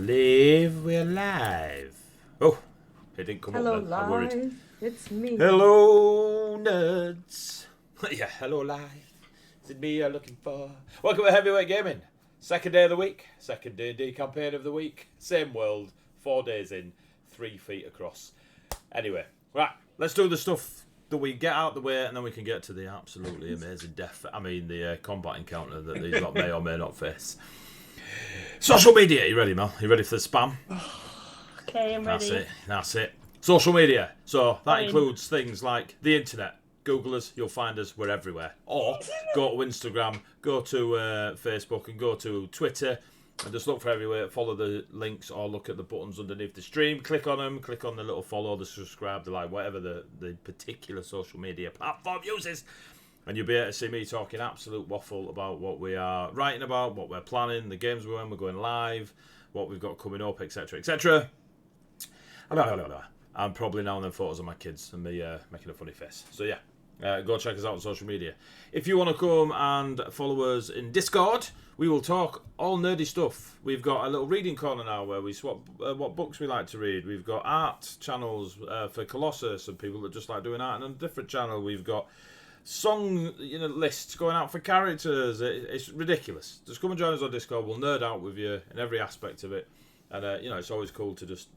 believe we're live. Oh, it didn't come Hello, up then. I worried. live. It's me. Hello, nerds. Yeah, hello, live. Is it me you're looking for? Welcome to Heavyweight Gaming. Second day of the week. Second D&D campaign of the week. Same world. 4 days in. 3 feet across. Anyway, right. Let's do the stuff that we get out of the way, and then we can get to the absolutely amazing the combat encounter that these lot may or may not face. Social media. You ready, Mel? You ready for the spam? Okay, I'm ready. That's it. Social media. So that includes things like the internet. Google us, you'll find us, we're everywhere. Or go to Instagram, go to Facebook, and go to Twitter, and just look for Heavyweight, follow the links, or look at the buttons underneath the stream, click on them, click on the little follow, the subscribe, the like, whatever the particular social media platform uses. And you'll be able to see me talking absolute waffle about what we are writing about, what we're planning, the games we're in, we're going live, what we've got coming up, etc., etc. And probably now and then photos of my kids and me making a funny face. So yeah, go check us out on social media. If you want to come and follow us in Discord, we will talk all nerdy stuff. We've got a little reading corner now where we swap what books we like to read. We've got art channels for Colossus and people that just like doing art. And on a different channel, we've got song lists going out for characters. It's ridiculous. Just come and join us on Discord. We'll nerd out with you in every aspect of it. And it's always cool to just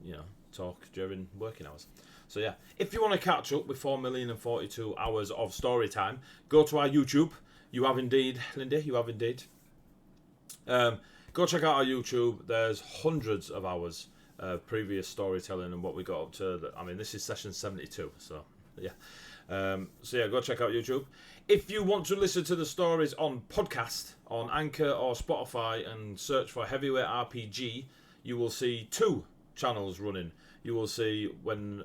talk during working hours. So yeah, if you want to catch up with 4,042 hours of story time, go to our YouTube. You have indeed, Lindy. You have indeed. Go check out our YouTube. There's hundreds of hours of previous storytelling and what we got up to. I mean, this is session 72. So yeah. Go check out YouTube. If you want to listen to the stories on podcast, on Anchor or Spotify, and search for Heavyweight RPG, you will see 2 channels running. You will see when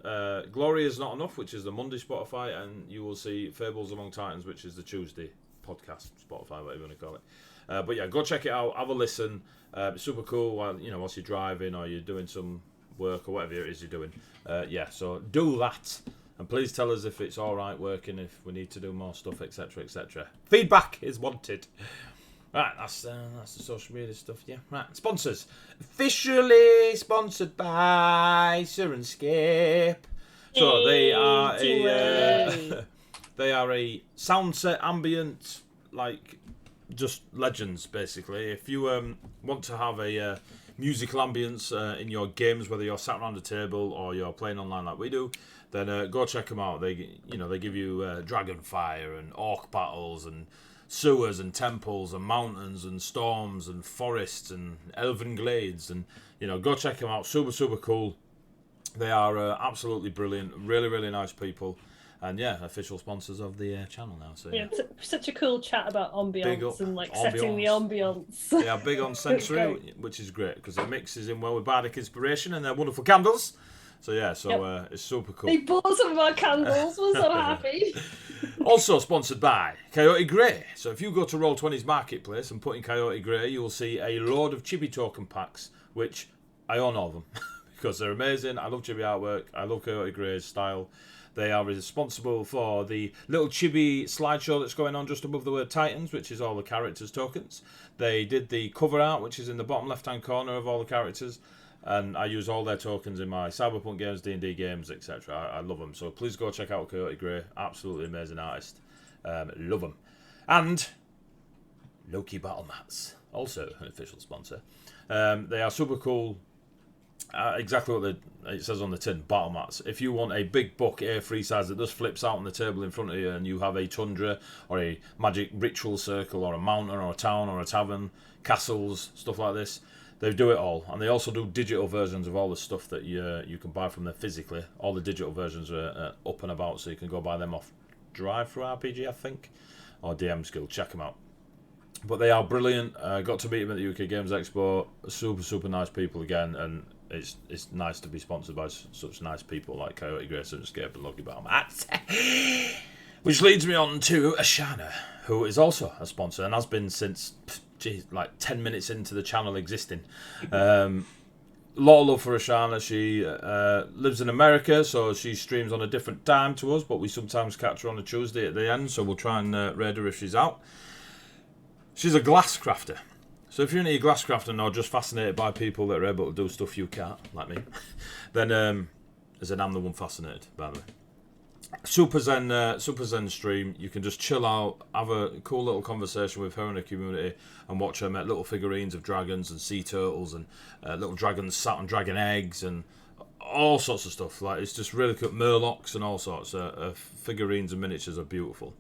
Glory is Not Enough, which is the Monday Spotify, and you will see Fables Among Titans, which is the Tuesday podcast, Spotify, whatever you want to call it. But yeah, go check it out, have a listen. It's super cool while whilst you're driving or you're doing some work or whatever it is you're doing. So do that. And please tell us if it's all right working, if we need to do more stuff, etc., etc. Feedback is wanted. Right, that's the social media stuff, yeah. Right, sponsors. Officially sponsored by Siren. So they are a sound set, ambient, like just legends basically. If you want to have a musical ambience in your games, whether you're sat around a table or you're playing online like we do, then go check them out. They give you dragon fire and orc battles and sewers and temples and mountains and storms and forests and elven glades, and go check them out. Super cool. They are absolutely brilliant, really nice people, and yeah, official sponsors of the channel now. So yeah, such a cool chat about ambience and setting the ambience. They are big on sensory, which is great because it mixes in well with bardic inspiration and their wonderful candles. So yeah, it's super cool. They bought some of our candles. We're so happy. Also sponsored by Coyote Grey. So if you go to Roll20's Marketplace and put in Coyote Grey, you will see a load of chibi token packs, which I own all of them because they're amazing. I love chibi artwork. I love Coyote Grey's style. They are responsible for the little chibi slideshow that's going on just above the word Titans, which is all the characters' tokens. They did the cover art, which is in the bottom left-hand corner of all the characters. And I use all their tokens in my Cyberpunk games, D&D games, etc. I love them. So please go check out Coyote Grey. Absolutely amazing artist. Love them. And Loki Battle Mats, also an official sponsor. They are super cool. Exactly what it says on the tin, battle mats. If you want a big book A3 size that just flips out on the table in front of you and you have a tundra or a magic ritual circle or a mountain or a town or a tavern, castles, stuff like this, they do it all. And they also do digital versions of all the stuff that you can buy from there physically. All the digital versions are up and about, so you can go buy them off Drive Through RPG, I think, or DM Skill. Check them out. But they are brilliant. Got to meet them at the UK Games Expo. Super nice people again, and it's nice to be sponsored by such nice people like Coyote Grey, Sunscape, and Loki Battle Mats. Which leads me on to Ashana, who is also a sponsor and has been since, like 10 minutes into the channel existing. Lot of love for Ashana. She lives in America, so she streams on a different time to us, but we sometimes catch her on a Tuesday at the end, so we'll try and raid her if she's out. She's a glass crafter. So if you're into your glasscrafting or just fascinated by people that are able to do stuff you can't, like me, then as in I'm the one fascinated, by the way. Super Zen stream. You can just chill out, have a cool little conversation with her and her community, and watch her make little figurines of dragons and sea turtles and little dragons sat on dragon eggs and all sorts of stuff. Like, it's just really cool. Murlocs and all sorts. Figurines and miniatures are beautiful.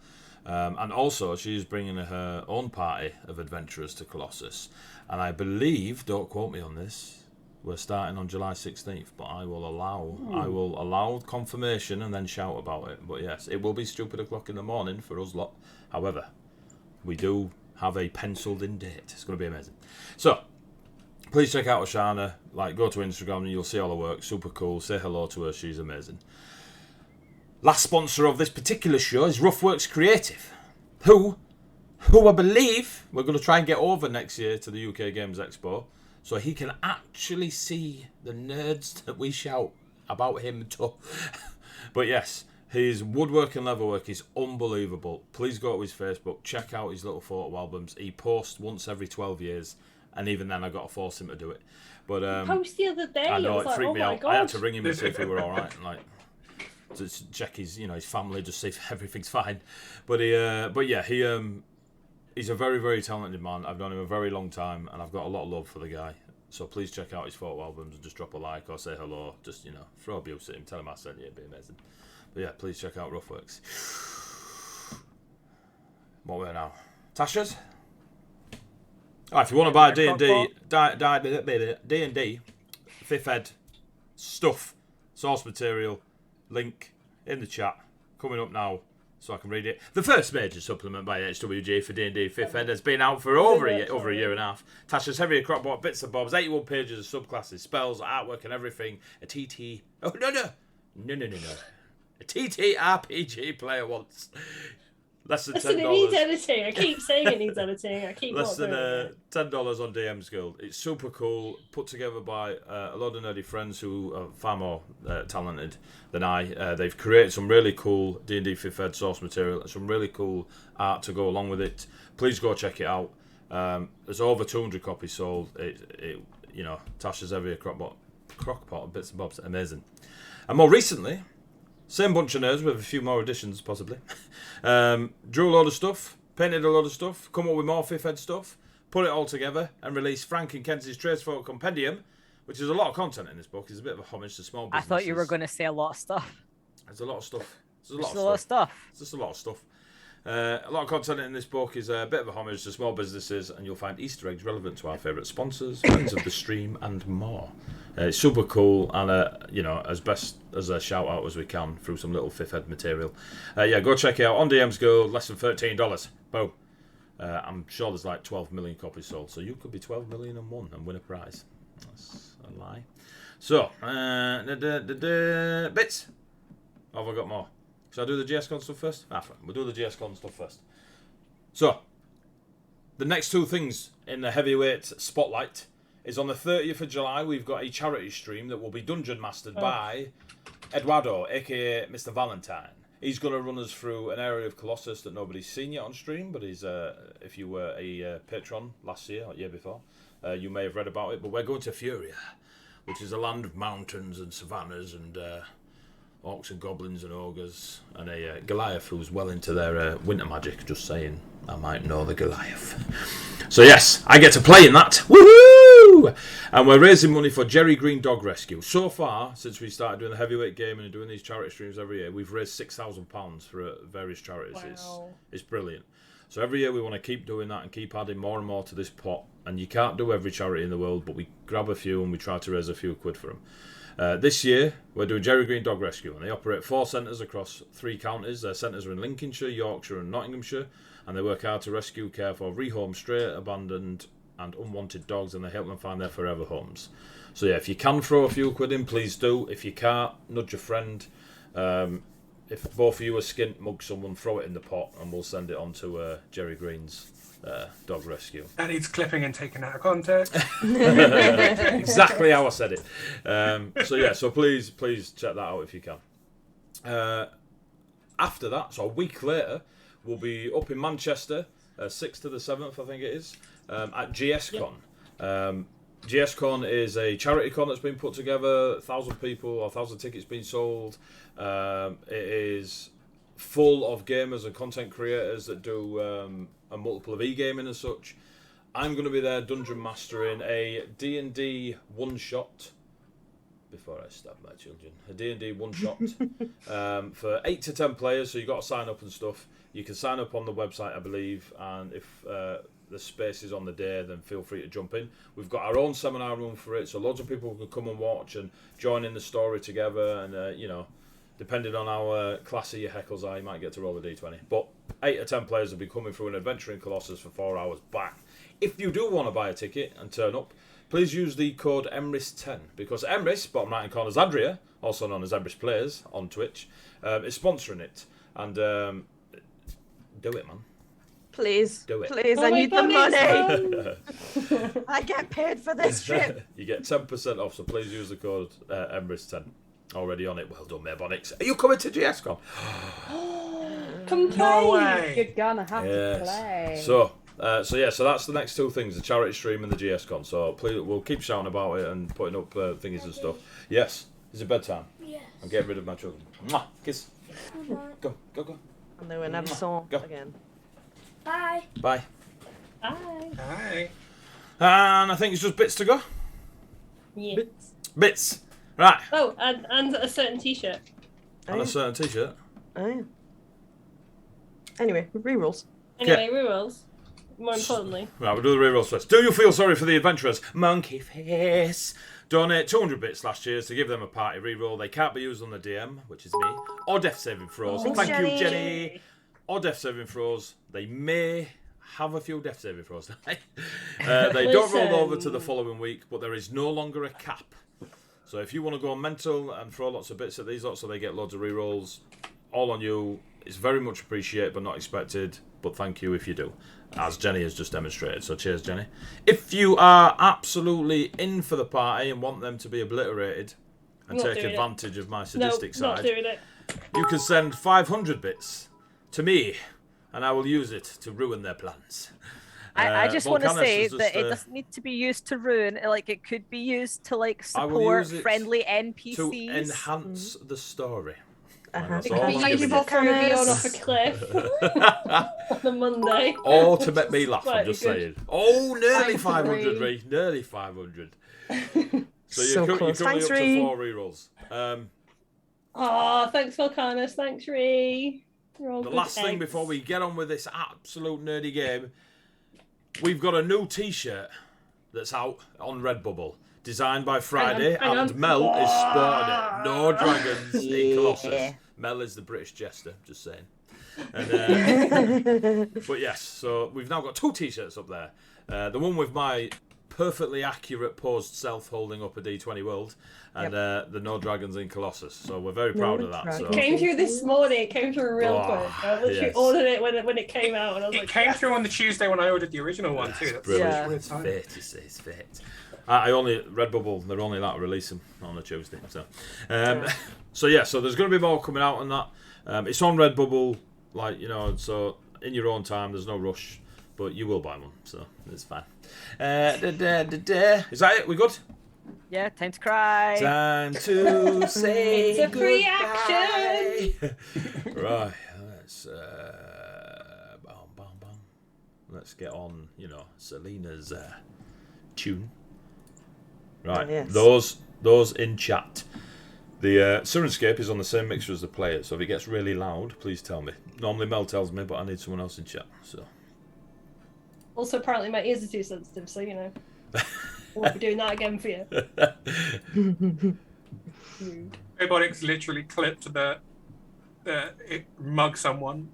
And also, she's bringing her own party of adventurers to Colossus. And I believe, don't quote me on this, we're starting on July 16th, but I will allow confirmation and then shout about it. But yes, it will be stupid o'clock in the morning for us lot. However, we do have a penciled in date. It's going to be amazing. So, please check out Oshana. Like, go to Instagram and you'll see all her work. Super cool. Say hello to her. She's amazing. Last sponsor of this particular show is Roughworks Creative, who I believe we're going to try and get over next year to the UK Games Expo, so he can actually see the nerds that we shout about him too. But yes, his woodwork and leatherwork is unbelievable. Please go to his Facebook, check out his little photo albums. He posts once every 12 years, and even then I got to force him to do it. But post the other day. I know, it freaked me out. God. I had to ring him and see if he were all right, and to check his family, just see if everything's fine. But he's a very, very talented man. I've known him a very long time, and I've got a lot of love for the guy. So please check out his photo albums and just drop a like or say hello. Just, throw abuse at him, tell him I sent you, it'd be amazing. But yeah, please check out Roughworks. What we're now? Tasha's? If you want to buy D&D 5th ed stuff, source material, link in the chat, coming up now so I can read it. The first major supplement by HWG for D&D 5th ed has been out for over a year and a half. Tasha's Heavier Crockpot, Bits and Bobs, 81 pages of subclasses, spells, artwork and everything. A TT... Oh, no. A TT RPG player wants. Less than $10. It needs editing. I keep saying it needs editing. I keep less than $10 on DM's Guild. It's super cool, put together by a lot of nerdy friends who are far more talented than I. They've created some really cool D&D 5th ed source material and some really cool art to go along with it. Please go check it out. There's over 200 copies sold. Tasha's Heavier Crockpot, Bits and Bobs, amazing. And more recently, same bunch of nerds with a few more additions, possibly. Drew a load of stuff, painted a load of stuff, come up with more 5th ed stuff, put it all together, and release Frank and Kenzie's Tradesfolk Compendium, which is a lot of content in this book. It's a bit of a homage to small businesses. I thought you were going to say a lot of stuff. There's a lot of stuff. It's just a lot of stuff. A lot of content in this book is a bit of a homage to small businesses, and you'll find Easter eggs relevant to our favourite sponsors, friends of the stream, and more. It's super cool, and as best as a shout out as we can through some little 5th ed material. Go check it out on DM's Guild, less than $13. Boom. I'm sure there's like 12 million copies sold, so you could be 12 million and one and win a prize. That's a lie. So, bits. Have I got more? Shall I do the GSCon stuff first? We'll do the GSCon stuff first. So, the next two things in the heavyweight spotlight is on the 30th of July, we've got a charity stream that will be dungeon mastered by Eduardo, aka Mr. Valentine. He's going to run us through an area of Colossus that nobody's seen yet on stream, but he's, if you were a patron last year or year before, you may have read about it. But we're going to Furia, which is a land of mountains and savannas and orcs and goblins and ogres, and a Goliath who's well into their winter magic. Just saying, I might know the Goliath. So yes, I get to play in that. Woohoo! And we're raising money for Jerry Green Dog Rescue. So far, since we started doing the heavyweight gaming and doing these charity streams every year, we've raised £6,000 for various charities. Wow. It's brilliant. So every year we want to keep doing that and keep adding more and more to this pot. And you can't do every charity in the world, but we grab a few and we try to raise a few quid for them. This year, we're doing Jerry Green Dog Rescue, and they operate 4 centres across 3 counties. Their centres are in Lincolnshire, Yorkshire and Nottinghamshire, and they work hard to rescue, care for, rehome stray, abandoned and unwanted dogs, and they help them find their forever homes. So yeah, if you can throw a few quid in, please do. If you can't, nudge a friend. If both of you are skint, mug someone, throw it in the pot, and we'll send it on to Jerry Green's dog rescue. That needs clipping and taken out of context. Exactly how I said it. So please check that out if you can. After that, so a week later, we'll be up in Manchester 6th to the 7th, I think it is, at GSCon. GSCon is a charity con that's been put together. 1,000 people or 1,000 tickets being sold. It is full of gamers and content creators that do a multiple of e-gaming and such. I'm going to be there dungeon mastering a D&D one-shot. Before I stab my children, a D&D one-shot for 8 to 10 players, so you've got to sign up and stuff. You can sign up on the website, I believe, and if the space is on the day, then feel free to jump in. We've got our own seminar room for it, so loads of people can come and watch and join in the story together, and, you know, depending on how classy your heckles are, you might get to roll a d20. But 8 to 10 players will be coming through an adventure in Colossus for 4 hours back. If you do want to buy a ticket and turn up, please use the code EMRIS10, because Emrys, bottom right hand corner's Adria, also known as Emrys Players on Twitch, is sponsoring it. And do it, man. Please. Do it. Please, I need the money. I get paid for this trip. You get 10% off, so please use the code EMRIS10. Already on it. Well done, Mabonix. Are you coming to GSCon? Come play. No way. You're gonna have to play. So that's the next two things: the charity stream and the GSCon. So please, we'll keep shouting about it and putting up thingies and stuff. Yes, is it bedtime? Yes. I'm getting rid of my children. Mwah, kiss. Go. And they will never saw again. Bye. Bye. Bye. Hi. And I think it's just bits to go. Yeah. Bits. Right. Oh, and a certain T-shirt. And a certain T-shirt. Oh yeah. Anyway, rerolls. Anyway, rerolls. More importantly. Right, we'll do the rerolls first. Do you feel sorry for the adventurers? Monkey face. Donate 200 bits last year to give them a party reroll. They can't be used on the DM, which is me, or death saving throws. Thanks, Thank Jenny. you, Jenny. Or death saving throws. They may have a few death saving throws. They don't roll over to the following week, but there is no longer a cap. So if you want to go mental and throw lots of bits at these lots so they get loads of rerolls, all on you. It's very much appreciated but not expected, but thank you if you do, as Jenny has just demonstrated. So cheers, Jenny. If you are absolutely in for the party and want them to be obliterated and take advantage of my sadistic side, not doing it. you can send 500 bits to me and I will use it to ruin their plans. I just want to say just, that it doesn't need to be used to ruin. Like, it could be used to support friendly NPCs. To enhance the story. It could be used to throw Bjorn off a cliff on a Monday. Or to make me laugh, I'm just saying. Oh, nearly 500, Ree. Nearly 500. So you're currently up to 4 rerolls. Thanks, Volcanus. Thanks, Ree. The last thing before we get on with this absolute nerdy game, we've got a new T-shirt that's out on Redbubble, designed by Friday, and Mel is sporting it. No dragons in Colossus. Mel is the British jester, just saying. And, but yes, so we've now got 2 T-shirts up there. The one with my perfectly accurate posed self holding up a D20 world, and the No Dragons in Colossus. So we're very proud of that. So. It came through this morning. It came through real quick. I literally ordered it when it came out, and I was It came through on the Tuesday when I ordered the original one too. That's brilliant. really It's fate, you see, it's fate. Redbubble, they're only allowed to release them on a Tuesday. So, so there's going to be more coming out on that. It's on Redbubble, so in your own time, there's no rush, but you will buy one, so it's fine. Is that it? We good? Yeah, time to cry. Time to say it's a free goodbye. action. Right, let's get on, Selena's tune. Right, yes. Those in chat. The Sirenscape is on the same mixture as the player, so if it gets really loud, please tell me. Normally Mel tells me, but I need someone else in chat. So. Also, apparently my ears are too sensitive, so won't be doing that again for you. Robotics literally clipped it mug someone.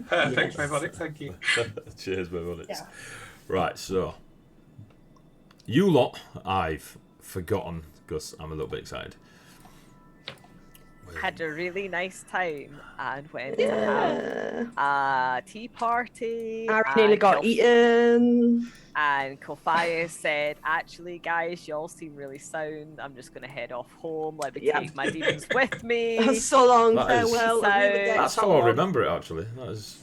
Perfect, Robotics, thank you. Cheers, Robotics. Yeah. Right, so you lot, I've forgotten because I'm a little bit excited. Had a really nice time and went to have a tea party. I nearly got eaten. And Kofias said, actually, guys, you all seem really sound. I'm just going to head off home. Let me take my demons with me. So long, That is- farewell. That's how I remember it, actually. That is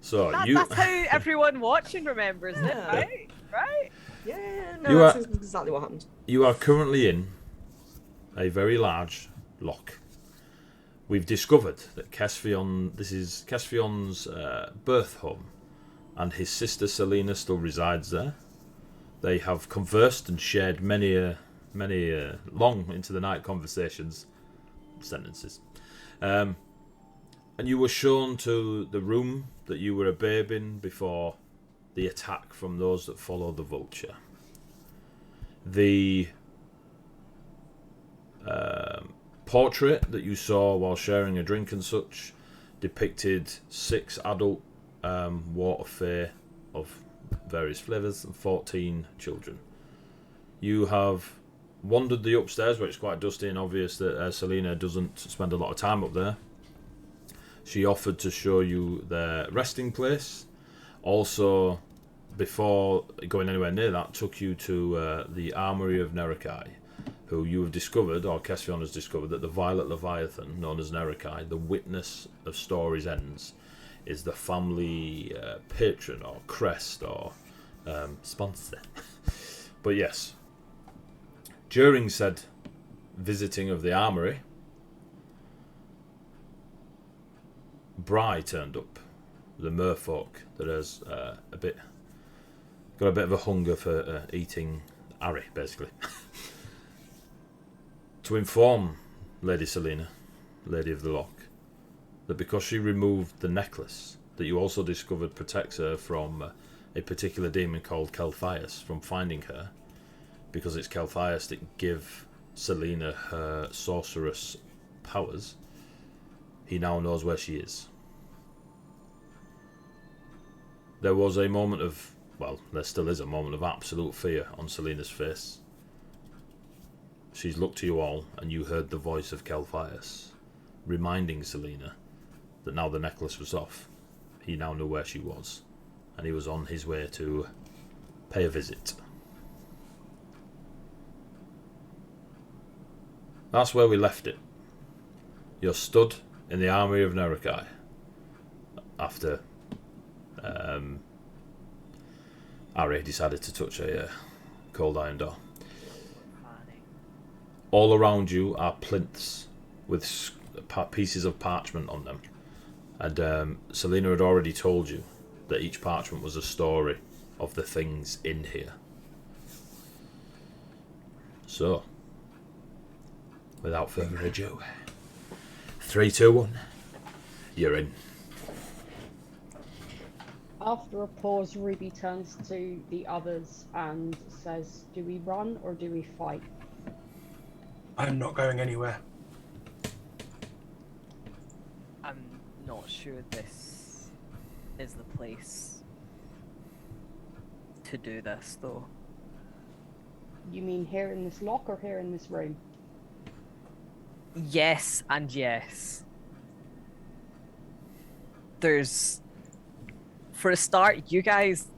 So That's how everyone watching remembers it, right? Right? Yeah, no, that's exactly what happened. You are currently in a very large lock. We've discovered that this is Kesfion's birth home, and his sister Selena still resides there. They have conversed and shared many long into the night sentences. And you were shown to the room that you were a babe in before the attack from those that follow the vulture. The portrait that you saw while sharing a drink and such depicted 6 adult water fae of various flavours and 14 children. You have wandered the upstairs, where it's quite dusty and obvious that Selena doesn't spend a lot of time up there. She offered to show you their resting place. Also, before going anywhere near that, took you to the Armoury of Nerekai, who you have discovered, or Kesfion has discovered, that the Violet Leviathan, known as Nerekai, the witness of Story's Ends, is the family patron or crest or sponsor. But yes, during said visiting of the armoury, Bry turned up, the merfolk that has got a bit of a hunger for eating Ari, basically. To inform Lady Selena, Lady of the Lock, that because she removed the necklace that you also discovered protects her from a particular demon called Kelthias from finding her, because it's Kelthias that give Selena her sorceress powers, he now knows where she is. There was a moment of, well, there still is a moment of absolute fear on Selena's face. She's looked to you all, and you heard the voice of Kelthias reminding Selena that now the necklace was off, he now knew where she was, and he was on his way to pay a visit. That's where we left it. You're stood in the Armoury of Nerekai after Ari decided to touch a cold iron door. All around you are plinths with pieces of parchment on them. And Selena had already told you that each parchment was a story of the things in here. So, without further ado, 3, 2, 1, you're in. After a pause, Ruby turns to the others and says, do we run or do we fight? I'm not going anywhere. I'm not sure this is the place to do this, though. You mean here in this lock or here in this room? Yes and yes. There's... For a start, you guys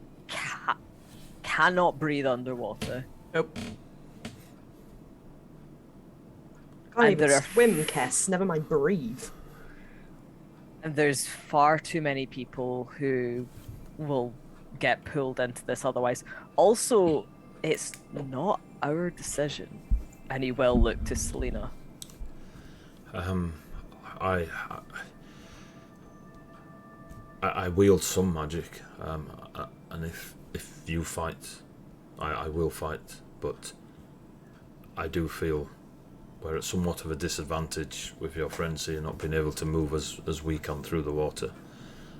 cannot breathe underwater. Nope. Can't even there are swim, Kess. Never mind breathe. And there's far too many people who will get pulled into this otherwise. Also, it's not our decision. And he will look to Selena. I wield some magic, and if you fight, I will fight, but I do feel we're at somewhat of a disadvantage with your friends here not being able to move as we can through the water.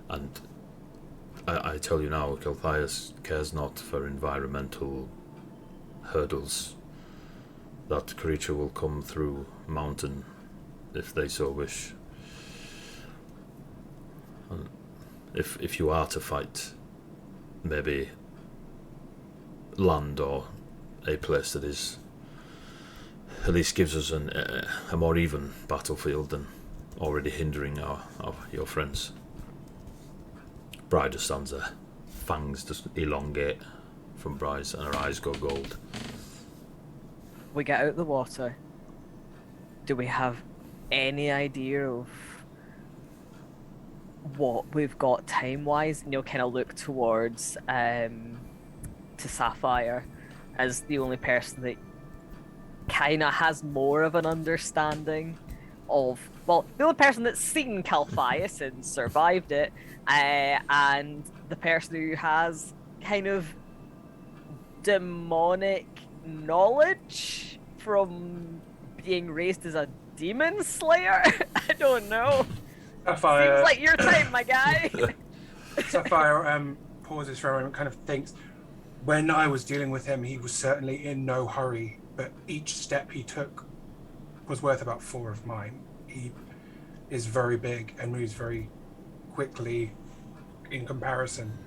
And I tell you now, Kelthias cares not for environmental hurdles. That creature will come through mountain if they so wish. And if you are to fight, maybe land or a place that is at least gives us a more even battlefield than already hindering your friends. Bride just stands there, fangs just elongate from Bride's, and her eyes go gold. We get out the water. Do we have any idea of what we've got time-wise, and you'll kind of look towards to Sapphire as the only person that kind of has more of an understanding of, well, the only person that's seen Calphias and survived it, and the person who has kind of demonic knowledge from being raised as a demon slayer. I don't know. Sapphire, Seems like your time, my guy. Sapphire pauses for a moment, kind of thinks. When I was dealing with him, he was certainly in no hurry, but each step he took was worth about 4 of mine. He is very big and moves very quickly in comparison.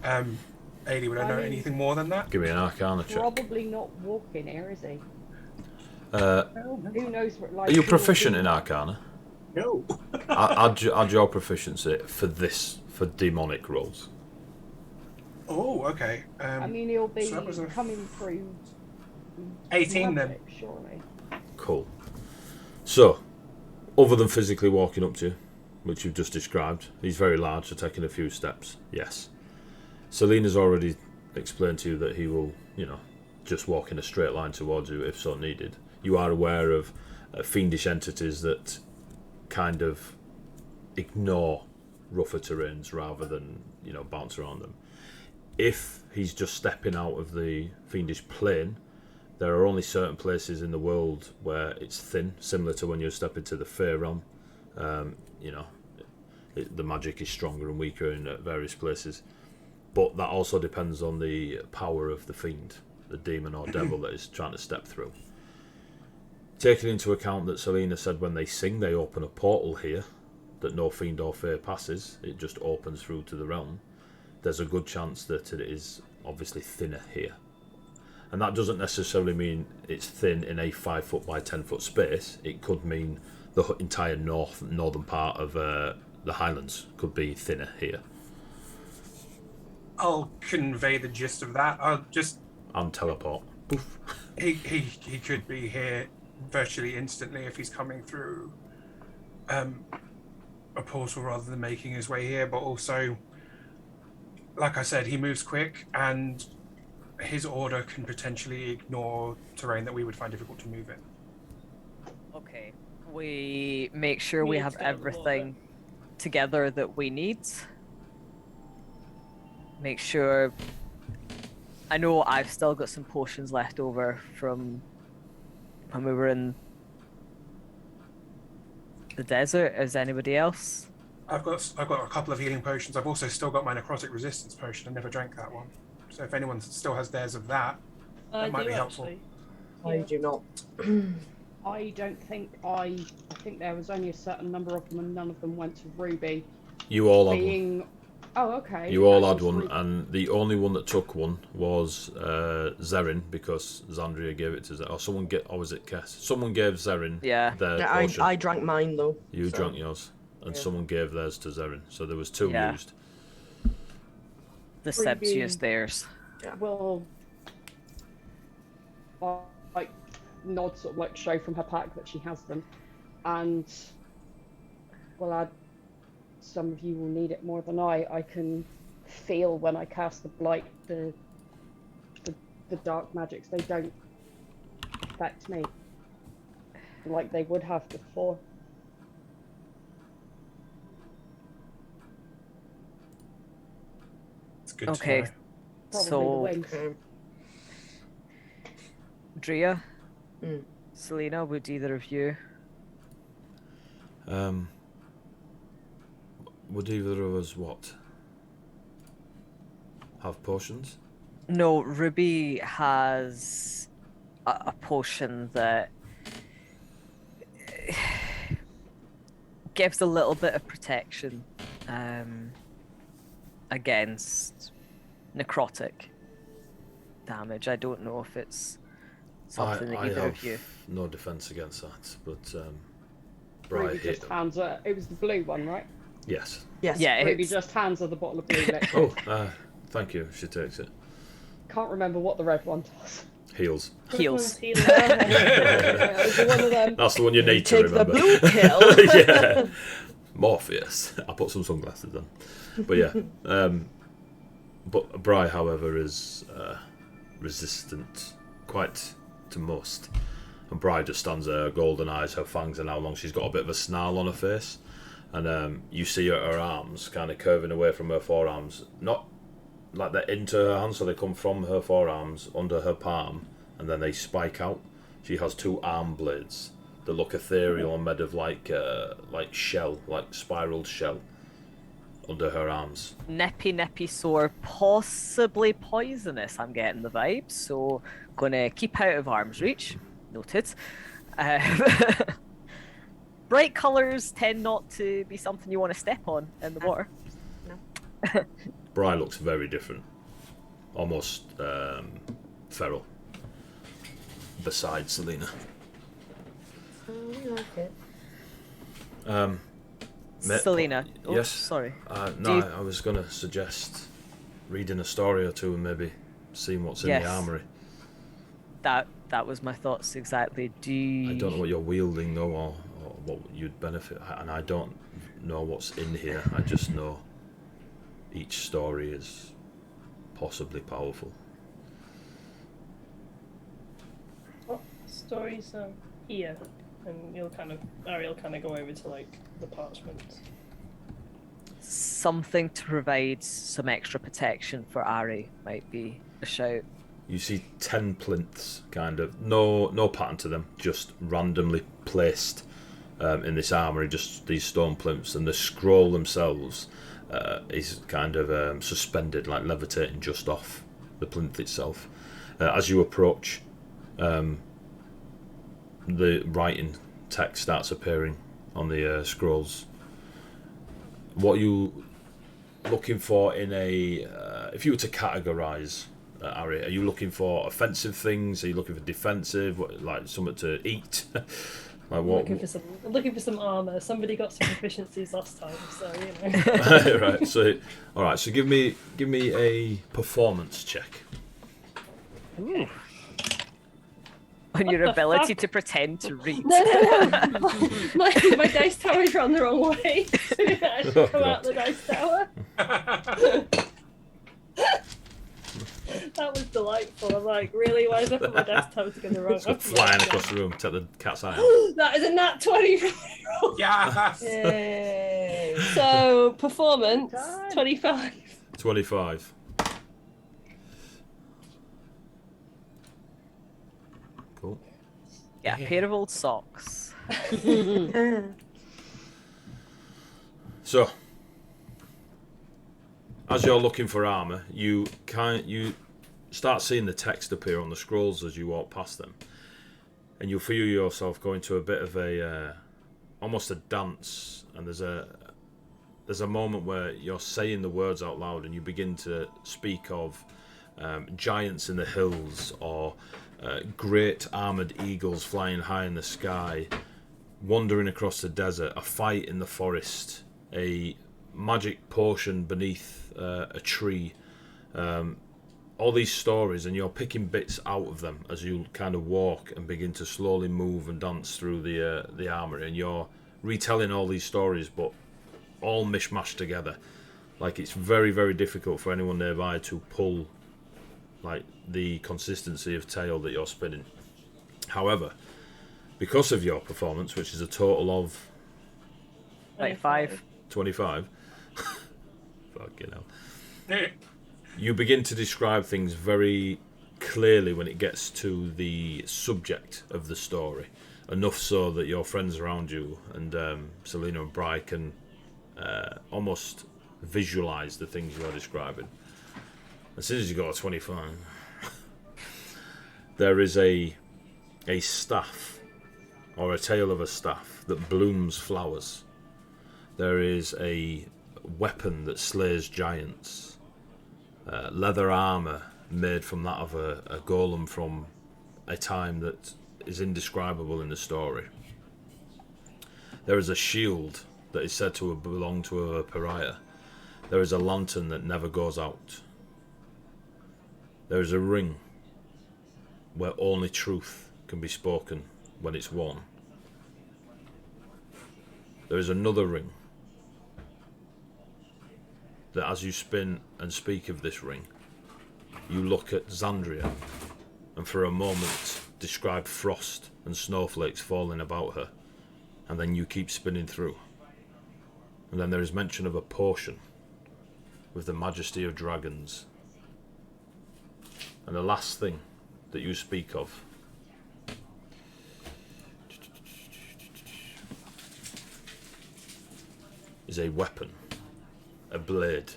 Ailey, would I know anything more than that? Give me an Arcana check. Probably not walking here, is he? Who knows what? Like, Are you proficient in Arcana? No. Add your proficiency for demonic rolls. Oh, okay. I mean, he'll be so that was a coming through. 18 then. magic, surely. Cool. So, other than physically walking up to you, which you've just described, he's very large, so taking a few steps, yes. Selena's already explained to you that he will, just walk in a straight line towards you if so needed. You are aware of fiendish entities that kind of ignore rougher terrains rather than, bounce around them. If he's just stepping out of the fiendish plane, there are only certain places in the world where it's thin, similar to when you're stepping to the Fey realm. The magic is stronger and weaker in various places. But that also depends on the power of the fiend, the demon or devil that is trying to step through. Taking into account that Selena said when they sing they open a portal here, that no fiend or Fey passes, it just opens through to the realm. There's a good chance that it is obviously thinner here. And that doesn't necessarily mean it's thin in a 5 foot by 10 foot space. It could mean the entire northern part of the Highlands could be thinner here. I'll convey the gist of that. And teleport. Poof. He could be here virtually instantly if he's coming through a portal rather than making his way here, but also, like I said, he moves quick and his order can potentially ignore terrain that we would find difficult to move in. Okay, we make sure we have everything together that we need. Make sure. I know I've still got some potions left over from when we were in the desert. Is anybody else? I've got a couple of healing potions. I've also still got my necrotic resistance potion. I never drank that one. So if anyone still has theirs of that, that might be helpful. Actually. I do not. I don't think I think there was only a certain number of them, and none of them went to Ruby. You all had one. Oh, okay. You all That had was one, Ruby. and the only one that took one was Zerin, because Xandria gave it to Zerin. Or was it Kess? Someone gave Zerin Yeah. their Yeah, potion. I drank mine though. You so. drank yours, and Yeah. someone gave theirs to Zerin. So there was 2 Yeah. used. The Sebs Ruby. used theirs. Will like nod, sort of like show from her pack that she has them, and will add. Some of you will need it more than I. I can feel when I cast the blight, the dark magics. They don't affect me like they would have before. It's good Okay. to know. Probably So- the wings. Okay. Drea, Mm. Selena, would either of you? Would either of us what? Have potions? No, Ruby has a potion that gives a little bit of protection against necrotic damage. I don't know if it's something that I either have of you. no defense against that, but Ruby Bright hit. just hands her. It was the blue one, right? Yes. Yes. Yeah, Ruby it's, just hands her the bottle of blue liquid. Oh, thank you. She takes it. Can't remember what the red one does. Heals. heals. Healer. It was one of them. That's the one you need to Take the remember. blue pill. Yeah. Morpheus. I put some sunglasses on. But yeah. But Bri, however, is resistant quite to most. And Bri just stands there, her golden eyes, her fangs, and how long she's got a bit of a snarl on her face. And you see her arms kind of curving away from her forearms. Not like they're into her hands, so they come from her forearms under her palm, and then they spike out. She has 2 arm blades that look ethereal and made of like shell, like spiraled shell, under her arms. Nippy sore, possibly poisonous. I'm getting the vibe, so gonna keep out of arm's reach. Noted. Bright colours tend not to be something you want to step on in the water. No. Bri looks very different, almost feral. Besides Selena. We like it. Selena. Oh, yes. Sorry. No, I was going to suggest reading a story or two and maybe seeing what's in the armory. That was my thoughts exactly. I don't know what you're wielding though, or what you'd benefit, and I don't know what's in here. I just know each story is possibly powerful. What stories are here? And Ariel kind of go over to like the parchment. Something to provide some extra protection for Ari might be a shout. You see 10 plinths, kind of, no pattern to them, just randomly placed in this armory, just these stone plinths, and the scroll themselves is kind of suspended, like levitating just off the plinth itself. As you approach, the writing text starts appearing on the scrolls. What are you looking for in a... if you were to categorise, Ari, are you looking for offensive things? Are you looking for defensive? Like something to eat? Like what? Looking for some armour. Somebody got some proficiencies last time, so you know. Right. So, all right. So give me a performance check. Ooh. On your ability to pretend to read. No. My dice tower's run the wrong way. I should come out the dice tower. That was delightful. I'm like, really? Why is that my dice tower going the wrong way? Flying across the room, take the cat's eye out. That is a nat 20 roll. Yes. Yay! So performance Time. 25. 25. Cool. Yeah, a pair of old socks. So, as you're looking for armor, you start seeing the text appear on the scrolls as you walk past them, and you feel yourself going to a bit of a almost a dance. And there's a moment where you're saying the words out loud, and you begin to speak of giants in the hills, or great armored eagles flying high in the sky, wandering across the desert, a fight in the forest, a magic potion beneath a tree, all these stories, and you're picking bits out of them as you kind of walk and begin to slowly move and dance through the armory, and you're retelling all these stories, but all mishmashed together. Like, it's very, very difficult for anyone nearby to pull like the consistency of tale that you're spinning. However, because of your performance, which is a total of 25. 25. Fucking hell. You begin to describe things very clearly when it gets to the subject of the story. Enough so that your friends around you and Selena and Bri can almost visualise the things you're describing. As soon as you got a 25, there is a staff, or a tale of a staff, that blooms flowers. There is a weapon that slays giants. Leather armour made from that of a golem from a time that is indescribable in the story. There is a shield that is said to belong to a pariah. There is a lantern that never goes out. There is a ring where only truth can be spoken when it's worn. There is another ring that as you spin and speak of this ring, you look at Xandria and for a moment describe frost and snowflakes falling about her, and then you keep spinning through. And then there is mention of a potion with the majesty of dragons. And the last thing that you speak of is a weapon, a blade,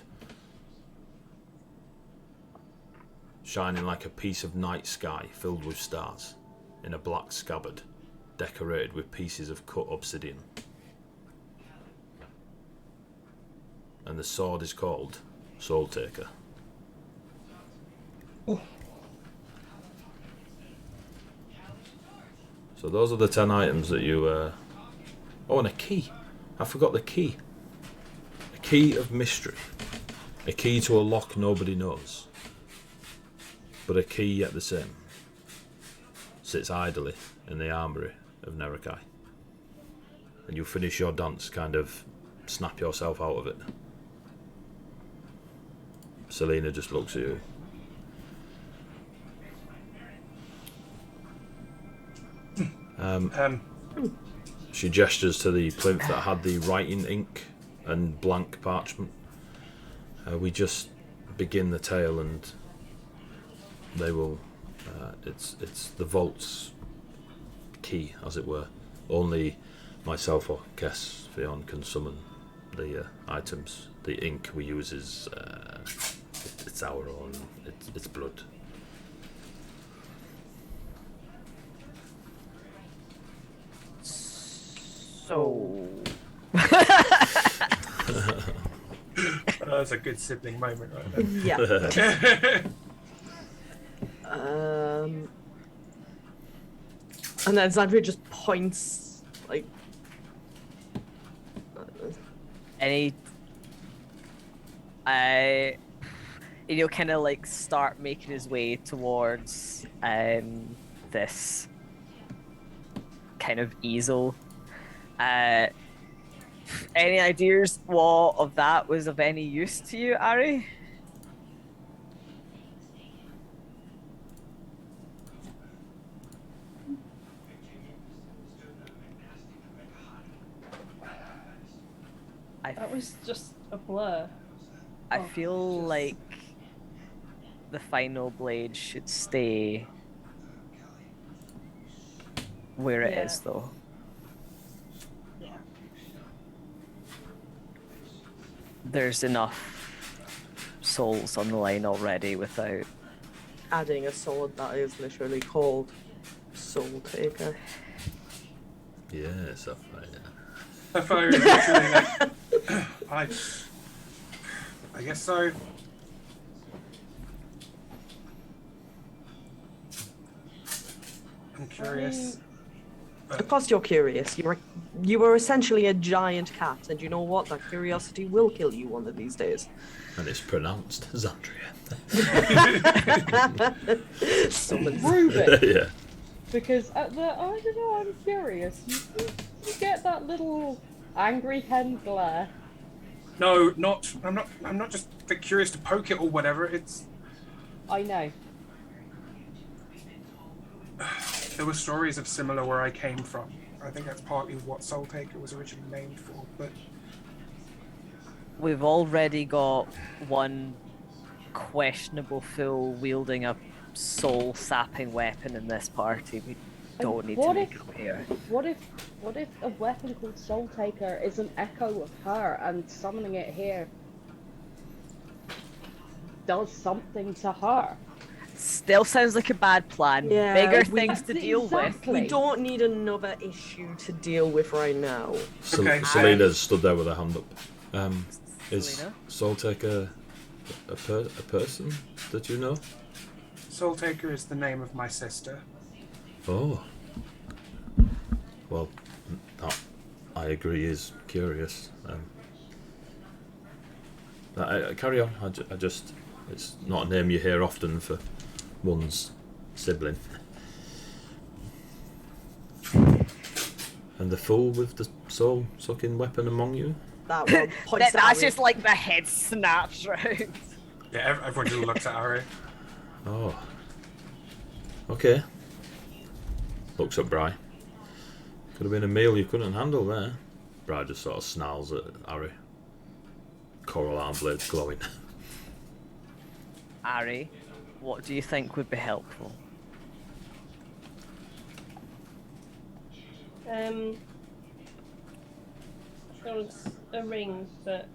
shining like a piece of night sky filled with stars, in a black scabbard, decorated with pieces of cut obsidian. And the sword is called Soul Taker. So those are the 10 items that you... Oh, and a key. I forgot the key. A key of mystery. A key to a lock nobody knows. But a key yet the same. Sits idly in the armoury of Nerekai. And you finish your dance, kind of snap yourself out of it. Selena just looks at you. She gestures to the plinth that had the writing ink and blank parchment. We just begin the tale, and they will. It's the vault's key, as it were. Only myself or Kess Fion can summon the items. The ink we use is it's our own. It's blood. So. That's a good sibling moment right there. Yeah. And then Xandria just points, like... And he'll kind of like start making his way towards this kind of easel. Any ideas what of that was of any use to you, Ari? That was just a blur. I feel like the final blade should stay where it is, though. Yeah. There's enough souls on the line already without... Adding a sword that is literally called Soul Taker. Yeah, Sapphire. Sapphire is literally like, I guess so. I'm curious. Of course you're curious. You were essentially a giant cat, and you know what? That curiosity will kill you one of these days. And it's pronounced Xandria. Summons. Ruben, Yeah. because I don't know, I'm curious. You get that little angry hen glare. No, not. I'm not just curious to poke it or whatever. It's. I know. There were stories of similar where I came from. I think that's partly what Soul Taker was originally named for. But We've already got one questionable fool wielding a soul-sapping weapon in this party. We don't need to what make if- it clear. What if a weapon called Soul Taker is an echo of her, and summoning it here does something to her? Still sounds like a bad plan. Yeah, Bigger we- things to deal Exactly. We don't need another issue to deal with right now. Okay. Selena's stood there with her hand up. Is Selena? Soul Taker a person that you know? Soul Taker is the name of my sister. Oh. Well, that, I agree, is curious. Carry on. I just... It's not a name you hear often for one's sibling. And the fool with the soul-sucking weapon among you? That one points That's at just Ari. like the head snaps round. Yeah, everyone just looks at Ari. Oh. Okay. Looks at Bri. Could have been a meal you couldn't handle there. Bri just sort of snarls at Harry. Coral arm blades glowing. Ari, what do you think would be helpful? There was a ring that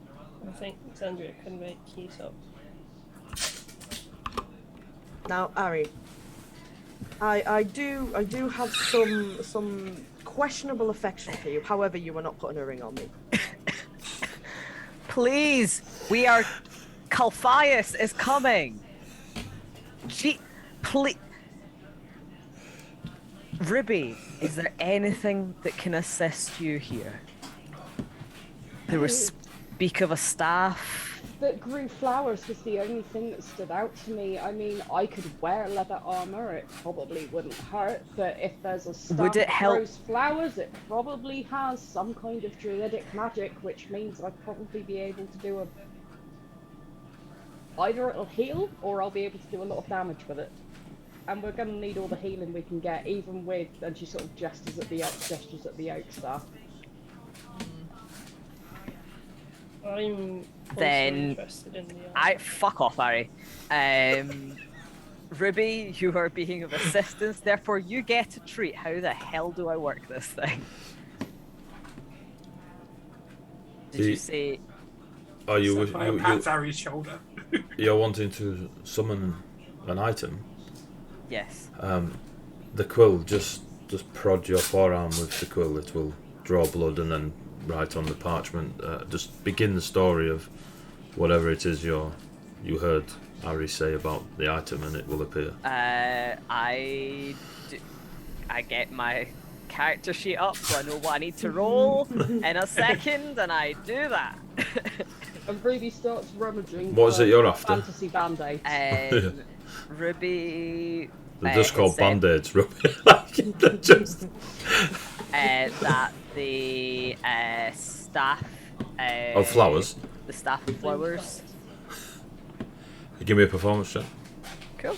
I think Xandria can make use of. Now, Ari, I do have some questionable affection for you. However, you are not putting a ring on me. Please, we are. Calphias is coming. Please. Ruby, is there anything that can assist you here? There was speak of a staff. That grew flowers was the only thing that stood out to me. I mean, I could wear leather armor, it probably wouldn't hurt, but if there's a staff Would it that help? grows flowers, it probably has some kind of druidic magic, which means I'd probably be able to do either it'll heal, or I'll be able to do a lot of damage with it. And we're gonna need all the healing we can get, even with, and she sort of gestures at the oak staff. I'm also Then interested in the fuck off, Harry. Ruby, you are being of assistance, therefore you get a treat. How the hell do I work this thing? Did you say? Are you Pats Ari's shoulder. you're wanting to summon an item? Yes. The quill, just prod your forearm with the quill. It will draw blood and then write on the parchment. Just begin the story of whatever it is you heard Ari say about the item, and it will appear. I get my character sheet up so I know what I need to roll in a second, and I do that. And Ruby starts rummaging. What is it you're after? Fantasy band-aids. Ruby. They're just called said, band-aids, Ruby. They're just... that the staff. Of flowers? The staff of flowers. Give me a performance check. Cool.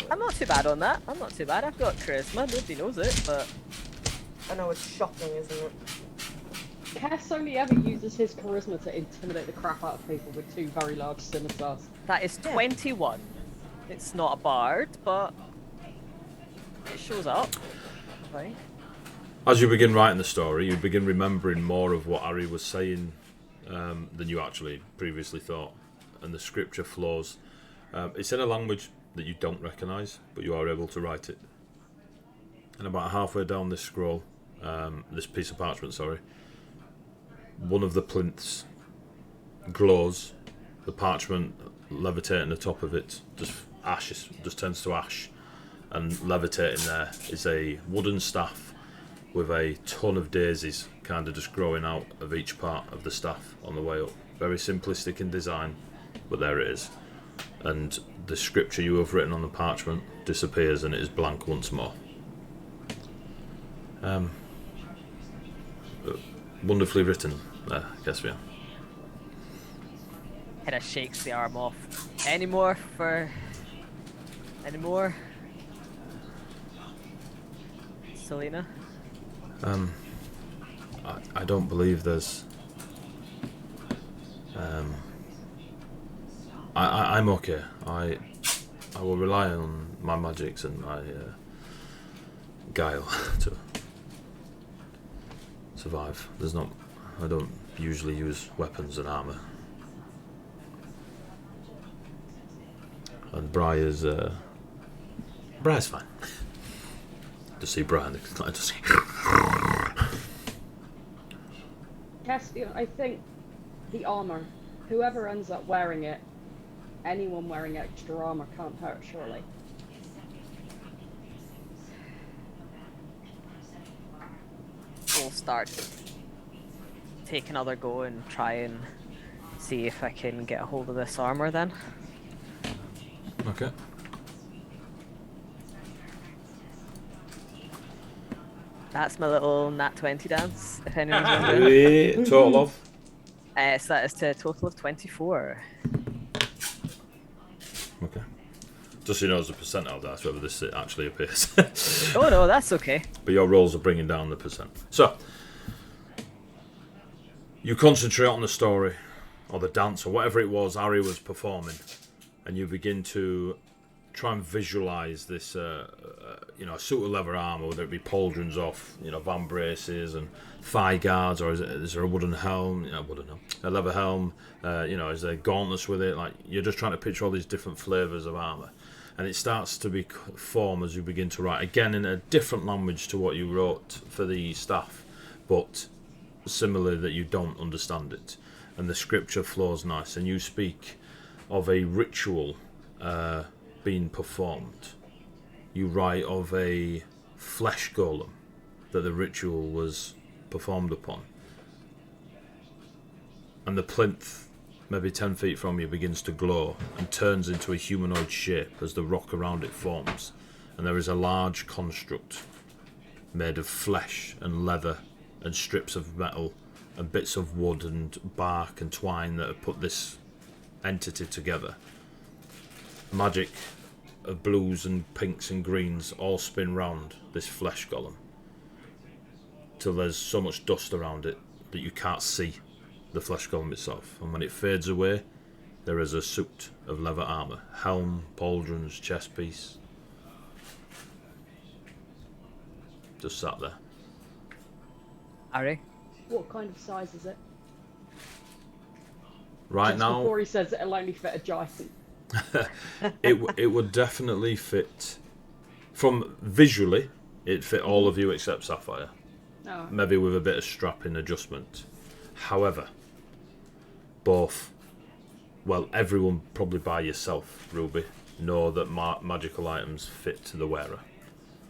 I'm not too bad on that. I'm not too bad. I've got charisma. Nobody knows it, but. I know it's shocking, isn't it? Cass only ever uses his charisma to intimidate the crap out of people with two very large scimitars. That is 21. It's not a bard, but it shows up. Right. As you begin writing the story, you begin remembering more of what Ari was saying than you actually previously thought. And the scripture flows. It's in a language that you don't recognise, but you are able to write it. And about halfway down this scroll, this piece of parchment, one of the plinths glows. The parchment levitating the top of it, just turns to ash. And levitating there is a wooden staff with a ton of daisies kind of just growing out of each part of the staff on the way up. Very simplistic in design, but there it is. And the scripture you have written on the parchment disappears and it is blank once more. Wonderfully written there, Kesvia. Kind of shakes the arm off. Any more? Selena? I don't believe there's... I'm okay. I will rely on my magics and my guile to survive. I don't usually use weapons and armour. And Briar's fine. To see Brian, to see. Caspian, I think the armor, whoever ends up wearing it, anyone wearing extra armor can't hurt, surely. We'll start take another go and try and see if I can get a hold of this armor then. Okay. That's my little nat 20 dance, if anyone's wondering. Total of. So that is to a total of 24. Okay. Just so you know, as a percentile dice, whether this actually appears. Oh no, that's okay. But your rolls are bringing down the percent. So, you concentrate on the story, or the dance, or whatever it was Ari was performing, and you begin to try and visualise this, a suit of leather armour, whether it be pauldrons off, van braces and thigh guards, or is there a wooden helm? A leather helm. Is there gauntlets with it? Like, you're just trying to picture all these different flavours of armour. And it starts to form as you begin to write, again in a different language to what you wrote for the staff, but similarly that you don't understand it. And the scripture flows nice, and you speak of a ritual being performed. You write of a flesh golem that the ritual was performed upon. And the plinth, maybe 10 feet from you, begins to glow and turns into a humanoid shape as the rock around it forms. And there is a large construct made of flesh and leather and strips of metal and bits of wood and bark and twine that have put this entity together. Magic of blues and pinks and greens all spin round this flesh golem till there's so much dust around it that you can't see the flesh golem itself, and when it fades away there is a suit of leather armour, helm, pauldrons, chest piece, just sat there. Ari? What kind of size is it? Right Just now before he says it'll only fit a giant. it would definitely fit. From visually it'd fit all of you except Sapphire, Oh. maybe with a bit of strapping adjustment. However, everyone probably by yourself, Ruby, know that magical items fit to the wearer.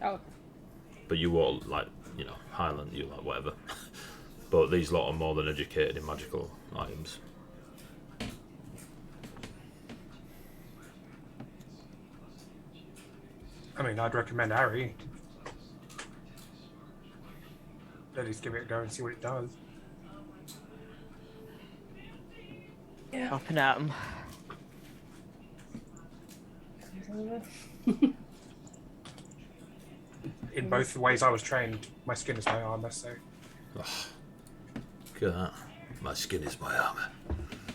Oh. But you all, Highland, you like whatever. But these lot are more than educated in magical items. I mean, I'd recommend Harry. At least give it a go and see what it does. Yeah. Up and at 'em. In both the ways I was trained, my skin is my armor, so. Look at that. My skin is my armour.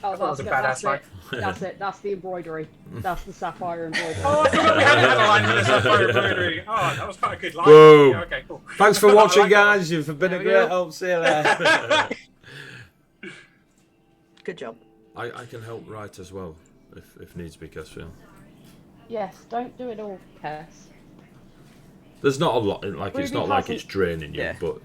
Oh, That was that's a good. badass line. That's it. That's the embroidery. That's the sapphire embroidery. Oh, I forgot we had a line for the sapphire embroidery. Oh, that was quite a good line. Boom. Yeah, okay, cool. Thanks for I watching, like that. guys. You've been a There we great go. help. See you later. Good job. I can help write as well, if needs be, Caspian. Yes, don't do it all, Cass. There's not a lot, like, it's Ruby not like hasn't- it's draining you, Yeah. but,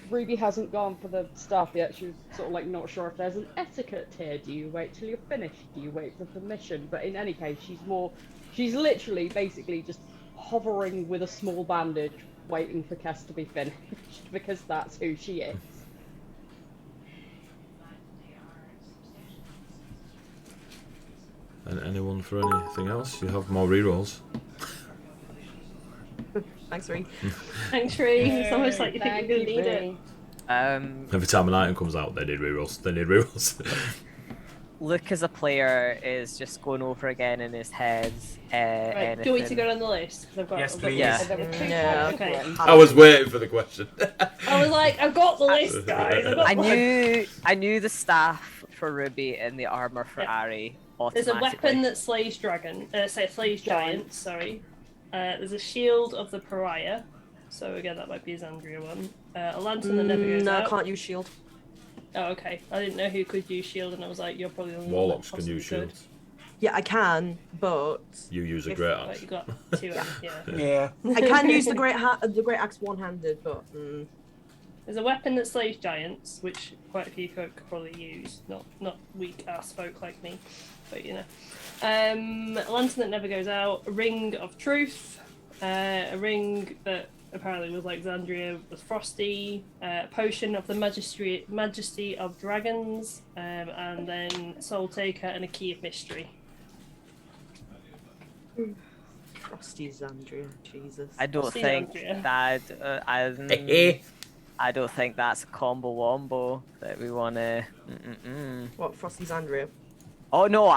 Ruby hasn't gone for the stuff yet. She's sort of like not sure if there's an etiquette here. Do you wait till you're finished? Do you wait for permission? But in any case, she's literally basically just hovering with a small bandage, waiting for Cass to be finished because that's who she is. And anyone for anything else? You have more rerolls. Thanks, Ree. Thanks, Ree. It's almost like you think Thank you're gonna you, need it. Bree. Every time an item comes out, they need rerolls. They need rerolls. Luke as a player is just going over again in his head. Right, do you want me to go down the list? 'Cause I've got, Yes, I've got please. Yeah. So there were two Yeah. types of Okay. ones. I was waiting for the question. I was like, I've got the list, guys. I've got I knew the staff for Ruby and the armor for Yep. Ari There's a automatically. weapon that slays slays giants. Sorry. There's a shield of the pariah. So again, that might be a Xandria one. A lantern that never goes No, I out. can't use shield. Oh, okay. I didn't know who could use shield, and I was like, you're probably the only one that Warlocks can possibly use could. shields. Yeah, I can, but You use a If- great Right, axe. you got two. Yeah. Yeah. I can use the great axe one-handed. But There's a weapon that slays giants, which quite a few folk could probably use. Not weak ass folk like me, but you know. A lantern that never goes out. A ring of truth. A ring that apparently was like Xandria was frosty. A potion of the majesty of dragons. And then soul taker and a key of mystery. Frosty Zandria, Jesus. I don't See, think Andrea. that. I don't think that's a combo wombo that we want to. What, Frosty Zandria? Oh no,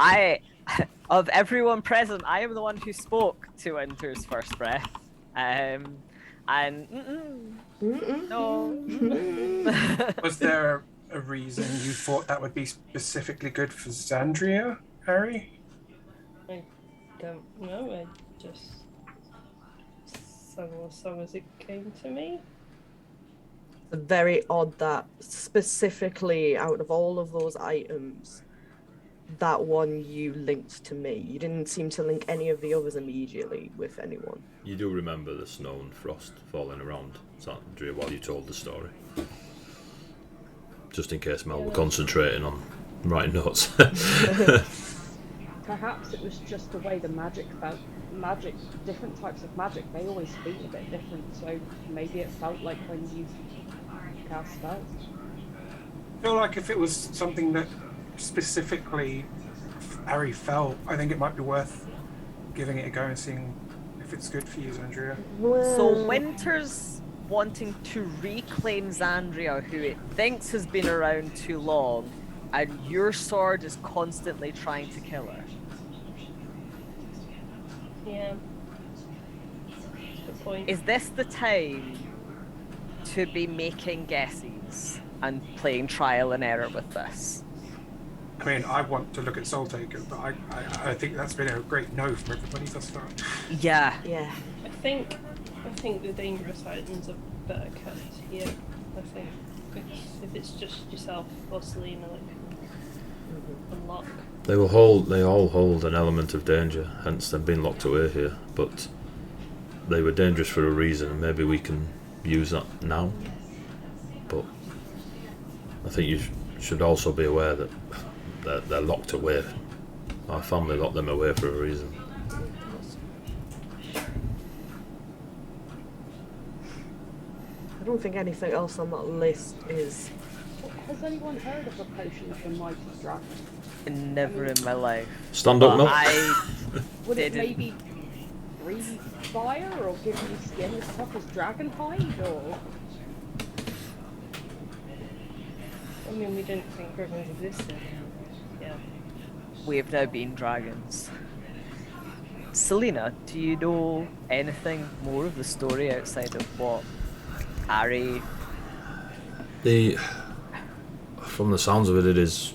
of everyone present, I am the one who spoke to Winter's first breath. And no. Was there a reason you thought that would be specifically good for Zandria, Harry? I don't know. I just sang a song as it came to me. Very odd that specifically out of all of those items, that one you linked to me. You didn't seem to link any of the others immediately with anyone. You do remember the snow and frost falling around Zandria while you told the story. Just in case Mel were concentrating on writing notes. Perhaps it was just the way the magic felt. Magic, different types of magic, they always feel a bit different. So maybe it felt like when you cast spells. I feel like if it was something that specifically Harry felt, I think it might be worth giving it a go and seeing if it's good for you, Zandria. So Winter's wanting to reclaim Zandria, who it thinks has been around too long, and your sword is constantly trying to kill her. Yeah. Good point. Is this the time to be making guesses and playing trial and error with this? I mean, I want to look at Soul Taker, but I think that's been a great no for everybody thus far. Yeah. Yeah. I think the dangerous items are better kept here. I think if it's just yourself or Selena that can unlock. They all hold an element of danger, hence them being locked away here. But they were dangerous for a reason, and maybe we can use that now. But I think you should also be aware that they're locked away. Our family locked them away for a reason. I don't think anything else on that list is. Has anyone heard of a potion of the mighty dragon? Never in my life. Stand up, But Mel. I Would it didn't. maybe breathe fire or give you skin as tough as dragon hide or? I mean, we didn't think dragons existed. Yeah. We've now been dragons. Selena, do you know anything more of the story outside of what Harry? From the sounds of it, it is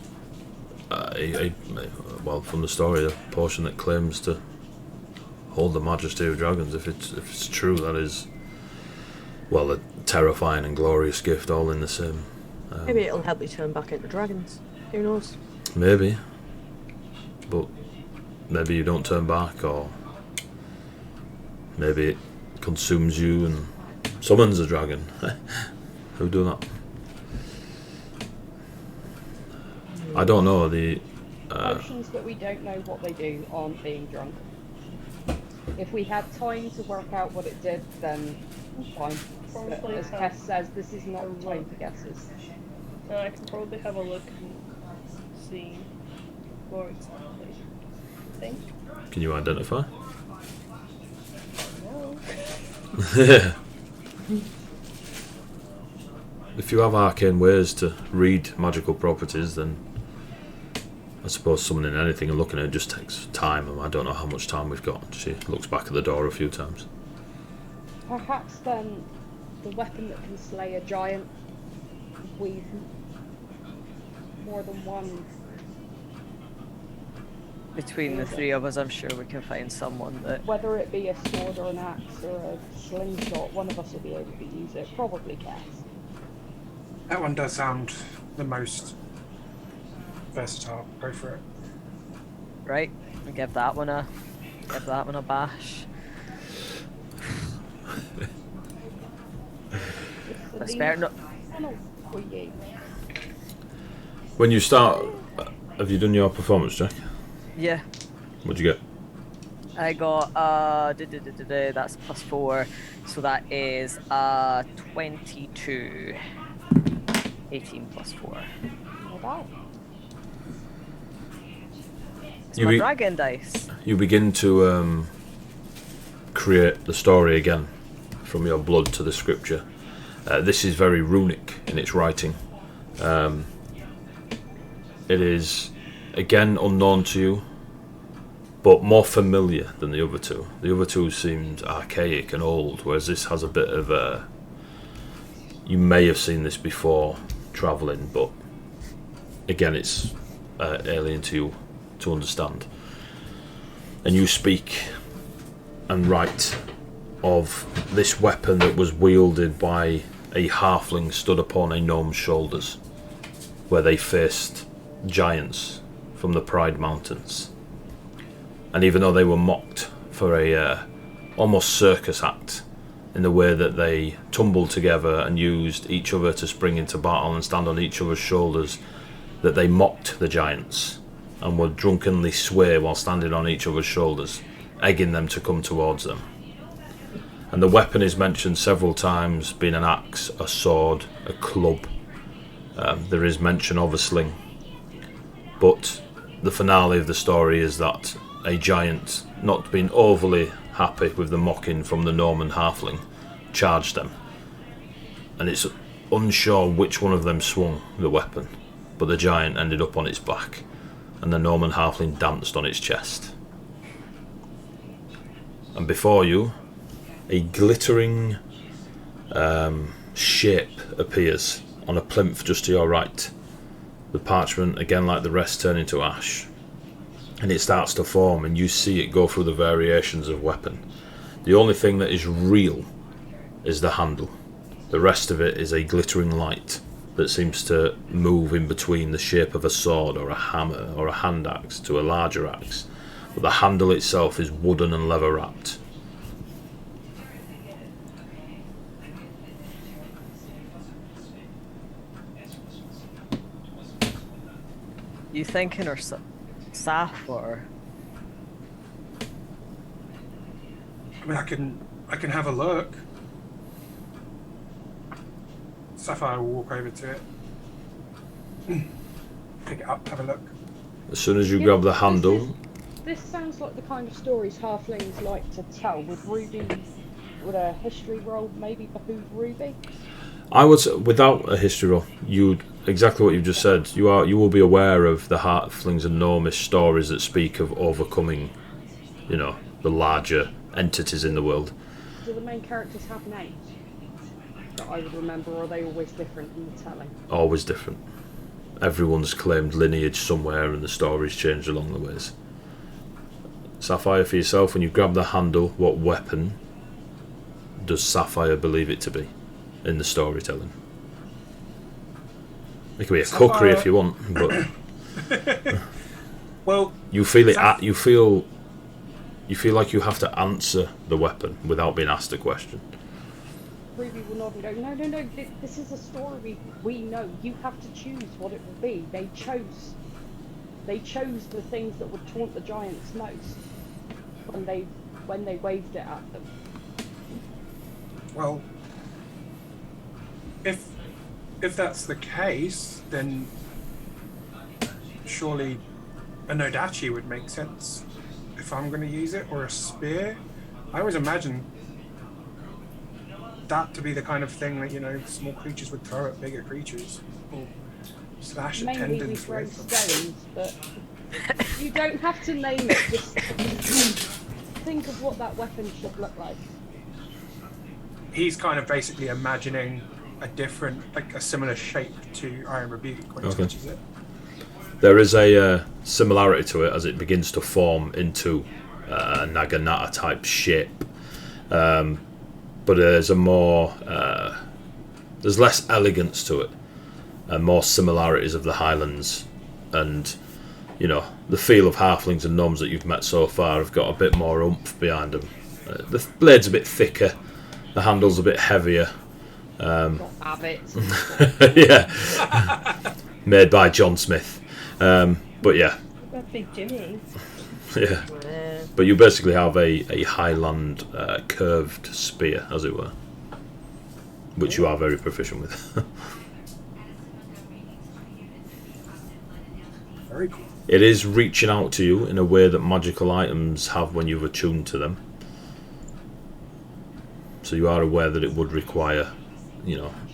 well, from the story, a potion that claims to hold the majesty of dragons. If it's true, that is, well, a terrifying and glorious gift, all in the same. Maybe it'll help you turn back into dragons. Who knows? Maybe, but maybe you don't turn back, or maybe it consumes you and summons a dragon. Who do that? I don't know. The Potions that we don't know what they do aren't being drunk. If we had time to work out what it did, then fine. But Probably as have Tess says, this is not time for guesses. I can probably have a look and see more exactly. I think. can you identify? No. If you have arcane ways to read magical properties, then I suppose summoning anything and looking at it just takes time, and I don't know how much time we've got. She looks back at the door a few times. Perhaps then the weapon that can slay a giant, we've more than one. Between the three of us, I'm sure we can find someone that. Whether it be a sword or an axe or a slingshot, one of us will be able to use it. Probably Cass. That one does sound the most versatile. Go for it. Right, we give that one a bash. Let's bear not. For you. When you start, have you done your performance check? Yeah, What'd you get? I got that's +4, so that is 22. 18 + 4. Not bad. It's You my be- dragon dice. You begin to create the story again from your blood to the scripture. This is very runic in its writing. It is, again, unknown to you, but more familiar than the other two. The other two seemed archaic and old, whereas this has a bit of a... You may have seen this before travelling, but again, it's alien to you to understand. And you speak and write of this weapon that was wielded by a halfling stood upon a gnome's shoulders, where they faced giants from the Pride Mountains. And even though they were mocked for a almost circus act in the way that they tumbled together and used each other to spring into battle and stand on each other's shoulders, that they mocked the giants and would drunkenly sway while standing on each other's shoulders, egging them to come towards them. And the weapon is mentioned several times, being an axe, a sword, a club. There is mention of a sling. But the finale of the story is that a giant, not being overly happy with the mocking from the Norman halfling, charged them. And it's unsure which one of them swung the weapon, but the giant ended up on its back, and the Norman halfling danced on its chest. And before you, a glittering shape appears on a plinth just to your right. The parchment, again like the rest, turn into ash, and it starts to form, and you see it go through the variations of weapon. The only thing that is real is the handle. The rest of it is a glittering light that seems to move in between the shape of a sword or a hammer or a hand axe to a larger axe, but the handle itself is wooden and leather wrapped. You thinking or Saf or? I mean, I can have a look. Sapphire will walk over to it. Pick it up, have a look. As soon as you grab the handle... This sounds like the kind of stories halflings like to tell. Would a history roll maybe behoove Ruby? I would say, without a history roll, you'd exactly what you've just said. You will be aware of the halflings and gnomish stories that speak of overcoming, the larger entities in the world. Do the main characters have names that I would remember, or are they always different in the telling? Always different. Everyone's claimed lineage somewhere, and the stories changed along the ways. Sapphire, for yourself, when you grab the handle, what weapon does Sapphire believe it to be in the storytelling? It could be a cookery if you want, but well, you feel it. You feel like you have to answer the weapon without being asked a question. Ruby will nod and go, no, this is a story we know. You have to choose what it will be. They chose the things that would taunt the giants most when they waved it at them. Well, if that's the case, then surely a Nodachi would make sense if I'm going to use it, or a spear. I always imagine that to be the kind of thing that small creatures would throw at bigger creatures, or slash at Mainly we tendons throw with them. stones, but you don't have to name it. Just think of what that weapon should look like. He's kind of basically imagining a similar shape to Iron Rebuke when he touches it. There is a similarity to it as it begins to form into a Naginata type shape, but there's there's less elegance to it, and more similarities of the Highlands, and the feel of halflings and gnomes that you've met so far have got a bit more oomph behind them. The blade's a bit thicker, the handle's a bit heavier. Got abbots. Yeah, made by John Smith. But yeah. That big Jimmy. Yeah. But you basically have a Highland curved spear, as it were, which you are very proficient with. Very cool. It is reaching out to you in a way that magical items have when you've attuned to them. so you are aware that it would require,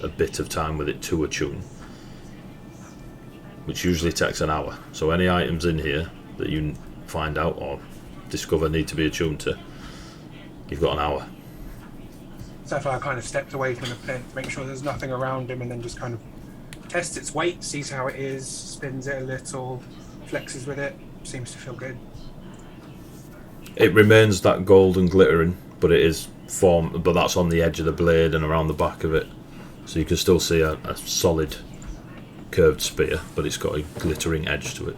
a bit of time with it to attune, which usually takes an hour. So any items in here that you find out or discover need to be attuned to, you've got an hour. Sapphire kind of steps away from the plinth, make sure there's nothing around him, and then just kind of tests its weight, sees how it is, spins it a little, flexes with it, seems to feel good. It remains that gold and glittering, but it is formed, but that's on the edge of the blade and around the back of it, so you can still see a solid curved spear, but it's got a glittering edge to it.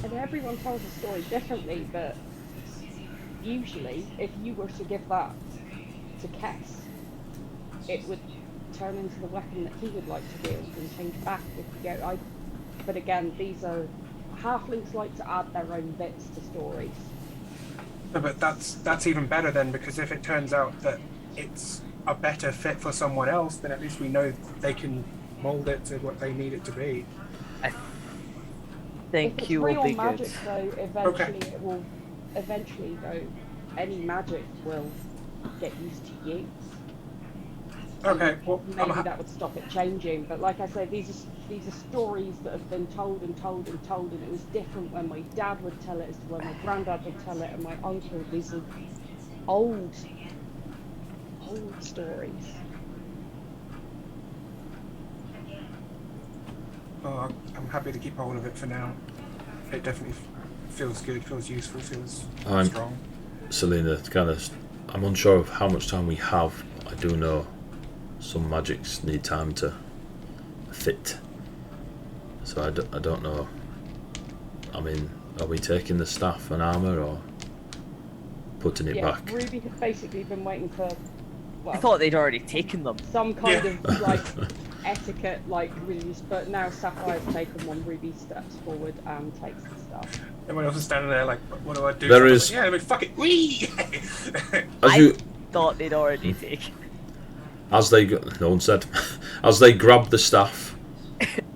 And everyone tells a story differently, but usually if you were to give that to Kess, it would turn into the weapon that he would like to wield and change back if you go. But again, these are halflings like to add their own bits to stories. No, but that's even better then, because if it turns out that it's a better fit for someone else, then at least we know they can mold it to what they need it to be. I think If it's you will real be magic, good. though, eventually, any magic will get used to use. Okay, well, Maybe that would stop it changing, but like I say, these are stories that have been told and told and told, and it was different when my dad would tell it as to when my granddad would tell it and my uncle. These are old stories. Oh, I'm happy to keep hold of it for now. It definitely feels good, feels useful, feels strong. Selena, I'm unsure of how much time we have. I do know some magics need time to fit, so I don't know. I mean, are we taking the staff and armour or putting it back? Ruby has basically been waiting for, I thought they'd already taken them. some kind of like etiquette, like rules, but now Sapphire's taken one. Ruby steps forward and takes the stuff. Everyone else is standing there like, what do I do? There So I'm is- like, yeah, I mean, fuck it. Whee! I thought they'd already taken. No one said. As they grab the staff,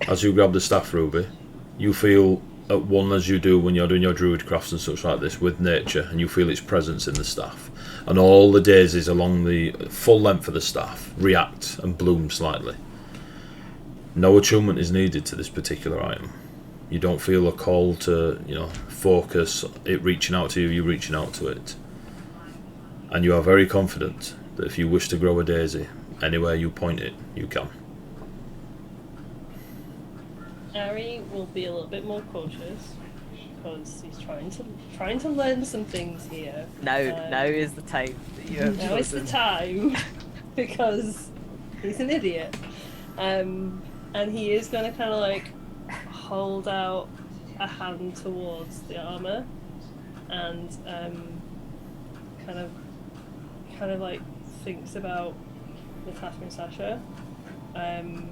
as you grab the staff, Ruby, you feel at one as you do when you're doing your druid crafts and such like this with nature, and you feel its presence in the staff, and all the daisies along the full length of the staff react and bloom slightly. No attunement is needed to this particular item. You don't feel a call to, focus it reaching out to you. You reaching out to it, and you are very confident that if you wish to grow a daisy, anywhere you point it, you can. Ari will be a little bit more cautious because he's trying to learn some things here. Now is the time that you have Now is the chosen. time because he's an idiot, and he is going to kind of like hold out a hand towards the armor, and kind of like thinks about the Tasman Sasha, and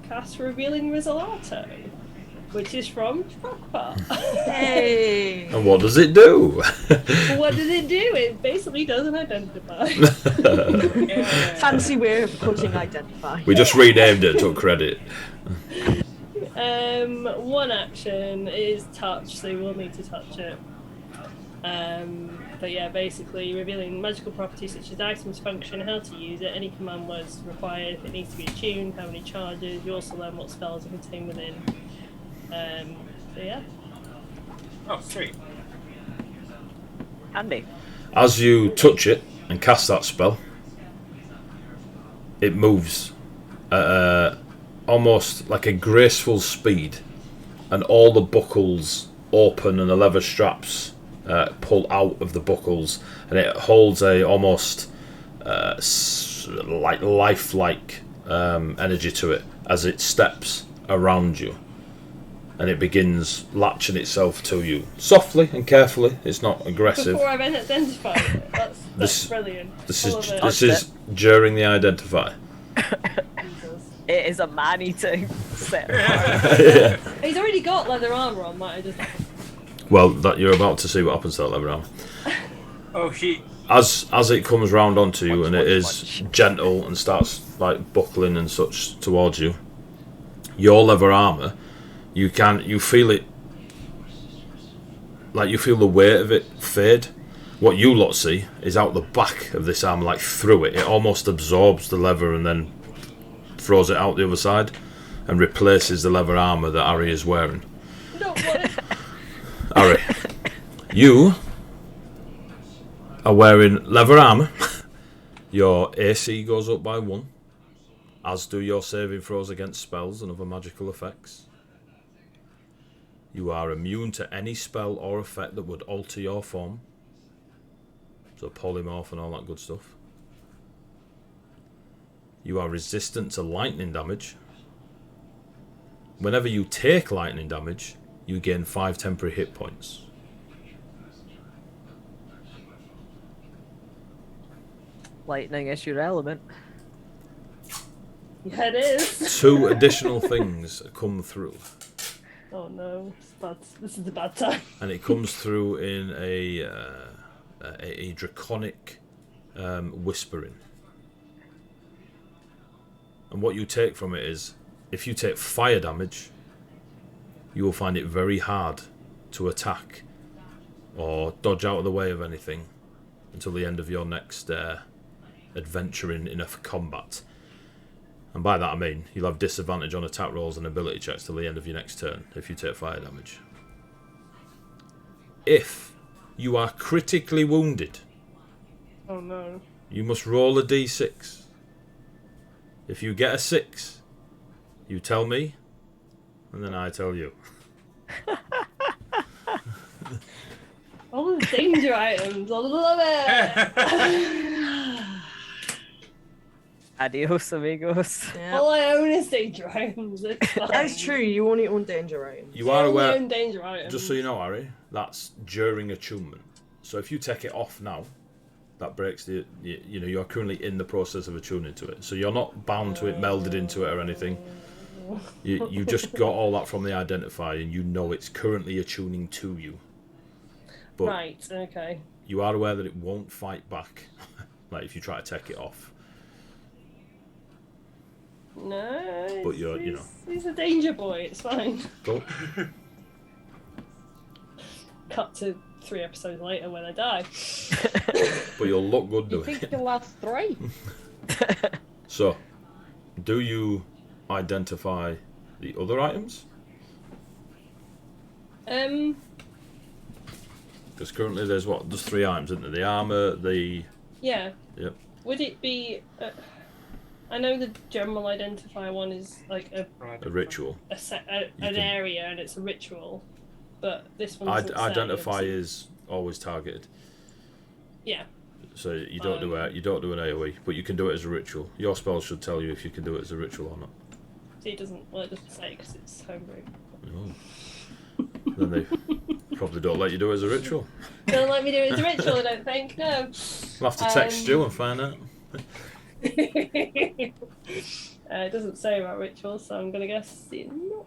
cast Revealing Risolato, which is from Frogpart. Hey! And what does it do? What does it do? It basically doesn't identify. Fancy way of putting identify. We just renamed it, took credit. One action is touch, so you will need to touch it. But yeah, basically revealing magical properties such as the item's function, how to use it, any command words required, if it needs to be attuned, how many charges. You also learn what spells are contained within. So yeah. Oh, sweet. Handy. As you touch it and cast that spell, it moves at almost like a graceful speed, and all the buckles open and the leather straps pull out of the buckles, and it holds a almost like lifelike energy to it as it steps around you, and it begins latching itself to you softly and carefully. It's not aggressive. Before I've identified it. That's brilliant. This I is love it. this is during the identify. Jesus. It is a man-eating set. Yeah. He's already got leather armor on, might I just... Well, that you're about to see what happens to that leather armor. Oh, shit. As it comes round onto you, and it is Punch. gentle and starts like buckling and such towards you, your leather armor, you feel it, like you feel the weight of it fade, What you lot see is out the back of this armor, like through it. It almost absorbs the leather and then throws it out the other side and replaces the leather armor that Ari is wearing. No, what? Ari, you are wearing leather armor. Your AC goes up by 1, as do your saving throws against spells and other magical effects. You are immune to any spell or effect that would alter your form. So polymorph and all that good stuff. You are resistant to lightning damage. Whenever you take lightning damage, you gain 5 temporary hit points. Lightning is your element. Yeah, it is. 2 additional things come through. Oh no, it's bad. This is a bad time. And it comes through in a draconic whispering. And what you take from it is, if you take fire damage, you will find it very hard to attack or dodge out of the way of anything until the end of your next adventure in enough combat. And by that I mean you'll have disadvantage on attack rolls and ability checks till the end of your next turn if you take fire damage. If you are critically wounded, Oh no. you must roll a d6. If you get a 6, you tell me, and then I tell you. All the danger items. I love it. Adios, amigos. Yeah. All I own is danger items. It's fine. That's true. You only own danger items. You are I aware, own danger items. just so you know, Harry, that's during attunement. So if you take it off now, that breaks the. You know, you're currently in the process of attuning to it, so you're not bound to it, melded into it, or anything. You just got all that from the identifier, and you know it's currently attuning to you. But Right. Okay. you are aware that it won't fight back, like if you try to take it off. No. But you're, you know. He's a danger boy. It's fine. Cool. Cut to 3 episodes later when I die. But you'll look good You doing think it. you'll last 3? So, do you identify the other items? Because currently there's what? There's 3 items, isn't there? The armor, the... Yeah. Yep. Would it be? I know the general identifier one is like A ritual. an can- area and it's a ritual, but this one doesn't say, Identify obviously. is always targeted. Yeah. So you don't do an AoE, but you can do it as a ritual. Your spell should tell you if you can do it as a ritual or not. See, it doesn't. Well, it doesn't say because it's homebrew. Oh. Then they probably don't let you do it as a ritual. Don't let me do it as a ritual. I don't think. No. We'll have to text you and find out. It doesn't say about rituals, so I'm gonna guess not.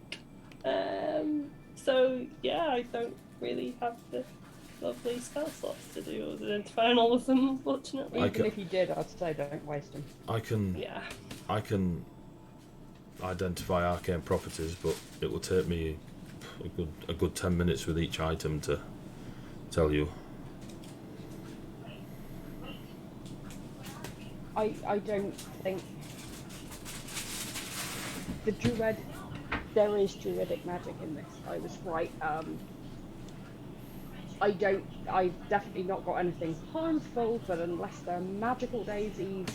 So yeah, I don't really have the lovely spell slots to do identifying all of them, unfortunately. Even if you did, I'd say don't waste them. I can identify arcane properties, but it will take me a good 10 minutes with each item to tell you. I don't think the druid. There is druidic magic in this. I was right. I've definitely not got anything harmful, but unless they're magical daisies,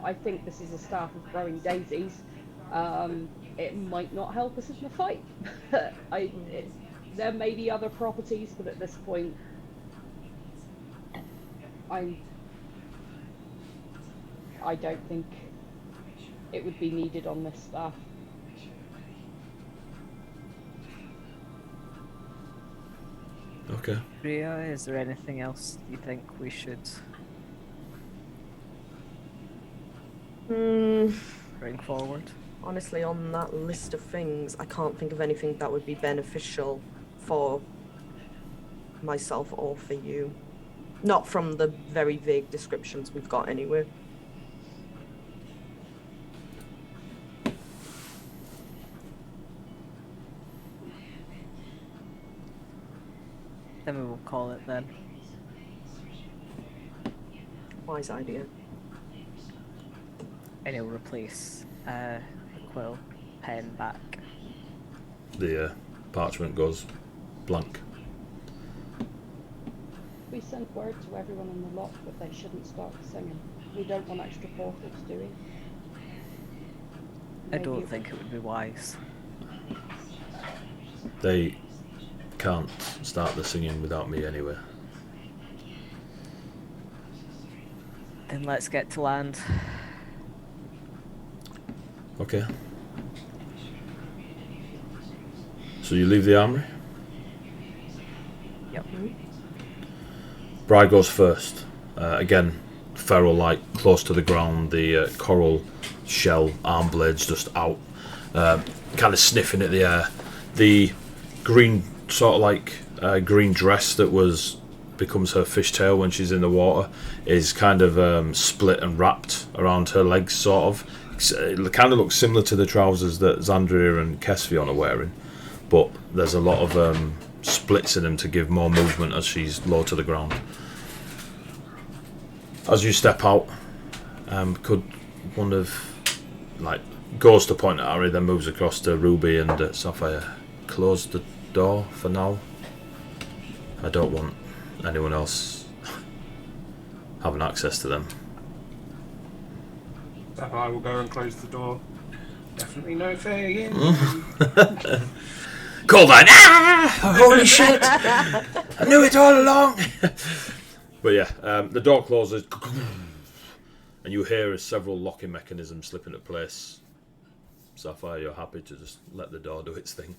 I think this is a staff of growing daisies. It might not help us in the fight. There may be other properties, but at this point, I don't think it would be needed on this staff. Okay. Rhea, is there anything else you think we should bring forward? Honestly, on that list of things, I can't think of anything that would be beneficial for myself or for you. Not from the very vague descriptions we've got anyway. Then we will call it then. wise idea. And he'll replace the quill pen back. The parchment goes blank. We sent word to everyone on the lot that they shouldn't start singing. We don't want extra portals, do we? I don't think it would be wise. They can't start the singing without me anyway. Then let's get to land. Okay. So you leave the armory? Yep. Bri goes first. Again, feral-like, close to the ground, the coral shell arm blades just out, kind of sniffing at the air. The green, sort of like green dress that becomes her fishtail when she's in the water is kind of split and wrapped around her legs, sort of. It kind of looks similar to the trousers that Xandria and Kesvion are wearing, but there's a lot of splits in them to give more movement as she's low to the ground. As you step out, could one of, like, goes to point at Harry, then moves across to Ruby and Sapphire. Close the door for now. I don't want anyone else having access to them. I will go and close the door. Definitely no Faye in. Call that! Ah! Holy shit! I knew it all along! But yeah, the door closes, and you hear several locking mechanisms slip into place. Sapphire, you're happy to just let the door do its thing.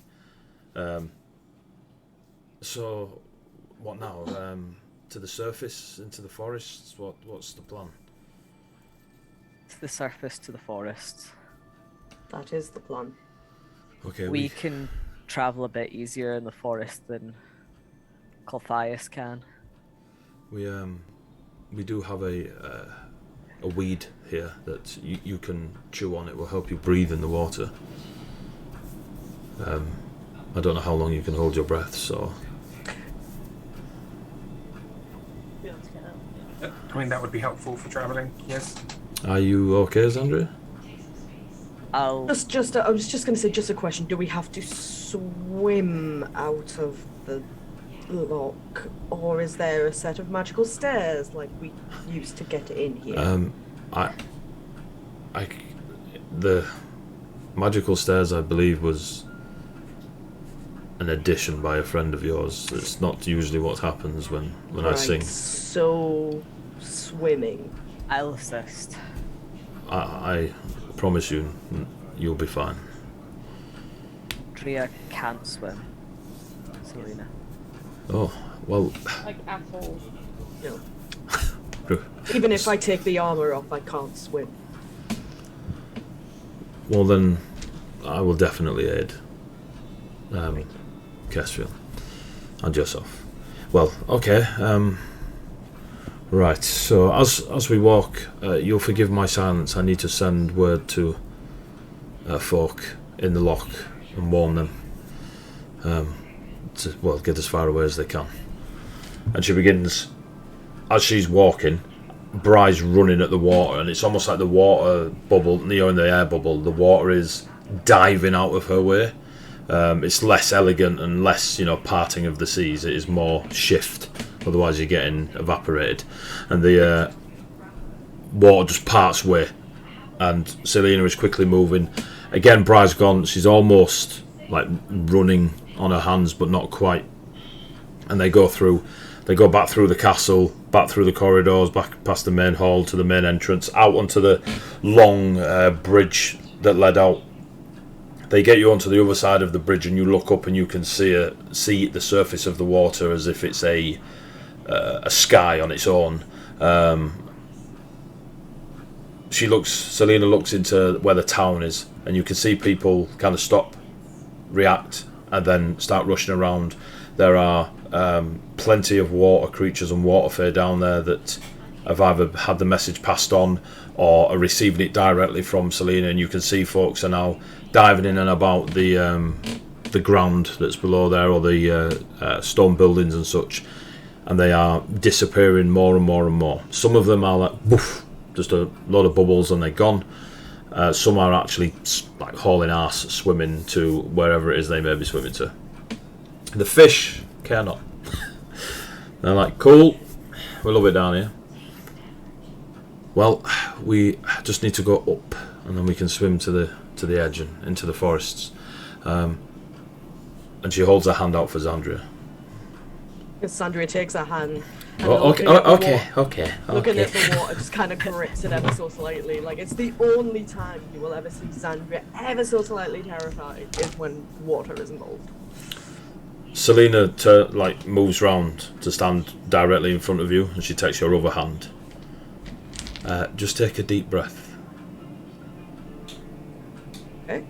So, what now? To the surface, into the forests? What's the plan? To the surface, to the forests. That is the plan. Okay, We can travel a bit easier in the forest than Colthias can. We do have a weed here that you can chew on. It will help you breathe in the water. I don't know how long you can hold your breath, so... I mean, that would be helpful for travelling, yes. Are you okay, Xandria? I was just going to say, just a question. Do we have to swim out of the lock, or is there a set of magical stairs like we used to get in here? The magical stairs, I believe, was an addition by a friend of yours. It's not usually what happens when I sing. So, swimming. I'll assist. I promise you, you'll be fine. Drea can't swim. Selena. Oh, well... Like, at all. No. Even if I take the armour off, I can't swim. Well then, I will definitely aid Kestriel and yourself. Well, okay. Right. So as we walk, you'll forgive my silence. I need to send word to folk in the lock and warn them. To get as far away as they can. And she begins, as she's walking. Bri's running at the water, and it's almost like the water bubble, in the air bubble, the water is diving out of her way. It's less elegant and less, parting of the seas. It is more shift, otherwise you're getting evaporated. And the water just parts way, and Selena is quickly moving. Again, Bri's gone. She's almost like running on her hands, but not quite. And they go back through the castle, back through the corridors, back past the main hall to the main entrance, out onto the long bridge that led out. They get you onto the other side of the bridge, and you look up and you can see the surface of the water as if it's a sky on its own. Selena looks into where the town is, and you can see people kind of stop, react, and then start rushing around. There are plenty of water creatures and water fae down there that have either had the message passed on or are receiving it directly from Selena, and you can see folks are now diving in and about the ground that's below there, or the stone buildings and such. and they are disappearing more and more and more. Some of them are like, woof, just a load of bubbles and they're gone. Some are actually like hauling ass, swimming to wherever it is they may be swimming to. The fish care not. They're like, cool, we love it down here. Well, we just need to go up, and then we can swim to the edge and into the forests. And she holds her hand out for Xandria. Sandria takes her hand. And Oh, okay, okay. Looking at the water, just kind of grips it ever so slightly. Like, it's the only time you will ever see Sandria ever so slightly terrified is when water is involved. Selena moves round to stand directly in front of you, and she takes your other hand. Just take a deep breath. Okay.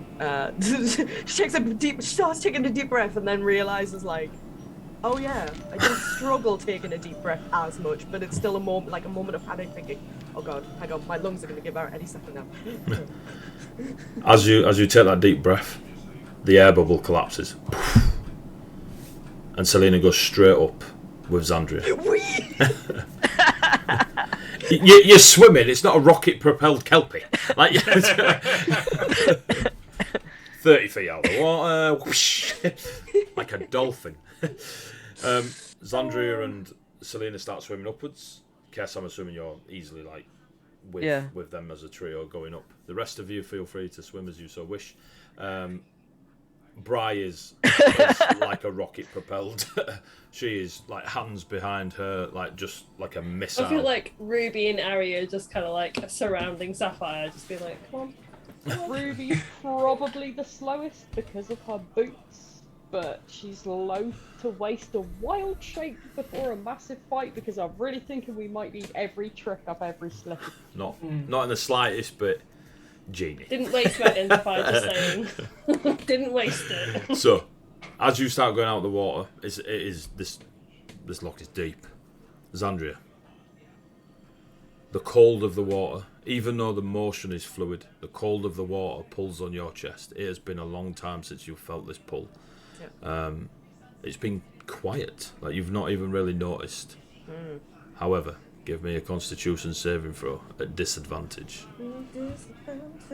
She starts taking a deep breath and then realizes, like, oh yeah, I don't struggle taking a deep breath as much, but it's still a moment of panic, thinking, oh god, hang on, my lungs are going to give out any second now. As you take that deep breath, the air bubble collapses, and Selena goes straight up with Xandria. You're swimming. It's not a rocket-propelled kelpie. Like 30 feet out of the water, whoosh, like a dolphin. Xandria and Selena start swimming upwards. Kess, I'm assuming you're easily like with them as a trio going up. The rest of you feel free to swim as you so wish. Bri is like a rocket propelled. She is like hands behind her, like just like a missile. I feel like Ruby and Arya just kind of like surrounding Sapphire, just being like, come on. Ruby's probably the slowest because of her boots, but she's loath to waste a wild shape before a massive fight because I'm really thinking we might need every trick up every slip. Not in the slightest, but genie. Didn't waste to identify, just saying. Didn't waste it. So, as you start going out of the water, this loch is deep. Xandria, the cold of the water, even though the motion is fluid, the cold of the water pulls on your chest. It has been a long time since you've felt this pull. Yeah. It's been quiet, like you've not even really noticed. However, give me a Constitution saving throw at disadvantage.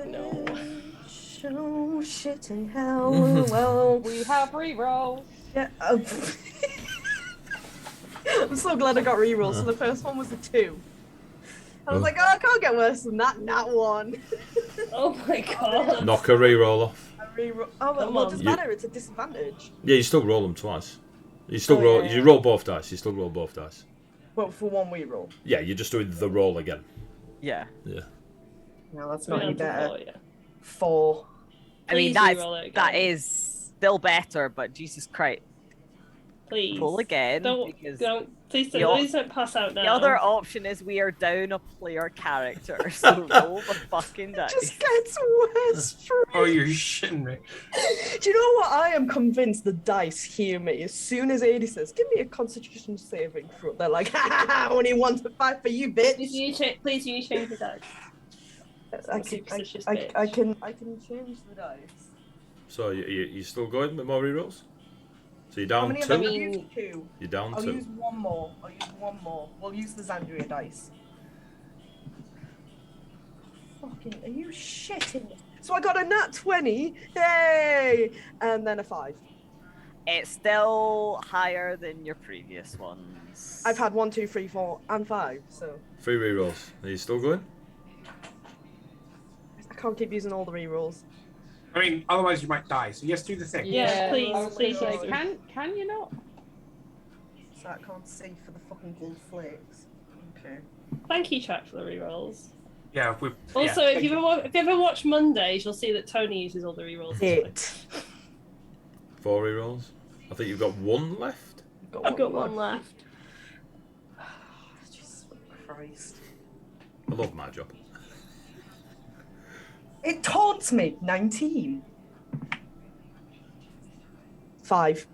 No. Oh, shit in hell. Well, We have rerolls. yeah. I'm so glad I got rerolls. So the first one was a 2. I was like, oh, I can't get worse than that. Nat 1. Oh my god. Knock a reroll off. I reroll. Oh, Come well, it on. doesn't matter. It's a disadvantage. Yeah, you still roll them twice. You still Oh, roll. yeah. You roll both dice. You still roll both dice. Well, for one reroll. Yeah, you're just doing the roll again. Yeah. Yeah. No, that's not any better. Yeah. 4. I mean, Please reroll it that again. is still better, but Jesus Christ. Please. Roll again. Please the don't pass out now. The other option is we are down a player character, so roll the fucking dice. Just gets worse for me. Oh, you're shitting me. Do you know what? I am convinced the dice hear me. As soon as Adi says, give me a Constitution saving throw, they're like, ha ha ha, only 1 to 5 for you, bitch. Please, you change the dice. I can change the dice. So you still going with more rerolls? So you're How down many 2. of them? I've used 2. You're down I'll 2. use one more. We'll use the Xandria dice. Fucking, are you shitting me? So I got a nat 20, yay! And then a 5. It's still higher than your previous ones. I've had 1, 2, 3, 4, and 5, so 3 rerolls. Are you still going? I can't keep using all the rerolls. I mean, otherwise you might die. So yes, do the thing. Yeah, please, I was please. gonna say, can you not? So I can't see for the fucking gold flakes. Okay. Thank you, Track, for the rerolls. Yeah. Also, if you ever watch Mondays, you'll see that Tony uses all the rerolls. 8. 4 rerolls. I think you've got 1 left. I've got one left. Jesus Christ. I love my job. It taunts me. 19. 5.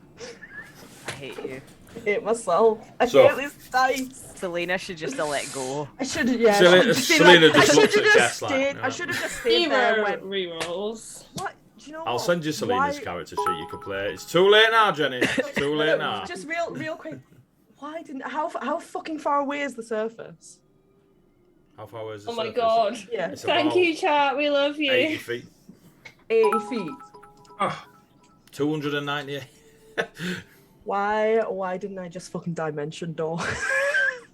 I hate you. I hate myself. I So- hate this dice. Selena should just have let go. I should have, yeah. Selena- I should have been Selena like, I just should looks have at just Jess like, stayed. yeah. I should have just stayed there and Zero went, rerolls. what? Do you know I'll what? send you Selena's Why- character sheet you can play. It's too late now, Jenny. It's too late now. Just real quick. Why didn't how fucking far away is the surface? How far away is the Oh my surface? god. Yeah, It's Thank about you, chat. We love you. 80 feet. 80 feet. Oh, 298. Why didn't I just fucking dimension door?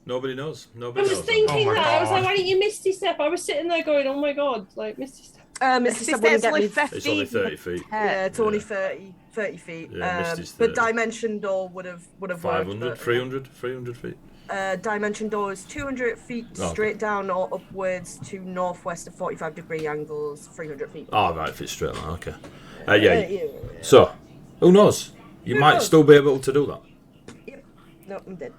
Nobody knows. I Nobody was knows. thinking Oh my that. I was like, God. why didn't you Misty Step? I was sitting there going, oh my god, like Misty Step. Misty Step wouldn't get me. It's only 30 feet. Yeah, it's only Yeah. 30 feet. Yeah, Misty's but 30. dimension door would have worked. 500, but, 300 feet. Dimension door is 200 feet Okay. straight down or upwards to northwest of 45-degree angles, 300 feet. Oh, right, if it's straight line, okay. Yeah. So, who knows? You might knows? still be able to do that. Yep. No, I'm dead.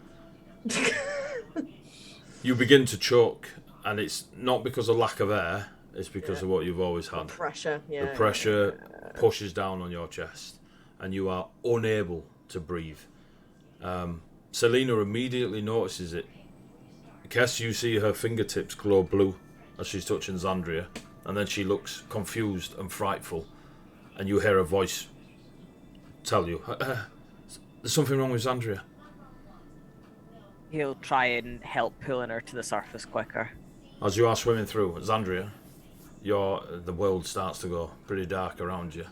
You begin to choke, and it's not because of lack of air, it's because of what you've always had. Pressure, yeah. The pressure pushes down on your chest, and you are unable to breathe. Selena immediately notices it. Kess, you see her fingertips glow blue as she's touching Xandria, and then she looks confused and frightful, and you hear a voice tell you, there's something wrong with Xandria. He'll try and help pulling her to the surface quicker. As you are swimming through, Xandria, the world starts to go pretty dark around you,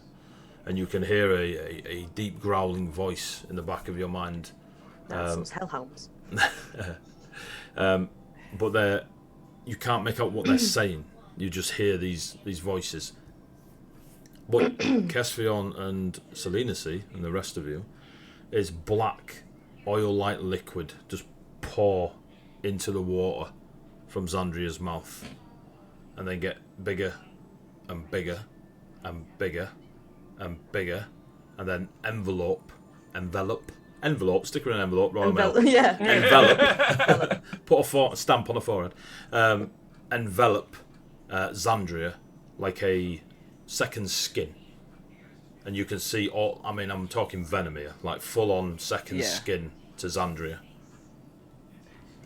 and you can hear a deep growling voice in the back of your mind. That's those hellhounds. But you can't make out what they're saying. You just hear these voices. What Kesfion and Selena see, and the rest of you, is black, oil-like liquid just pour into the water from Xandria's mouth, and then get bigger and bigger and bigger and bigger, and then envelope, stick her in an envelope, roll them out. Yeah. Envelope. Put a stamp on the forehead. Envelop Xandria like a second skin. And you can see all, I mean, I'm talking venom here, like full on second skin to Xandria.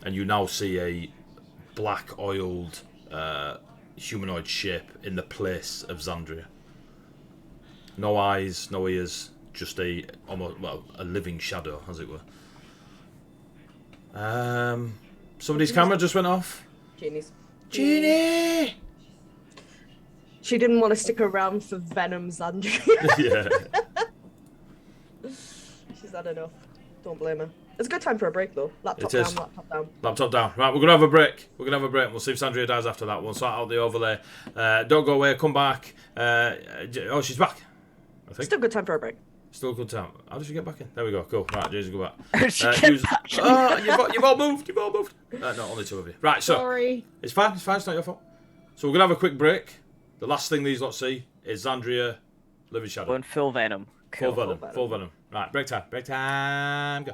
And you now see a black oiled humanoid shape in the place of Xandria. No eyes, no ears, just a living shadow, as it were. Somebody's camera just went off. Genie's. Genie! She didn't want to stick around for Venom Xandria. Yeah. She's had enough. Don't blame her. It's a good time for a break, though. Laptop It is. down, laptop down. Laptop down. Right, we're going to have a break. We'll see if Xandria dies after that. We'll sort out the overlay. Don't go away. Come back. She's back, I think. Still a good time for a break. Still a good time. How did she get back in? There we go. Cool. Right, Jason, go back. Back in. Oh, you've all moved. No, only two of you. Right, so. Sorry. It's fine. It's not your fault. So we're going to have a quick break. The last thing these lot see is Xandria, living shadow. Going full venom. Cool. Full venom. Right, break time. Go.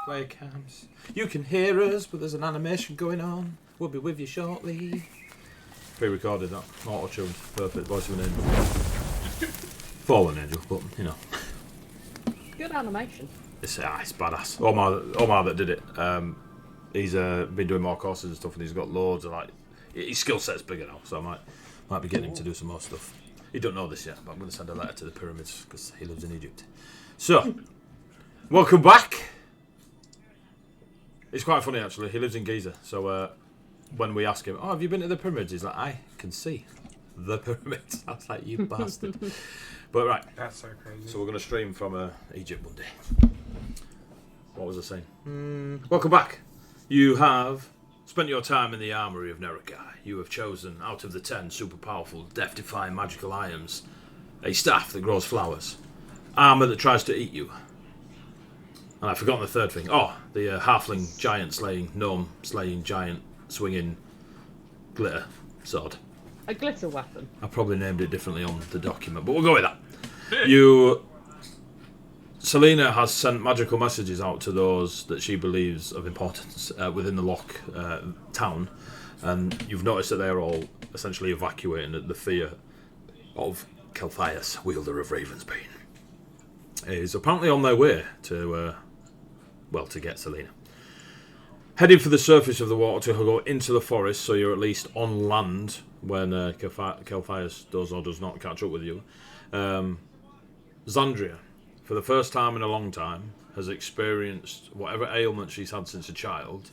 Webcams. You can hear us, but there's an animation going on. We'll be with you shortly. Pre-recorded that. Auto-tuned. Perfect. Voice of an angel. Fallen angel, but, you know. Good animation. It's badass. Omar that did it. He's been doing more courses and stuff, and he's got loads of, like... His skill set's bigger now, so I might be getting him to do some more stuff. He don't know this yet, but I'm going to send a letter to the pyramids, because he lives in Egypt. So, welcome back. It's quite funny, actually. He lives in Giza, so when we ask him, have you been to the pyramids? He's like, I can see the pyramids. I was like, you bastard. But right. That's so crazy. So we're going to stream from Egypt one day. What was I saying? Welcome back. You have spent your time in the armory of Nerekai. You have chosen, out of the 10 super powerful, death-defying magical items, a staff that grows flowers, armour that tries to eat you. And I've forgotten the third thing. The halfling giant slaying, gnome slaying giant swinging glitter sword. A glitter weapon. I probably named it differently on the document, but we'll go with that. Selena has sent magical messages out to those that she believes of importance within the Loch town, and you've noticed that they're all essentially evacuating at the fear of Kelthias, wielder of Ravensbane. Is apparently on their way to get Selena. Heading for the surface of the water to go into the forest, so you're at least on land when Kelthias does or does not catch up with you. Xandria, for the first time in a long time, has experienced whatever ailment she's had since a child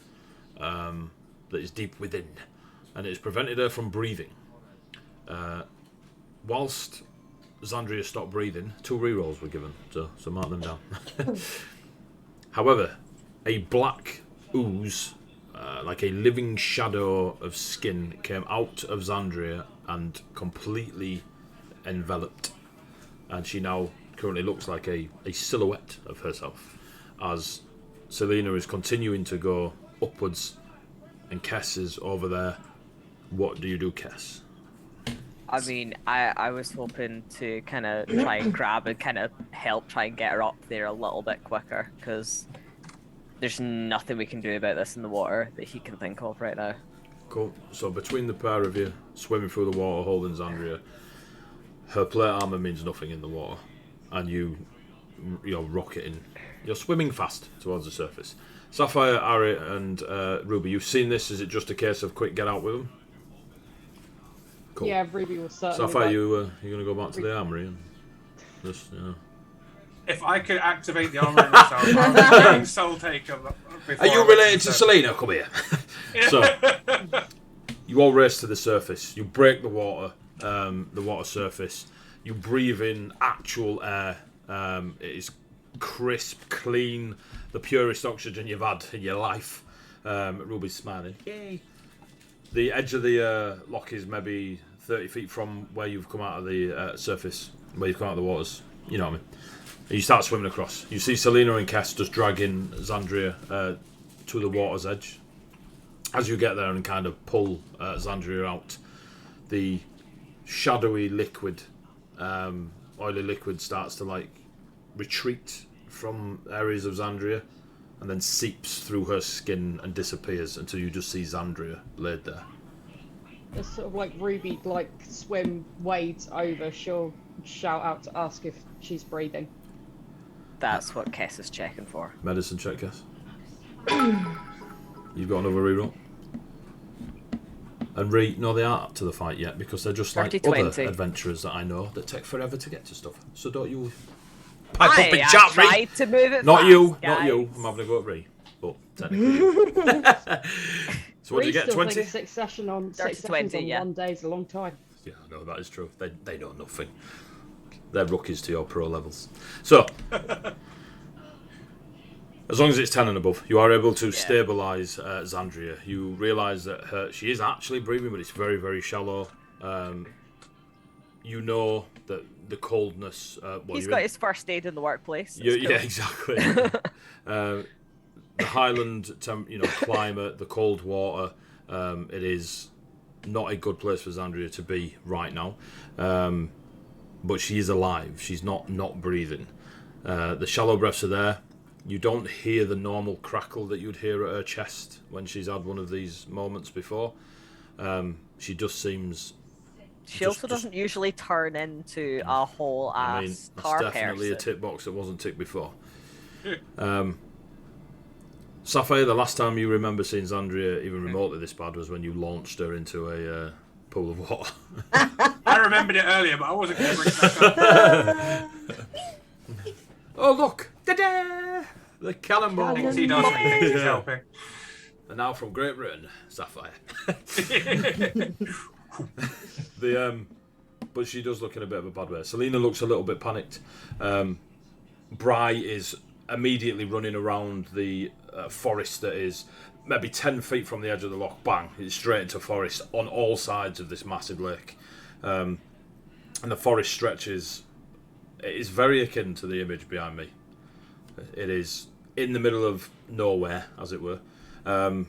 that is deep within, and it has prevented her from breathing. Whilst Xandria stopped breathing, 2 rerolls were given, so mark them down. However, a black ooze, like a living shadow of skin, came out of Xandria and completely enveloped, and she now currently looks like a silhouette of herself as Selena is continuing to go upwards and Kess is over there. What do you do, Kess? I mean, I was hoping to kind of try and grab and kind of help try and get her up there a little bit quicker, because there's nothing we can do about this in the water that he can think of right now. Cool. So between the pair of you, swimming through the water, holding Xandria, her plate armour means nothing in the water, and you're rocketing. You're swimming fast towards the surface. Sapphire, Ari, and Ruby, you've seen this. Is it just a case of quick get out with them? Cool. Yeah, Ruby was certainly. Sapphire, you're going to go back to the armory and just, If I could activate the armor myself, I'm getting Soul Taker. Are you related to Selena? Come here. So, you all race to the surface. You break the water surface. You breathe in actual air. It is crisp, clean, the purest oxygen you've had in your life. Ruby's smiling. Yay. The edge of the loch is maybe 30 feet from where you've come out of the surface, where you've come out of the waters. You know what I mean? And you start swimming across. You see Selena and Kess just dragging Xandria to the water's edge. As you get there and kind of pull Xandria out, the shadowy liquid, oily liquid, starts to retreat from areas of Xandria and then seeps through her skin and disappears until you just see Xandria laid there. It's sort of like Ruby, swim, wades over, she'll shout out to ask if she's breathing. That's what Kess is checking for. Medicine check, Kess. You've got another reroll. And no, they aren't up to the fight yet, because they're just like 30-20. other adventurers that I know that take forever to get to stuff. So don't you pipe up and I chat, Ree. tried to move it Not fast, you, guys. not you. I'm having a go at Ree. But technically you. So what did you get, 20? Six sessions on 20, yeah. 1 day is a long time. Yeah, no, that is true. They know nothing. They're rookies to your pro levels. So, as long as it's 10 and above, you are able to stabilise Xandria. You realise that she is actually breathing, but it's very, very shallow. You know that the coldness... He's got his first aid in the workplace. Yeah, exactly. The highland climate, the cold water, it is not a good place for Xandria to be right now. But she is alive. She's not breathing. The shallow breaths are there. You don't hear the normal crackle that you'd hear at her chest when she's had one of these moments before. She just seems... She also doesn't usually turn into a whole ass I mean, that's tar definitely person. a tick box that wasn't ticked before. Sapphire, the last time you remember seeing Xandria even remotely this bad was when you launched her into a pool of water. I remembered it earlier, but I wasn't going to bring it back up. Oh, look! Ta-da! The cannonball! Thinks he does when he thinks he's helping. And now from Great Britain, Sapphire. But she does look in a bit of a bad way. Selena looks a little bit panicked. Bry is immediately running around the forest that is maybe 10 feet from the edge of the loch. Bang! It's straight into forest on all sides of this massive lake. And the forest stretches. It is very akin to the image behind me. It is in the middle of nowhere, as it were. And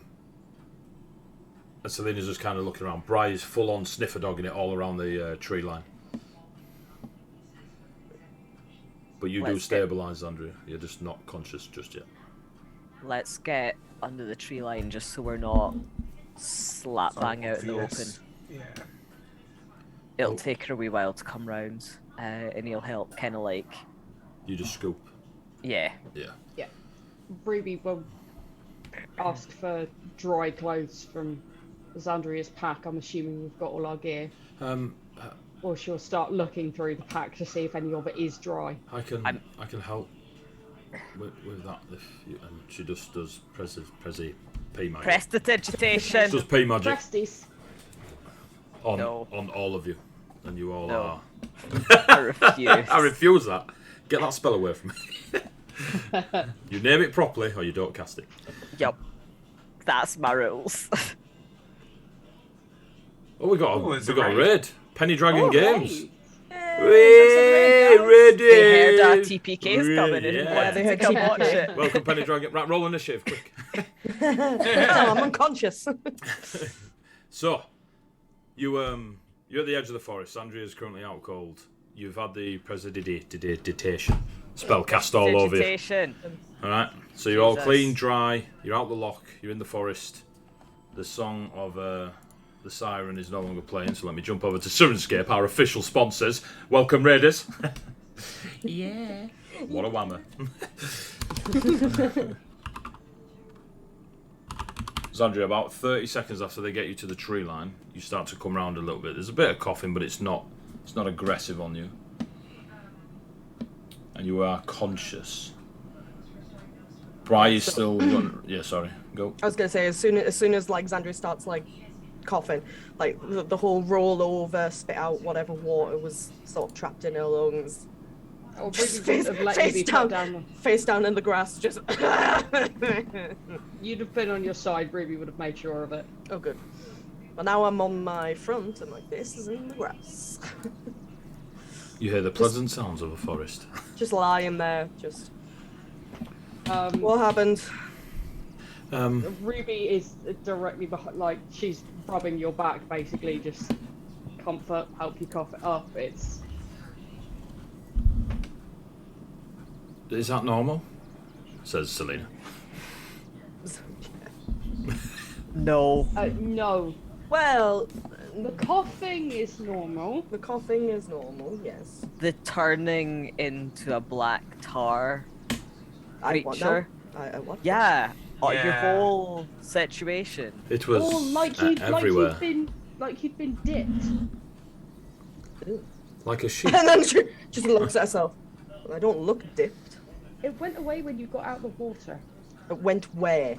Selena's just kind of looking around. Bry is full on sniffer dogging it all around the tree line. But you do stabilise, Andrea. You're just not conscious just yet. Let's get under the tree line just so we're not slap bang out in the open. Yeah. It'll take her a wee while to come round, and he'll help kind of like... You just scoop. Yeah. Yeah. Yeah. Ruby will ask for dry clothes from Xandria's pack. I'm assuming we've got all our gear. Or she'll start looking through the pack to see if any of it is dry. I can help with that if you, and she just does Prezi P magic. Prestidigitation. Does P magic Presties. on No. all of you, and you all No. are. I refuse. I refuse that. Get that spell away from me. You name it properly, or you don't cast it. Yup. That's my rules. Oh, we got Oh, it's a a raid. Penny Dragon Games. Hey. Ready. They heard our TPK's coming in. Yeah. Yeah, they heard come watch it. Welcome, Penny Dragon. Right, roll initiative, quick. Oh, I'm unconscious. So, you're at the edge of the forest. Andrea's currently out cold. You've had the prestidigitation spell cast all over you. Digitation. All right. So you're all Jesus. clean, dry. You're out the loch. You're in the forest. The song of the Siren is no longer playing. So let me jump over to Sirenscape, our official sponsors. Welcome, Raiders. Yeah. What a whammer. Xandria, about 30 seconds after they get you to the tree line, you start to come round a little bit. There's a bit of coughing, but it's not aggressive on you. And you are conscious. Bry is still... Yeah, sorry. Go. I was gonna say as soon as like Xandria starts like coughing, like the whole roll over, spit out whatever water was sort of trapped in her lungs. Oh, Just Ruby would have let you be put down. Face down in the grass, just. You'd have been on your side. Ruby would have made sure of it. Oh, good. But now I'm on my front and my face is in the grass. You hear the pleasant sounds of a forest. Just lying there, just. Um, What happened? Ruby is directly behind, like she's rubbing your back, basically, just comfort, help you cough it up. It's Is that normal? Says Selena. No. no. Well, The coughing is normal. the coughing is normal, yes. The turning into a black tar I what now? creature. I what? Yeah. Your Yeah. whole situation. It was Or like everywhere. you'd been dipped. Like a sheep. And then she just looks at herself. Well, I don't look dipped. It went away when you got out of the water. It went where?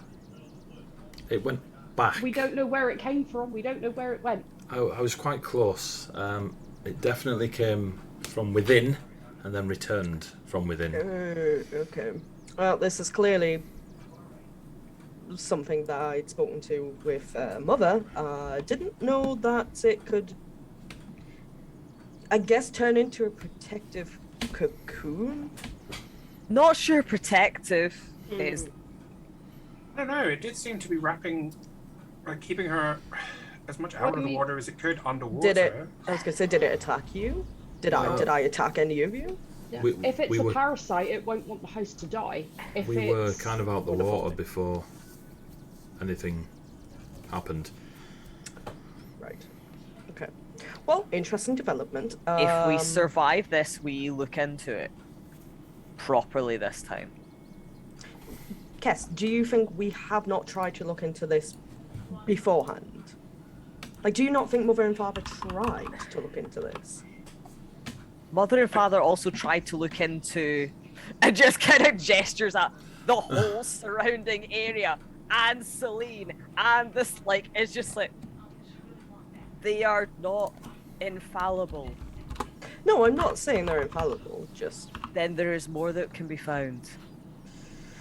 It went back. We don't know where it came from. We don't know where it went. I was quite close. It definitely came from within and then returned from within. Okay. Well, this is clearly something that I'd spoken to with Mother. I didn't know that it could, I guess, turn into a protective cocoon. Not sure protective is. I don't know. It did seem to be wrapping, like keeping her as much out of the water as it could underwater. Did it? I was gonna say, did it attack you? Did I attack any of you? If it's we a were parasite, it won't want the host to die. If we it's... were kind of out the Wonderful. water before anything happened. Right. Okay. Well, interesting development. If we survive this, we look into it properly this time. Kess, do you think we have not tried to look into this beforehand? Like, do you not think Mother and Father tried to look into this? Mother and Father also tried to look into, and just kind of gestures at the whole surrounding area and Celine and this, like, it's just like, they are not infallible. No, I'm not saying they're infallible, just... Then there is more that can be found.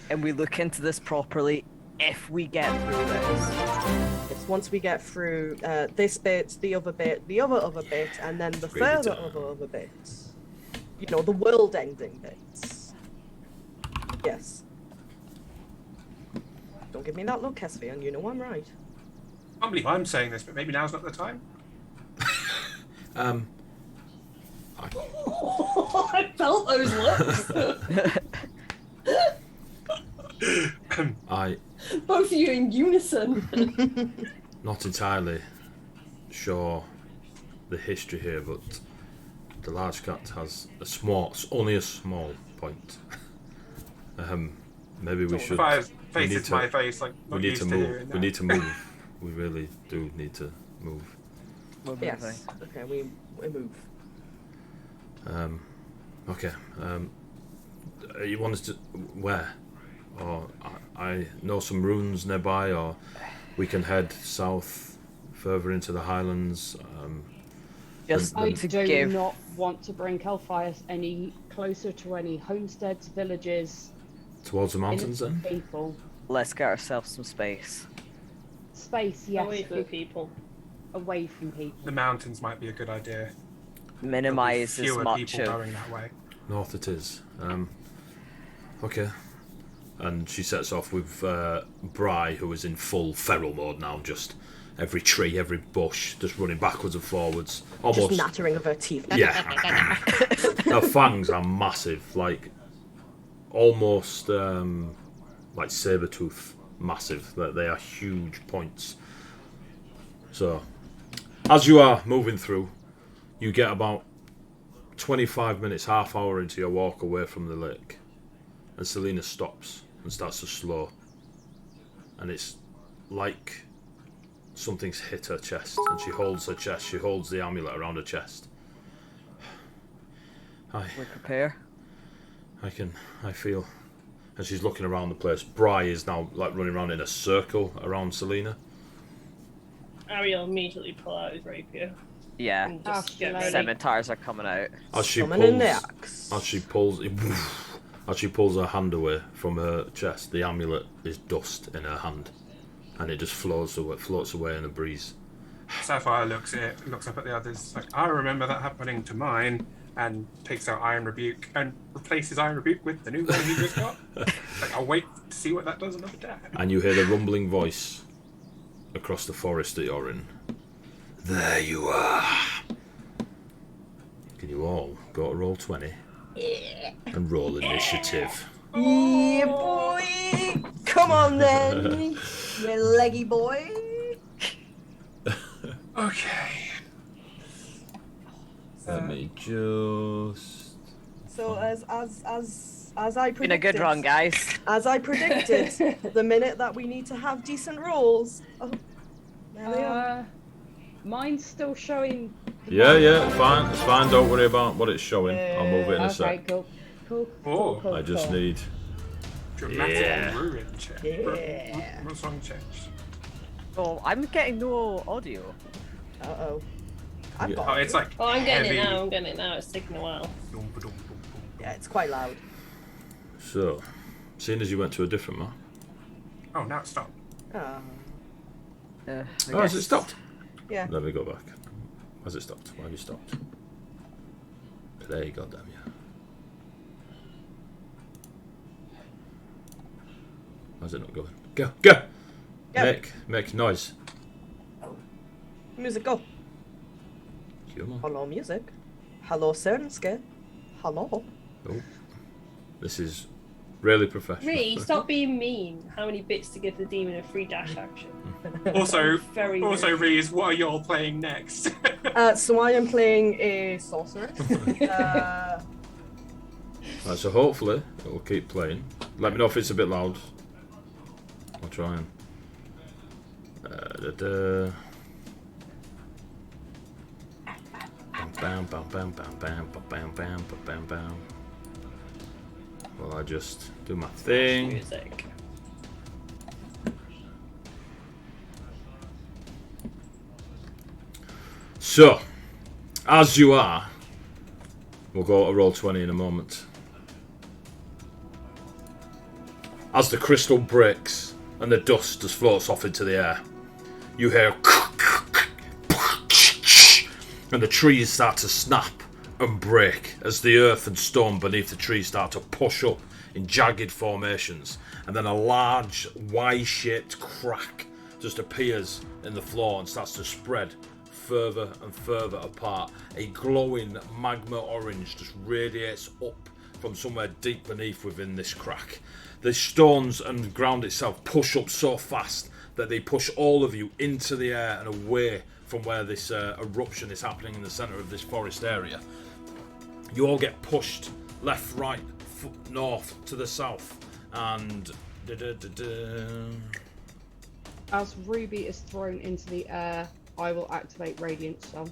And we look into this properly if we get through this. It's once we get through this bit, the other bit, the other bit, and then the Great further time. other bits. You know, the world-ending bits. Yes. Don't give me that look, Kesvian. You know I'm right. I can't believe I'm saying this, but maybe now's not the time. I felt those looks. I Both of you in unison. not entirely sure the history here, but the large cat has only a small point. Maybe we should. Fire's we face need is to- my face, like, We not need used to to move. hearing We that. need to move. We really do need to move. Yes. Okay, we move. Okay. You want us to where? Or I know some ruins nearby, or we can head south, further into the Highlands. Just I to do give not want to bring Hellfire any closer to any homesteads, villages, Towards the mountains, innocent then. people. let's get ourselves some space. Space, yes, Away from but people. away from people. The mountains might be a good idea. Minimize There'll be as fewer much people of going that way. North it is. Okay. And she sets off with Bry, who is in full feral mode now, just every tree, every bush, just running backwards and forwards. Almost. Just nattering of her teeth. Yeah. Her fangs are massive, like almost like saber-tooth massive. They are huge points. So, as you are moving through, you get about 25 minutes, half hour into your walk away from the lake, and Selena stops and starts to slow, and it's like something's hit her chest, and she holds her chest. She holds the amulet around her chest. we prepare. I feel, and she's looking around the place. Bry is now like running around in a circle around Selena. Ariel immediately pull out his rapier Yeah. and just get Afterlife. ready. Scimitars are coming out. As she Summoning the pulls, axe. as she pulls her hand away from her chest, the amulet is dust in her hand, and it just floats away in the breeze. Sapphire looks at it, looks up at the others, like, I remember that happening to mine, and takes out Iron Rebuke and replaces Iron Rebuke with the new one he just got. Like, I'll wait to see what that does another time. And you hear the rumbling voice across the forest that you're in. There you are. Can you all go to roll 20? And roll initiative. Yeah, boy! Come on then, you leggy boy. Okay. Let me just. So as I predicted, Been a good run, guys. As I predicted, the minute that we need to have decent rolls, oh, there they are. Mine's still showing. Yeah, it's fine. It's fine. Don't worry about what it's showing. I'll move it in a Okay, sec. cool. Oh, cool, I just cool. need. Dramatic Yeah. ruin check. Yeah. What's wrong change? Oh, I'm getting no audio. Uh-oh. I Yeah. Oh, thought it's like Oh, I'm getting heavy. it now. I'm getting it now. It's taking a while. yeah, it's quite loud. So, seeing as you went to a different map. Oh, now it's stopped. Ah, I Oh, has it guess- stopped? yeah. Let me go back. Has it stopped? Why have you stopped? Play, goddamn you. How's it not going? Go! Go. Make noise. Music, go. Come on. Hello, music. Hello, Siren. Hello. Oh, this is really professional. Ree, stop being mean. How many bits to give the demon a free dash action? Also, Very rude. Reese, what are y'all playing next? So I am playing a sorceress. Right, so hopefully it will keep playing. Let me know if it's a bit loud. I'll try and. Bam, bam, bam, bam, bam, bam, bam, bam, bam, bam. Well, I just do my thing. Music. So, as you are, we'll go to roll 20 in a moment. As the crystal breaks and the dust just floats off into the air, you hear and the trees start to snap and break as the earth and stone beneath the trees start to push up in jagged formations, and then a large Y-shaped crack just appears in the floor and starts to spread further and further apart. A glowing magma orange just radiates up from somewhere deep beneath within this crack. The stones and the ground itself push up so fast that they push all of you into the air and away from where this eruption is happening in the centre of this forest area. You all get pushed left, right, north, to the south, and As Ruby is thrown into the air, I will activate Radiant Sun.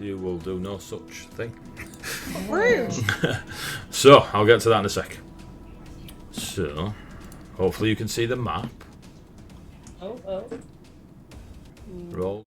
you will do no such thing. Rude! So, I'll get to that in a sec. So, hopefully you can see the map. Oh. Roll.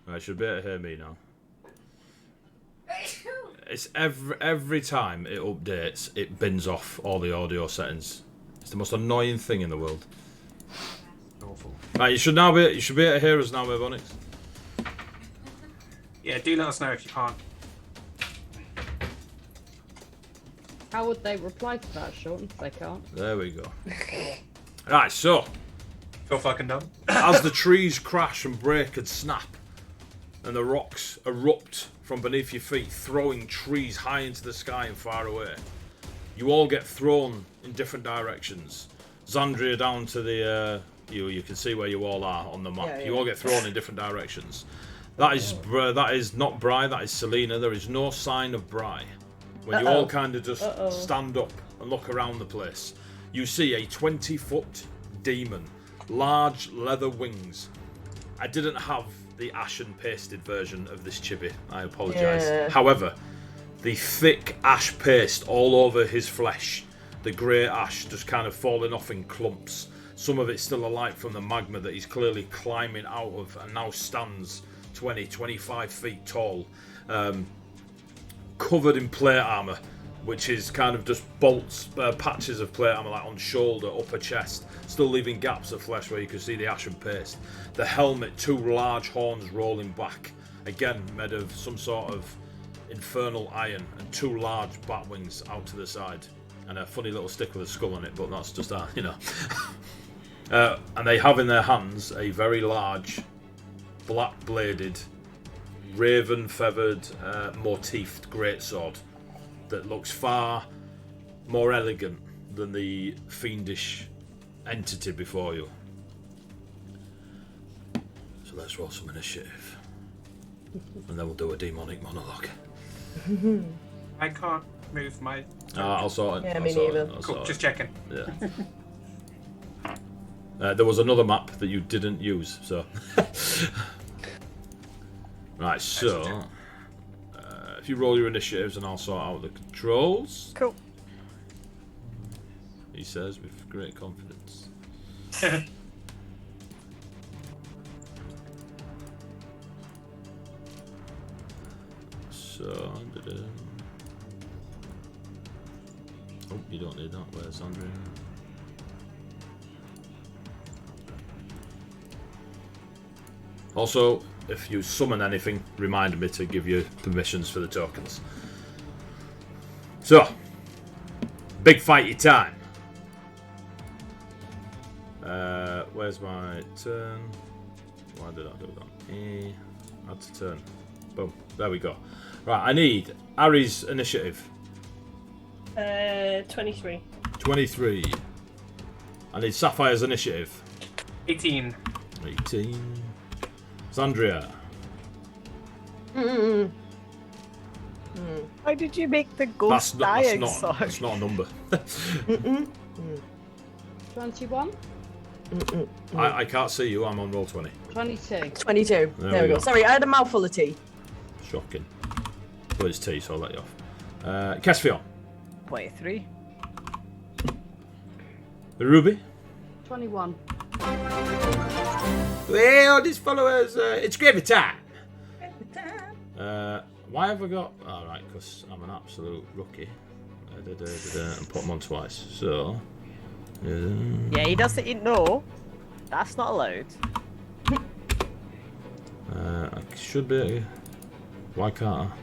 I should be able to hear me now. It's every time it updates, it bins off all the audio settings. It's the most annoying thing in the world. Awful. Right, you should be able to hear us now, Ebonix. Yeah, do let us know if you can't. How would they reply to that, Sean, if they can't? There we go. Right, so Feel fucking dumb. as the trees crash and break and snap, and the rocks erupt from beneath your feet, throwing trees high into the sky and far away, you all get thrown in different directions. Xandria down to the you can see where you all are on the map. Yeah. You all get thrown in different directions. That is not Bri, that is Selena. There is no sign of Bri. When you all kind of just stand up and look around the place, you see a 20-foot demon, large leather wings. I didn't have the ashen pasted version of this chibi, I apologise. Yeah. However, the thick ash paste all over his flesh, the grey ash just kind of falling off in clumps. Some of it's still alight from the magma that he's clearly climbing out of, and now stands 20-25 feet tall, covered in plate armour, which is kind of just bolts, patches of plate armour like on shoulder, upper chest, still leaving gaps of flesh where you can see the ashen paste. The helmet, two large horns rolling back, again made of some sort of infernal iron, and two large bat wings out to the side, and a funny little stick with a skull on it, but that's just that, you know. And they have in their hands a very large, black-bladed, raven-feathered, motifed greatsword that looks far more elegant than the fiendish entity before you. So So let's roll some initiative. And then we'll do a demonic monologue. I can't move my. I'll sort it. Yeah, I'll me sort it, neither. I'll Cool, sort just it. checking. Yeah. There was another map that you didn't use, so. Right, so. If you roll your initiatives, and I'll sort out the controls. Cool. He says with great confidence. So. Oh, you don't need that. Where's Andrea? Also, if you summon anything, remind me to give you permissions for the tokens. So, big fighty time. Where's my turn? Why did I do that? Add to turn. Boom. There we go. Right, I need Ari's initiative. 23. 23. I need Sapphire's initiative. 18. 18. Zandria. Why did you make the ghost dying song? That's not a number. 21? I can't see you. I'm on roll 20. 22. 22. There There we we go. go. Sorry, I had a mouthful of tea. Shocking. But it's tea, so I'll let you off. Caspian. 23. Ruby. 21. Well, these followers, it's gravy time. Why have I got... Alright, because I'm an absolute rookie. And put them on twice. So... Yeah, he doesn't know. That's not allowed. I should be... Why can't I?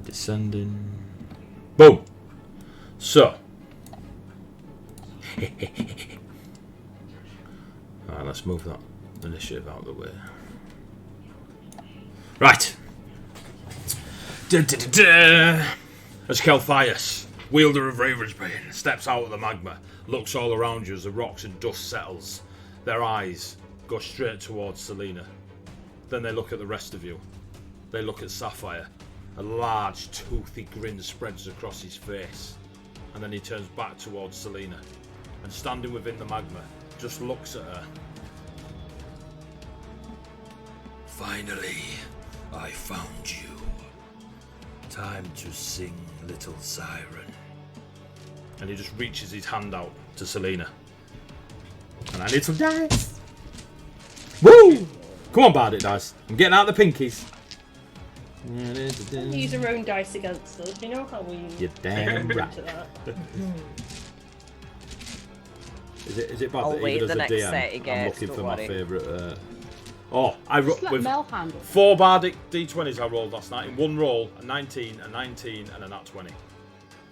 Descending... Boom! So... Alright, let's move that initiative out of the way. Right! As Kelthias, wielder of Ravensbane, steps out of the magma, looks all around you as the rocks and dust settles. Their eyes go straight towards Selena. Then they look at the rest of you. They look at Sapphire. A large, toothy grin spreads across his face. And then he turns back towards Selena. And standing within the magma, just looks at her. Finally, I found you. Time to sing, little Siren. And he just reaches his hand out to Selena. And I need some dice. Woo! Come on, Bardic dice. I'm getting out the pinkies. Use your own dice against us. You know how we You're damn right. to that. Is it bad I'll that wait even the as a next DM, set he I'm gets, looking don't for my worry. favourite... Just let Mel handle. 4 Bardic D20s I rolled last night. In one roll, a 19, a 19, and a nat 20.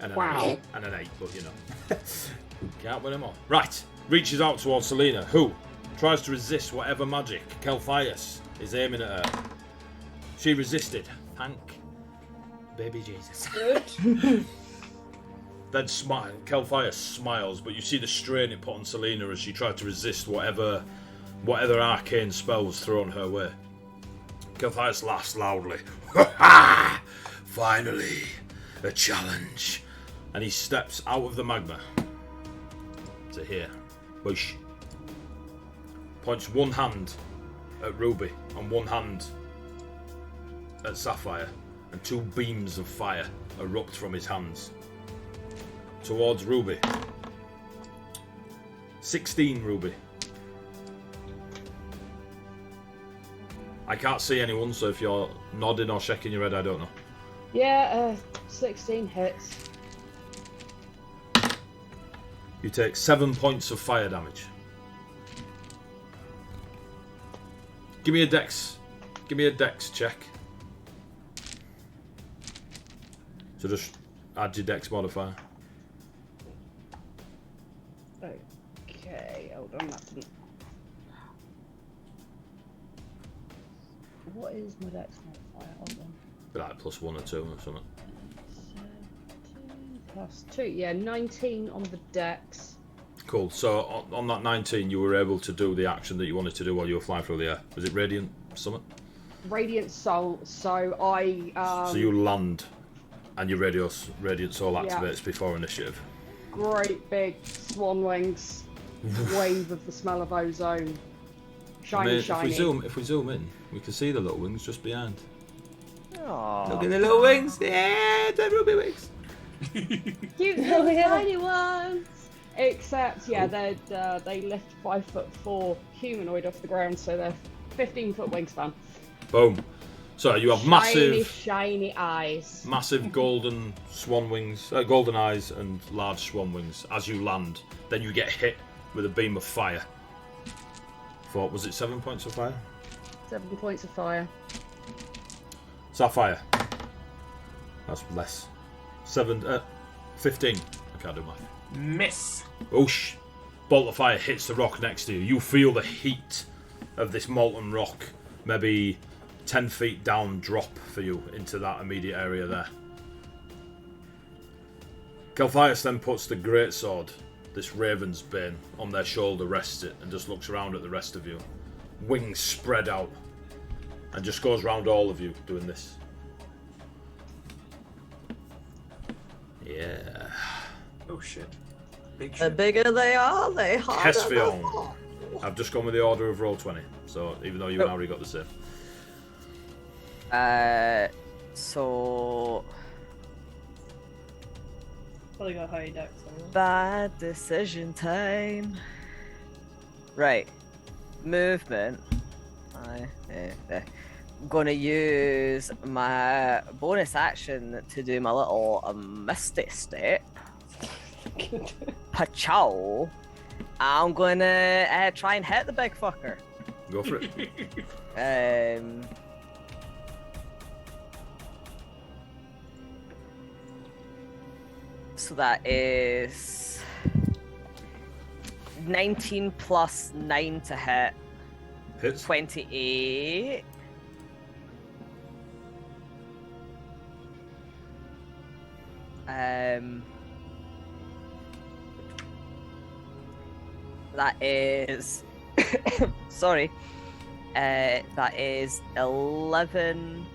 And an Wow. 8, and an 8, but you know. Can't win them all. Right. Reaches out towards Selena, who tries to resist whatever magic Kelthias is aiming at her. She resisted. Thank baby Jesus. Good. Then Kelthias smiles, but you see the strain it put on Selena as she tried to resist whatever arcane spells thrown her way. Kelthias laughs loudly. Ha ha! Finally, a challenge. And he steps out of the magma to here. Whoosh. Points one hand at Ruby and one hand at Sapphire, and 2 beams of fire erupt from his hands. Towards Ruby. 16, Ruby. I can't see anyone, so if you're nodding or shaking your head, I don't know. Yeah, 16 hits. You take 7 points of fire damage. Give me a dex. Give me a dex check. So just add your dex modifier. Okay, hold on, that didn't... What is my dex modifier? Hold on. Be like +1 or 2 or something. 17 +2, yeah, 19 on the dex. Cool. So on that 19, you were able to do the action that you wanted to do while you were flying through the air. Was it Radiant Summit? Radiant Soul. So I. So you land, and your Radiant Soul activates before initiative. Great big swan wings, wave of the smell of ozone. Shiny. If we zoom in, we can see the little wings just behind. Aww. Look at the little wings. Yeah, the ruby wings. Cute little tiny ones. Except, they lift 5'4" humanoid off the ground, so they're 15-foot wingspan. Boom. So you have Shiny eyes. massive golden swan wings, golden eyes, and large swan wings. As you land, then you get hit with a beam of fire. Was it 7 points of fire? 7 points of fire. Sapphire. That's less. 15. I can't do math. Miss. Oosh. Bolt of fire hits the rock next to you. You feel the heat of this molten rock, maybe 10 feet down, drop for you into that immediate area there. Calphias then puts the greatsword, this raven's bane, on their shoulder, rests it, and just looks around at the rest of you. Wings spread out, and just goes around all of you doing this. Yeah. Oh shit. Big The shit. bigger they are, the harder they Hesfion. fall. I've just gone with the order of roll 20, so even though you and Harry got the same. So Probably got high dex. bad decision time. Right, movement. I'm gonna use my bonus action to do my little misty step. Pachow. I'm gonna try and hit the big fucker. Go for it. So that is 19 plus 9 to hit. Hits. 28. That is sorry. That is 11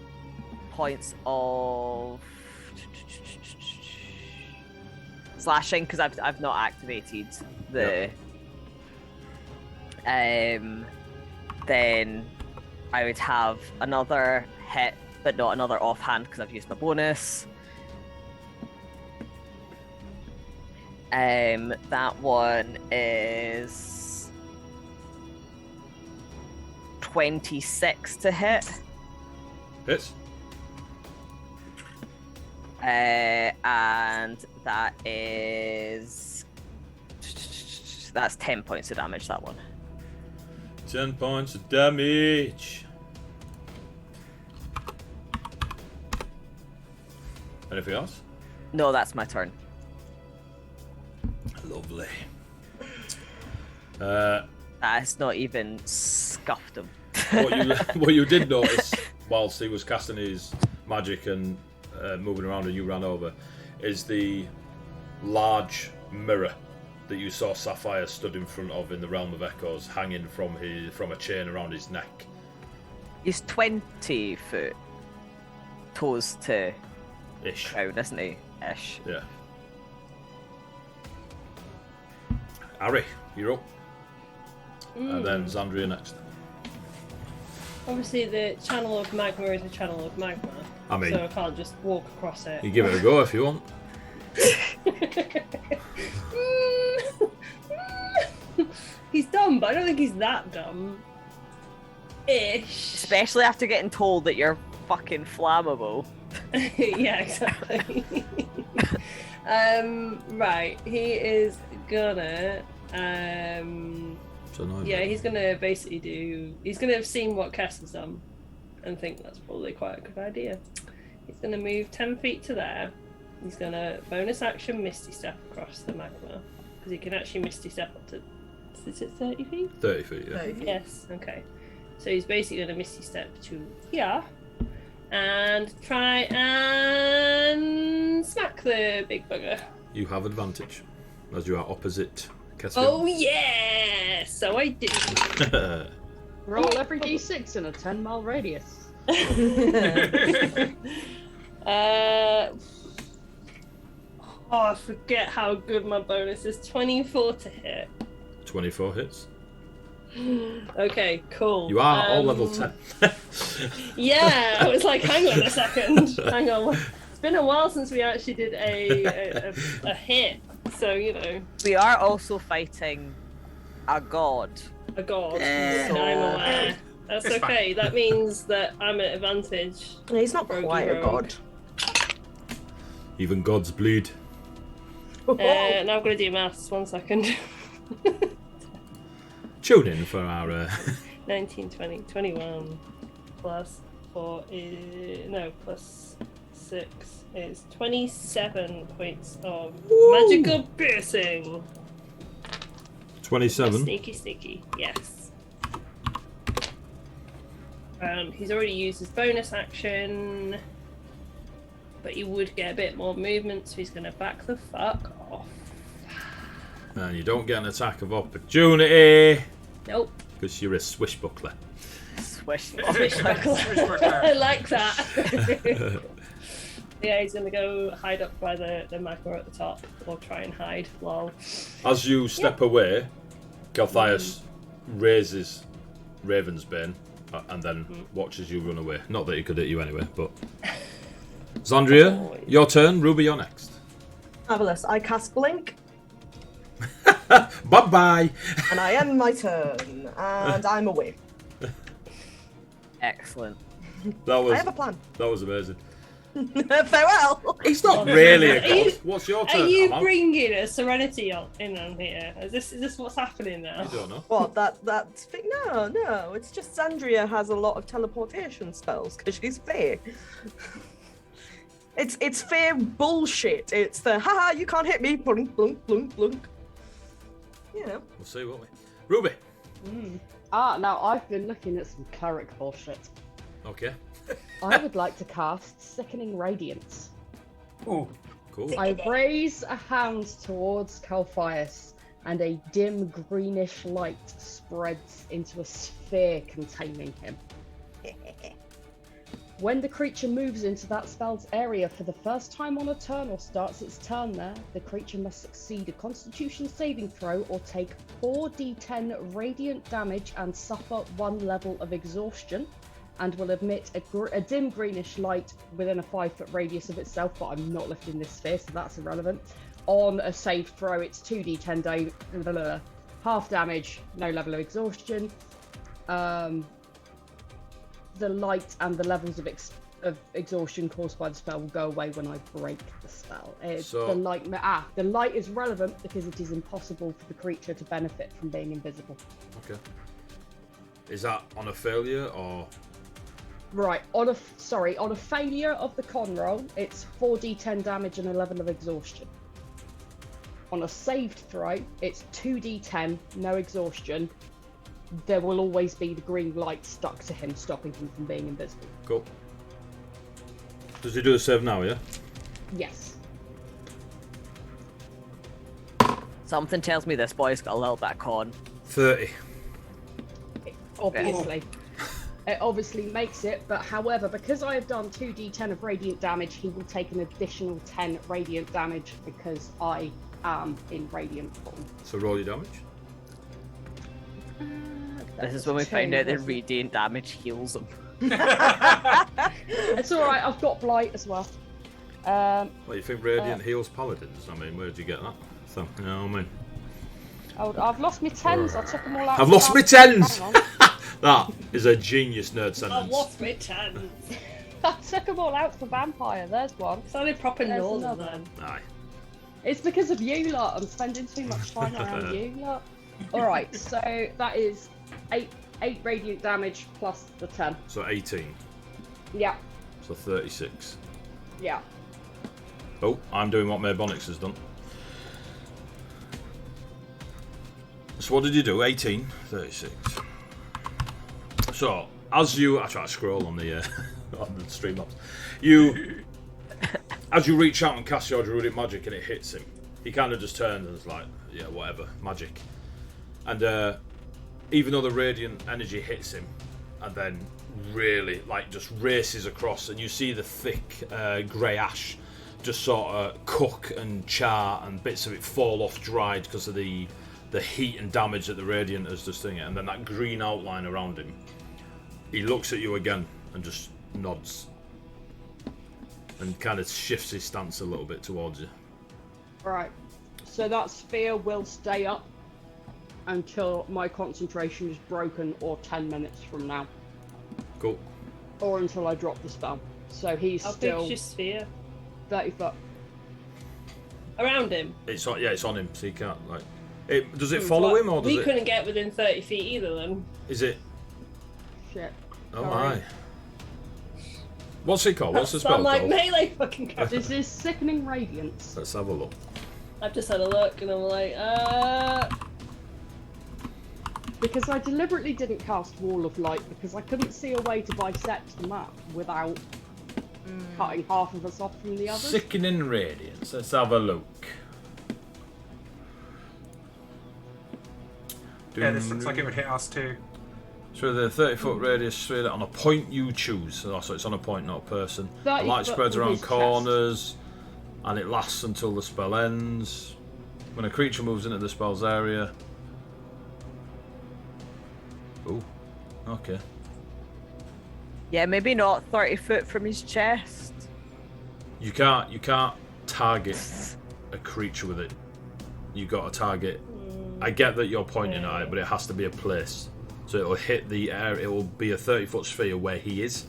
points of slashing because I've not activated the. Then I would have another hit, but not another offhand because I've used my bonus. That one is 26 to hit. Hits. And that is... That's 10 points of damage, that one. 10 points of damage. Anything else? No, that's my turn. Lovely. That's not even scuffed him. What you did notice whilst he was casting his magic and moving around and you ran over is the large mirror that you saw Sapphire stood in front of in the Realm of Echoes, hanging from a chain around his neck. He's 20 foot toes to Ish. crown, isn't he? Ish. Yeah. Harry, you're up. And then Xandria next. Obviously, the channel of magma is a channel of magma. I mean- so I can't just walk across it. You give it a go if you want. He's dumb, but I don't think he's that dumb. Ish. Especially after getting told that you're fucking flammable. Yeah, exactly. Right, he is gonna. So no, Yeah, he's gonna basically do. He's gonna have seen what Cass has done, and think that's probably quite a good idea. He's gonna move 10 feet to there. He's gonna bonus action Misty Step across the magma because he can actually Misty Step up to. Is it 30 feet? 30 feet, yeah. 30 feet. Yes. Okay. So he's basically gonna Misty Step to here, and try and smack the big bugger. You have advantage, as you are opposite Oh yeah, so I do. Roll every d6 in a 10-mile radius. I forget how good my bonus is. 24 to hit. 24 hits. Okay, cool. You are all level 10. Yeah, I was like, hang on a second. Hang on. It's been a while since we actually did a hit. So, you know. We are also fighting a god. A god. So- I'm aware. That's It's okay. That means that I'm at advantage. He's not Rogue quite a rogue. god. Even gods bleed. Now I'm going to do maths. 1 second. Tune in for our... 19, 20, 21 plus 4 is... No, plus 6 is 27 points of magical piercing. 27. Sneaky, yes. He's already used his bonus action, but he would get a bit more movement, so he's going to back the fuck off. And you don't get an attack of opportunity. Nope. Because you're a swishbuckler. Swish. I like that. Yeah, he's going to go hide up by the magma at the top, or try and hide. Lol. As you step away, Galthias raises Ravensbane and then watches you run away. Not that he could hit you anyway, but... Zandria, your turn. Ruby, you're next. Marvelous. I cast Blink, Bye-bye! and I end my turn, and I'm away. Excellent. That I have a plan. amazing. Farewell. He's not really a Are you- god. What's your turn? Are you Amal? bringing a Serenity in on here? Is this what's happening now? I don't know. What, that's thing? No, it's just Zandria has a lot of teleportation spells because she's fae. It's fair bullshit. It's the haha, you can't hit me, blunk, blunk, blunk, blunk. You know. We'll see, won't we? Ruby. Now I've been looking at some cleric bullshit. Okay. I would like to cast Sickening Radiance. Ooh. Cool. I raise a hand towards Calphias, and a dim greenish light spreads into a sphere containing him. When the creature moves into that spell's area for the first time on a turn or starts its turn there, the creature must succeed a Constitution saving throw or take 4d10 radiant damage and suffer 1 level of exhaustion, and will emit a dim greenish light within a 5-foot radius of itself, but I'm not lifting this sphere, so that's irrelevant. On a save throw, it's 2d10 half damage, no level of exhaustion. The light and the levels of exhaustion caused by the spell will go away when I break the spell. So- The light is relevant because it is impossible for the creature to benefit from being invisible. Okay. Is that on a failure or... Right, on a failure of the con roll, it's 4d10 damage and a level of exhaustion. On a saved throw, it's 2d10, no exhaustion. There will always be the green light stuck to him, stopping him from being invisible. Cool. Does he do a save now, yeah? Yes. Something tells me this boy's got a little bit of con. 30. Obviously. It obviously makes it, but however, because I have done 2d10 of radiant damage, he will take an additional 10 radiant damage because I am in radiant form. So roll your damage. This is when we find out that radiant damage heals him. It's alright, I've got blight as well. Well, you think Radiant heals paladins? I mean, where'd you get that? So, you know what I mean? I've lost my 10s, I took them all out. I've for lost my damage. 10s! Hang on. That is a genius nerd I've sentence. lost my chance. I took them all out for vampire, there's one. Sounded proper There's northern another. then. Aye. It's because of you lot, I'm spending too much time around you lot. Alright, so that is 8 radiant damage plus the 10. So 18. Yeah, So 36. yeah. Oh, I'm doing what Maybonix has done. So what did you do? 18? 36. So, as you... I try to scroll on the stream maps. As you reach out and cast your druidic magic and it hits him, He kind of just turned and was like, yeah, whatever, magic. And even though the radiant energy hits him, and then really, like, just races across, and you see the thick grey ash just sort of cook and char, and bits of it fall off dried because of the heat and damage that the radiant has just doing it, and then that green outline around him. He looks at you again and just nods and kind of shifts his stance a little bit towards you. Right. So that sphere will stay up until my concentration is broken, or 10 minutes from now. Cool. Or until I drop the spell. So he's How still big's your sphere? 30 foot. Around him? It's on him, so you can't, like... does it follow him, or does we it... couldn't get within 30 feet either, then. Is it... Shit. Oh Sorry. my. What's it called? What's the spell Sound like called? melee fucking card. This is Sickening Radiance. Let's have a look. I've just had a look and I'm like, Because I deliberately didn't cast Wall of Light because I couldn't see a way to bisect the map without cutting half of us off from the others. Sickening Radiance. Let's have a look. Yeah, this looks like it would hit us too. So the 30-foot radius sphere on a point you choose. So it's on a point, not a person. The 30 light foot spreads from around his chest. corners, and it lasts until the spell ends. When a creature moves into the spell's area. Oh, okay. Yeah, maybe not 30 foot from his chest. You can't target a creature with it. You got to target. I get that you're pointing at it, but it has to be a place. So it'll hit the air. It will be a 30-foot sphere where he is,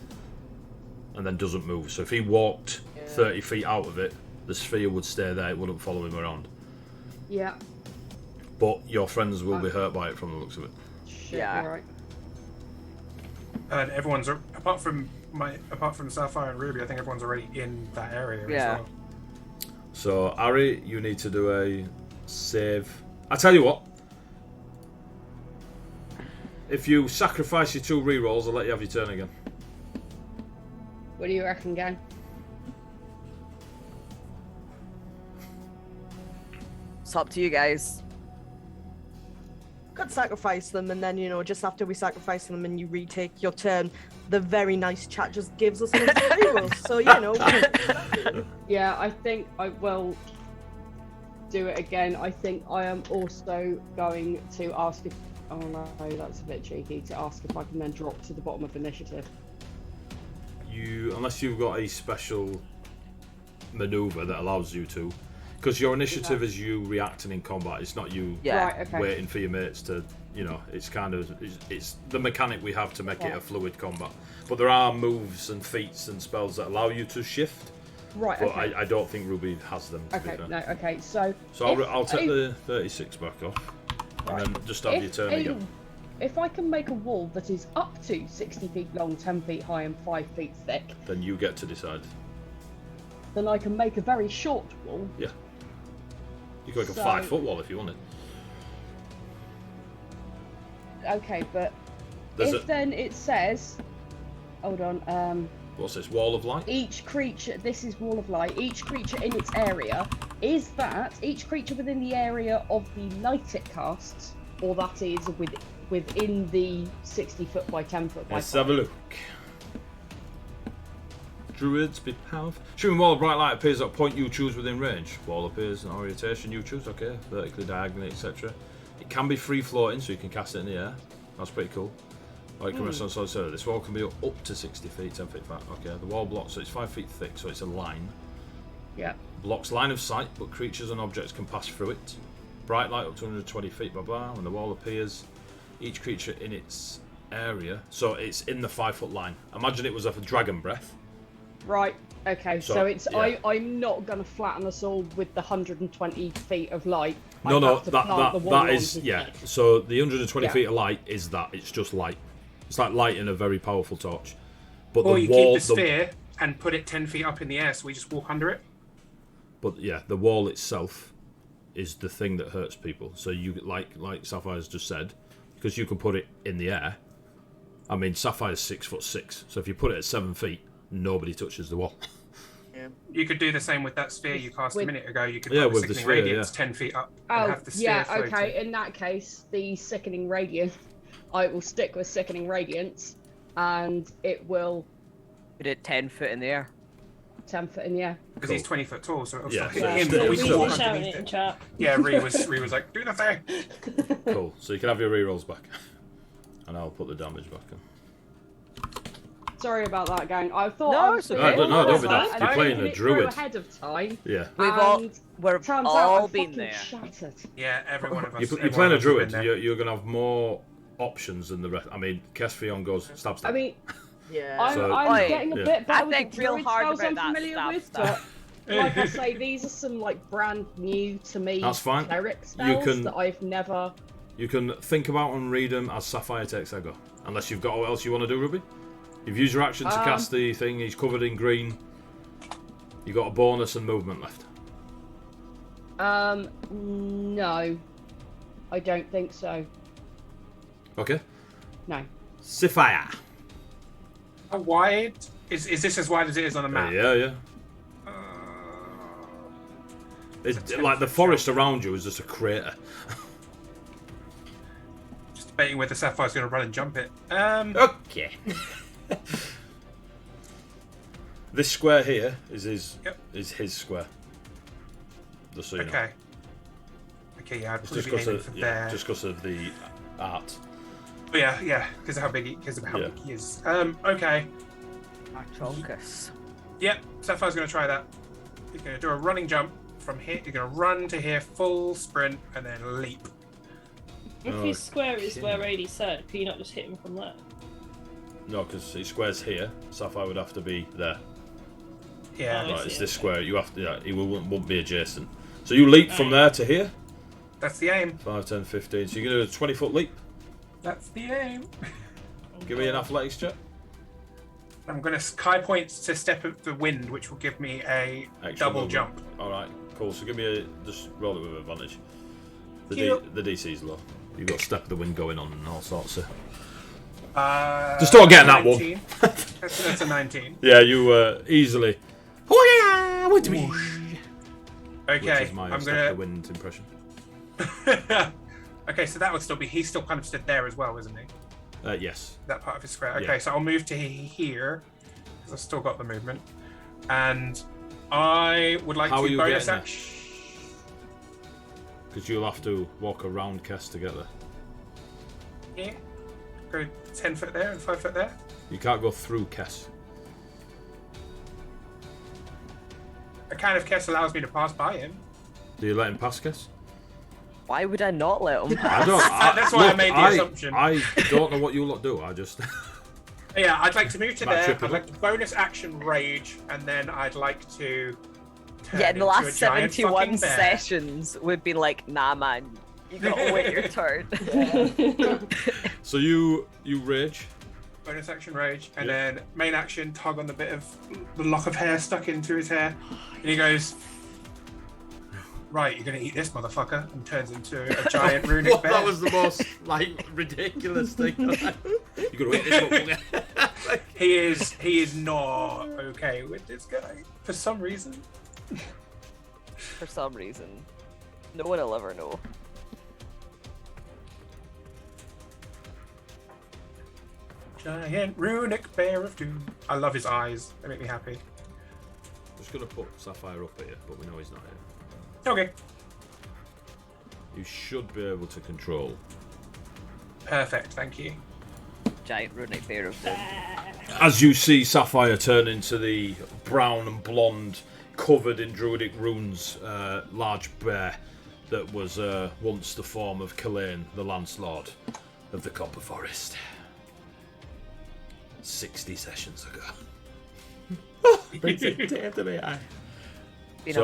and then doesn't move. So if he walked 30 feet out of it, the sphere would stay there. It wouldn't follow him around. Yeah. But your friends will be hurt by it from the looks of it. Shit, Yeah. you're right. And everyone's apart from Sapphire and Ruby, I think everyone's already in that area as Yeah. well. So Ari, you need to do a save. I tell you what. If you sacrifice your 2 rerolls, I'll let you have your turn again. What do you reckon, gang? It's up to you guys. Could sacrifice them, and then, you know, just after we sacrifice them and you retake your turn, the very nice chat just gives us another reroll. So, you know. Yeah, I think I will do it again. I think I am also going to ask if... Oh no, that's a bit cheeky to ask if I can then drop to the bottom of initiative. Unless you've got a special maneuver that allows you to, because your initiative is you reacting in combat. It's not you Yeah. Right, okay. waiting for your mates to, you know. It's kind of it's the mechanic we have to make it a Right. fluid combat. But there are moves and feats and spells that allow you to shift. Right, But okay. I don't think Ruby has them. To be Okay, fair. no, okay, so... So if I'll take a- the 36 back off, and then just have your turn again. If I can make a wall that is up to 60 feet long, 10 feet high, and 5 feet thick, Then you get to decide. then I can make a very short wall. Yeah. You can make a So- 5-foot wall if you want it. Okay, but There's if then it says... Hold on, What's this? Wall of light? each creature, this is Wall of Light, each creature in its area, is that each creature within the area of the light it casts, or that is within the 60 foot by 10 foot by Let's 5? have a look. Druids be powerful. Shooting wall of bright light appears at a point you choose within range. Wall appears in orientation you choose, okay. Vertically, diagonally, etc. It can be free floating, so you can cast it in the air. That's pretty cool. Or it can rest on solid surface. This wall can be up to 60 feet, 10 feet back. Okay, the wall blocks, so it's 5 feet thick, so it's a line. Yeah. Blocks line of sight, but creatures and objects can pass through it. Bright light up to 120 feet, blah blah. When the wall appears, each creature in its area, so it's in the 5-foot line. Imagine it was a dragon breath. Right, okay, So, so it's yeah. I'm not going to flatten us all with the 120 feet of light. I No, have to plant the wall that on is his yeah. neck. So the 120 Yeah. feet of light is that. It's just light. It's like lighting a very powerful torch. But Or the you wall, keep the sphere and put it 10 feet up in the air, so we just walk under it. but yeah, the wall itself is the thing that hurts people. So you like Sapphire's just said, because you can put it in the air. I mean, Sapphire's 6'6", so if you put it at 7 feet, nobody touches the wall. You could do the same with that sphere you cast a minute ago. You could Yeah, put with the the sickening sphere, radiance 10 feet up and Oh, have the sphere floating. okay. In that case, the sickening radiance, I will stick with sickening radiance, and it will Put it 10 foot in the air. 10 foot in the air. Because he's 20 foot tall, so it'll Yeah, still so hit him, still- but we still- can Reese walk is shouting underneath it in it. chat. Yeah, Ree was like, do the thing! Cool. So you can have your rerolls back. And I'll put the damage back on. Sorry about that, gang. I thought No, I was it's okay. being No, don't be clever, daft. and You're I playing put a it through druid. ahead of time. Yeah. We've And we've turns out all I'm been fucking there. shattered. Yeah, every one of us. You're every playing one a of us has druid. been there. You're going to have more options than the rest. I mean, Kesfion goes stab. I mean, Yeah. I'm, So- I'm Oi, getting a yeah. bit better I with think the real druid hard spells about I'm that familiar stab with, stuff. but like I say, these are some like brand new to me That's fine. cleric spells can- that I've never. You can think about and read them as Sapphire takes Ego. Unless you've got what else you want to do, Ruby. You've used your action to cast the thing. He's covered in green. You got a bonus and movement left. No, I don't think so. Okay. No. Sapphire. How wide? Is this as wide as it is on a map? Yeah. Uh, It's like the forest around you is just a crater. just debating whether Sapphire's going to run and jump it. Okay. This square here is his square. Just so you know. Okay. Okay, yeah, I'd It's probably just be because aiming of for there. just because of the art. Oh, yeah, because of how big he is. Okay. Chonkus. Yep, Sapphire's going to try that. He's going to do a running jump from here. He's going to run to here, full sprint, and then leap. If his square is where Rady said, can you not just hit him from there? No, because his square's here. Sapphire would have to be there. Yeah, Oh, I Right, see, it's this okay. square. You have to. Yeah, he won't be adjacent. So you leap from there to here. that's the aim. 5, 10, 15. So you're gonna do a 20-foot leap. That's the aim. Give me an athletics check. I'm going to high points to step of the wind, which will give me a Extra double movement. jump. All right, cool. So give me just roll it with advantage. Cute. The DC's low. You've got step of the wind going on and all sorts of. Just start getting that one. 19. That's a 19. Yeah, you easily. Oh yeah, which Okay, is my I'm step gonna. of the wind impression. Okay, so that would still be. He's still kind of stood there as well, isn't he? Yes. That part of his square. Okay, Yeah. so I'll move to here because I've still got the movement, and I would like How are to you bonus getting there? action. Because you'll have to walk around Kess to get there. Yeah, go 10 foot there and 5 foot there. You can't go through Kess. A kind of Kess allows me to pass by him. Do you let him pass Kess? Why would I not let him? I don't. That's why I made the assumption. I don't know what you lot do. I just. Yeah, I'd like to move to Might there. trip I'd him. like to bonus action rage, and then I'd like to. Turn Yeah, in the into last a giant 71 fucking bear. sessions would be like, nah, man, you gotta wait your turn. So you rage. Bonus action rage, and Yeah. then main action tug on the bit of the lock of hair stuck into his hair, and he goes, "Right, you're gonna eat this motherfucker," and turns into a giant runic bear. That was the most like ridiculous thing. You gotta wait this one. He is not okay with this guy for some reason. For some reason. No one will ever know. Giant runic bear of doom. I love his eyes. They make me happy. I'm just gonna put Sapphire up here, but we know he's not here. Okay, You should be able to control. perfect. Thank you. Giant runic bear of doom. As you see Sapphire turn into the brown and blonde, covered in druidic runes, large bear that was once the form of Kalain, the Landlord of the Copper Forest. 60 sessions ago. Been So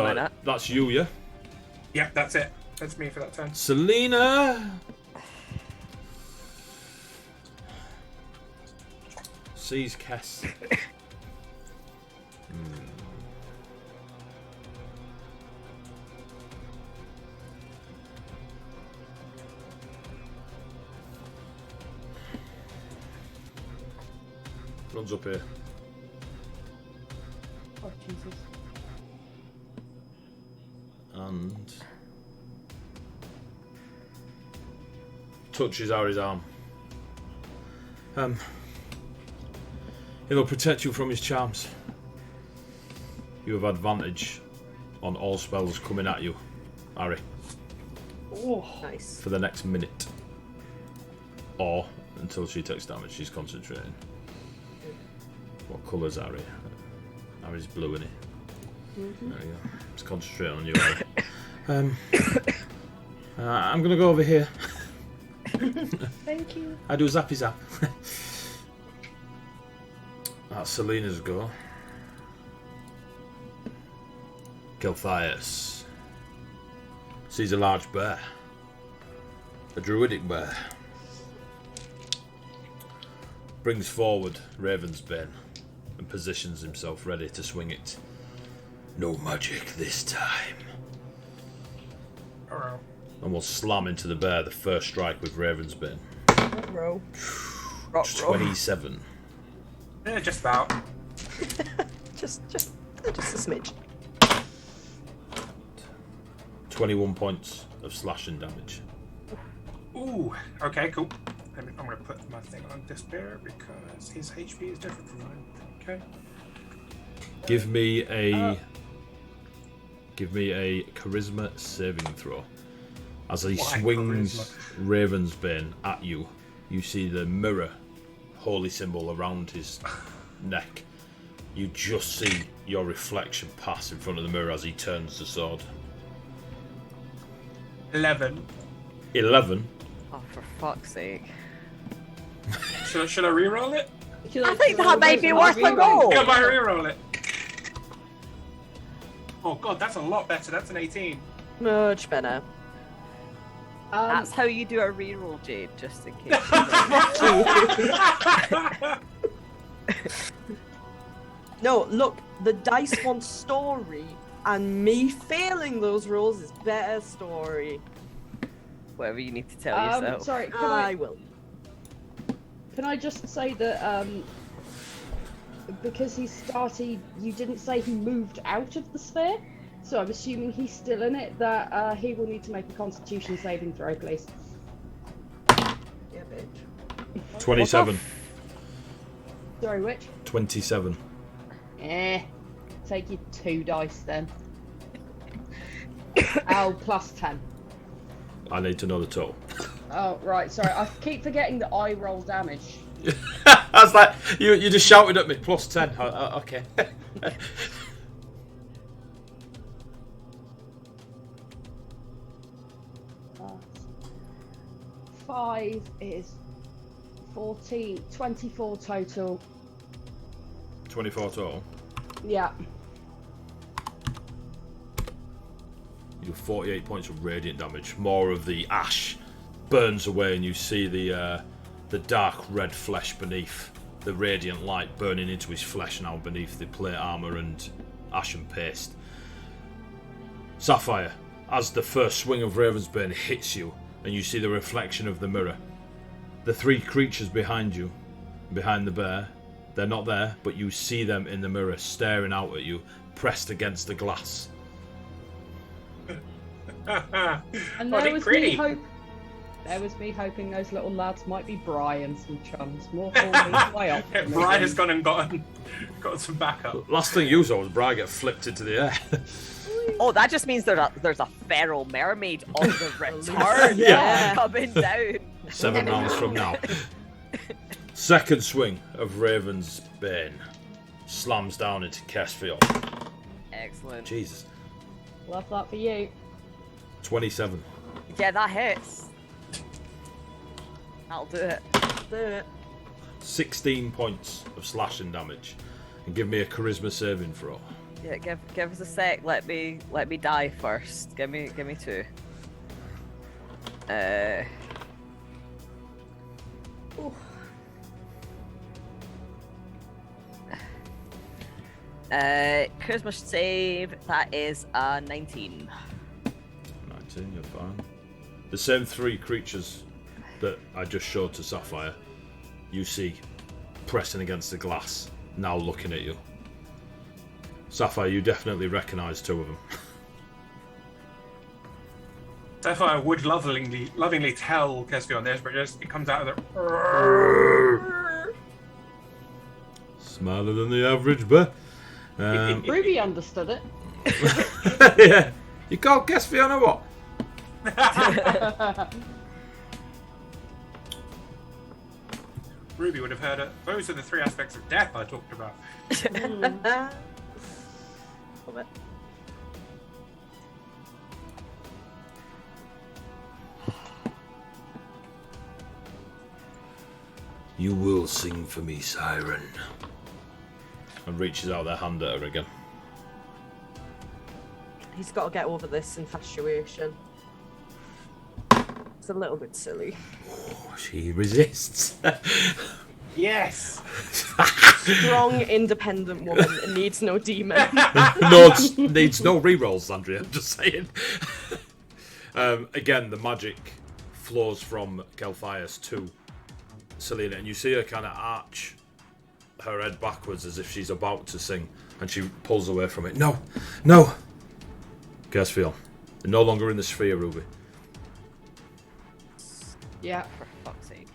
a minute. that's you, yeah? Yeah, that's it. That's me for that turn. Selena sees Kess. Runs up here. Oh, Jesus. touches Harry's arm. He'll protect you from his charms. You have advantage on all spells coming at you, Harry, Oh, Nice. for the next minute. Or until she takes damage. She's concentrating. What colour's Harry? Harry's blue, isn't he? There you go. He's concentrating on you, Harry. I'm going to go over here. thank you. I do zappy zap. That's Selena's go. Gelthias sees a large bear. A druidic bear. Brings forward Ravensbane and positions himself ready to swing it. No magic this time. Oh, And will slam into the bear the first strike with Ravensbane. Row. 27. yeah, just about. Just a smidge. 21 points of slashing damage. Ooh, okay, cool. I'm going to put my thing on despair because his HP is different from mine. Okay. Give me a charisma saving throw. As he Why swings Ravensbane at you, you see the mirror holy symbol around his neck. You just see your reflection pass in front of the mirror as he turns the sword. 11. 11. Oh, for fuck's sake. Should I re-roll it? I think that might be worth a go. Can I re-roll it? Oh god, that's a lot better. That's an 18. Much better. That's how you do a reroll, Jade, just in case. No, look, the dice want story, and me failing those rolls is better story. Whatever you need to tell yourself. Sorry, I will. can I just say that because he started, you didn't say he moved out of the sphere, so I'm assuming he's still in it, that he will need to make a constitution saving throw, please. Yeah, bitch. 27. Sorry, which? 27. Take your 2 dice then. Oh, plus 10. I need to know the total. Oh, right, sorry, I keep forgetting that I roll damage. I was like, you just shouted at me, plus 10. Okay. 5 is 14, 24 total. 24 total. Yeah. You do 48 points of radiant damage. More of the ash burns away, and you see the dark red flesh beneath. The radiant light burning into his flesh now beneath the plate armor and ashen paste. Sapphire, as the first swing of Ravensbane hits you, and you see the reflection of the mirror. The 3 creatures behind you, behind the bear, they're not there, but you see them in the mirror staring out at you, pressed against the glass. And Oh, there they're was pretty. there was me hoping those little lads might be Brian, some chums, more for me way off. Brian has gone and got some backup. Last thing you saw was Brian get flipped into the air. Oh, that just means there's a feral mermaid on the return Yeah. coming down. 7 rounds from now. Second swing of Raven's Bane slams down into Kesfield. Excellent. Jesus. Love that for you. 27. Yeah, that hits. That'll do it. Do it. 16 points of slashing damage. And give me a charisma saving throw. Yeah, give us a sec. Let me die first. Give me 2. Charisma save, that is a 19. 19, you're fine. The same 3 creatures that I just showed to Sapphire, you see pressing against the glass, now looking at you. Sapphire, you definitely recognise 2 of them. Sapphire would lovingly tell Kesvi on this, but it comes out of the. Smaller than the average bear. Ruby understood it. Yeah. You called Caspian or what? Ruby would have heard it. Those are the 3 aspects of death I talked about. Love it. You will sing for me, Siren. And reaches out their hand at her again. He's got to get over this infatuation. It's a little bit silly. Oh, she resists. Yes! Strong, independent woman and needs no demon. Needs no rerolls, Andrea. I'm just saying. Again, the magic flows from Kelphias to Selena, and you see her kind of arch her head backwards as if she's about to sing, and she pulls away from it. No! Caspian, you're no longer in the sphere, Ruby. Yeah, For fuck's sake.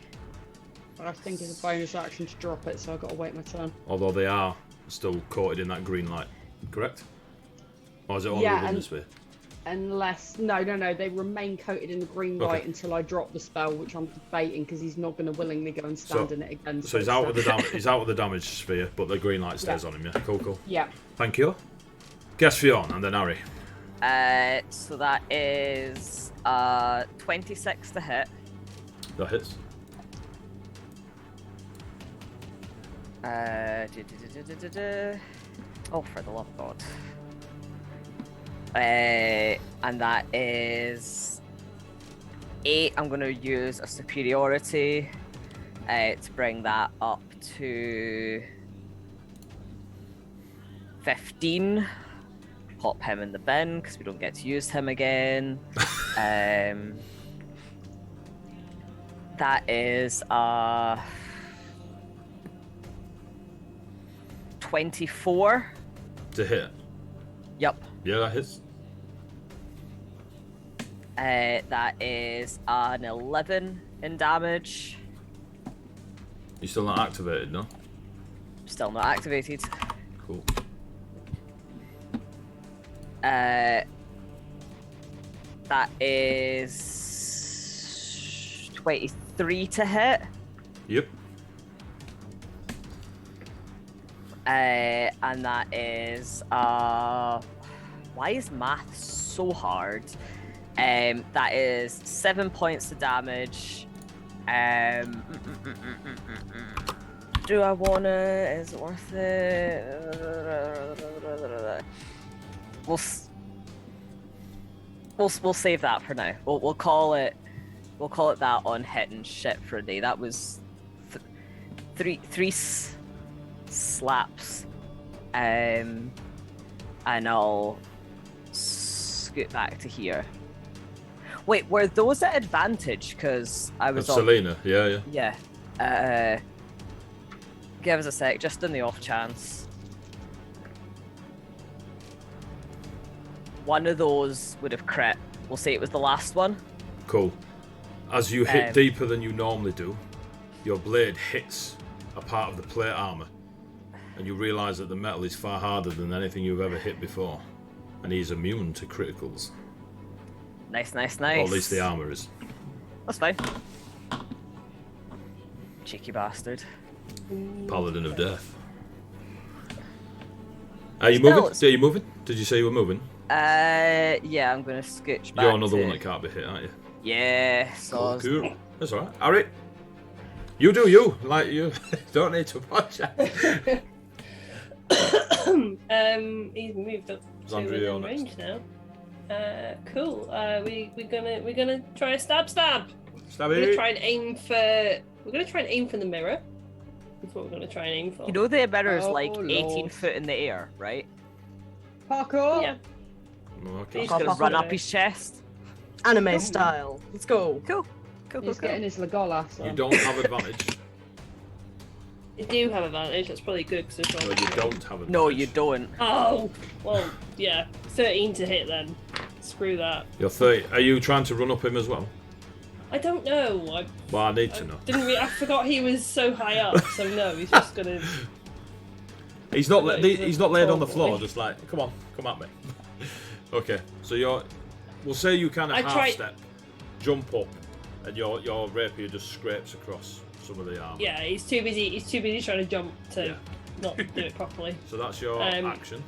but I think it's a bonus action to drop it, so I've got to wait my turn. Although they are still coated in that green light, correct? Or is it only within the sphere? Unless no, they remain coated in the green light until I drop the spell, which I'm debating because he's not going to willingly go and stand in it again. So he's out with the damage. He's out with the damage sphere, but the green light stays on him. Yeah, cool. Yeah. Thank you. Caspian and then Harry. So that is 26 to hit. That hits. Oh, for the love of God. And that is 8. I'm going to use a superiority to bring that up to 15. Pop him in the bin because we don't get to use him again. That is 24 To hit. Yep. Yeah, that hits. That is an 11 in damage. You're still not activated, no? Still not activated. Cool. That is 23 to hit. Yep. And that is why is math so hard? That is 7 points of damage. Do I wanna? Is it worth it? We'll save that for now. We'll call it that on hitting shit for a day. That was three slaps, and I'll scoot back to here. Wait, were those at advantage? Because I was That's Selena. Yeah. Yeah. Give us a sec, just in the off chance. One of those would have crit. We'll say it was the last one. Cool. As you hit deeper than you normally do, your blade hits a part of the plate armor, and you realise that the metal is far harder than anything you've ever hit before, and he's immune to criticals. Nice. Or at least the armor is. That's fine. Cheeky bastard. Paladin of Death. Are you moving? Are you moving? Did you say you were moving? Yeah, I'm gonna scooch back. You're another to... one that can't be hit, aren't you? Yeah, so Cool. That's alright. Harry, you do you. Like, you don't need to watch it. He's moved up to Andrea within next. range now. Cool. We're gonna try a stab. Stab We're gonna it. try and aim for the mirror. That's what we're gonna try and aim for. you know the mirror's Oh, like 18 Lord. foot in the air, right? Parkour! Yeah. Okay. He's Just gonna Pop run up up his chest. Anime style. Let's go. Cool. He's getting his Legolas. You don't have advantage. You do have advantage. That's probably good because No, you don't have advantage. No, you don't. Oh, well, yeah. 13 to hit then. screw that. You're 30. Are you trying to run up him as well? I don't know. Well, I need to know. I forgot he was so high up. So no, he's just gonna. He's not laid on the floor. Totally. Just like, come on, come at me. Okay, so we'll say you kind of half step, jump up, and your rapier just scrapes across some of the armor. Yeah, he's too busy. He's too busy trying to jump to not do it properly. So that's your action.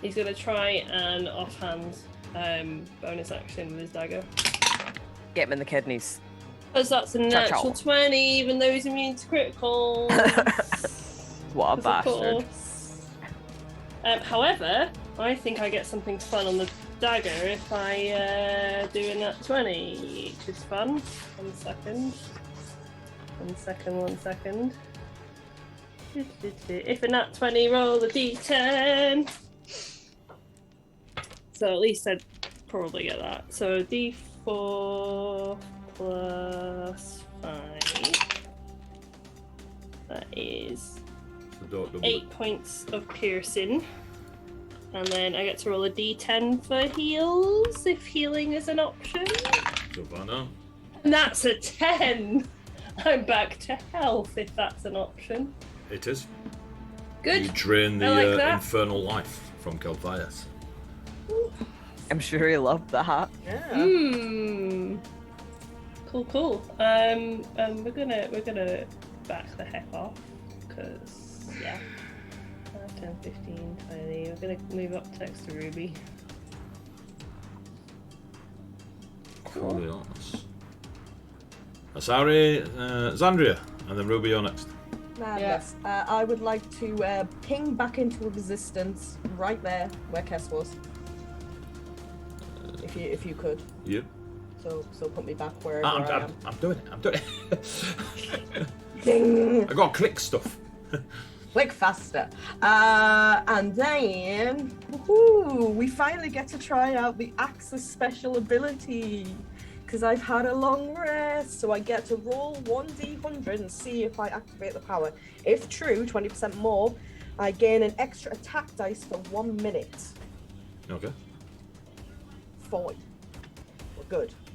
He's gonna try and offhand bonus action with his dagger. Get him in the kidneys. Because that's a natural 20, even though he's immune to critical. What a bastard. However, I think I get something fun on the dagger if I do a nat 20, which is fun. 1 second. 1 second, 1 second. If a nat 20, roll a d10. So at least I'd probably get that. So d4 plus 5. That is 8 points of piercing. And then I get to roll a d10 for heals, if healing is an option. Giovanna. And that's a 10! I'm back to health, if that's an option. It is. Good. You drain the I like that. infernal life from Kelvias. I'm sure he loved that. Yeah. Cool. We're gonna back the heck off, because yeah. 10, 15, 20. We're gonna move up next to Ruby. Cool. Asari, Zandria, and then Ruby, you're next. Madness. I would like to ping back into existence right there where Kess was. If you could. Yep. So put me back wherever I am. I'm doing it. Ding! I got click stuff. Click faster. And then, woohoo, we finally get to try out the Axe's special ability. Because I've had a long rest, so I get to roll 1d100 and see if I activate the power. If true, 20% more, I gain an extra attack dice for 1 minute. Okay. 40. We're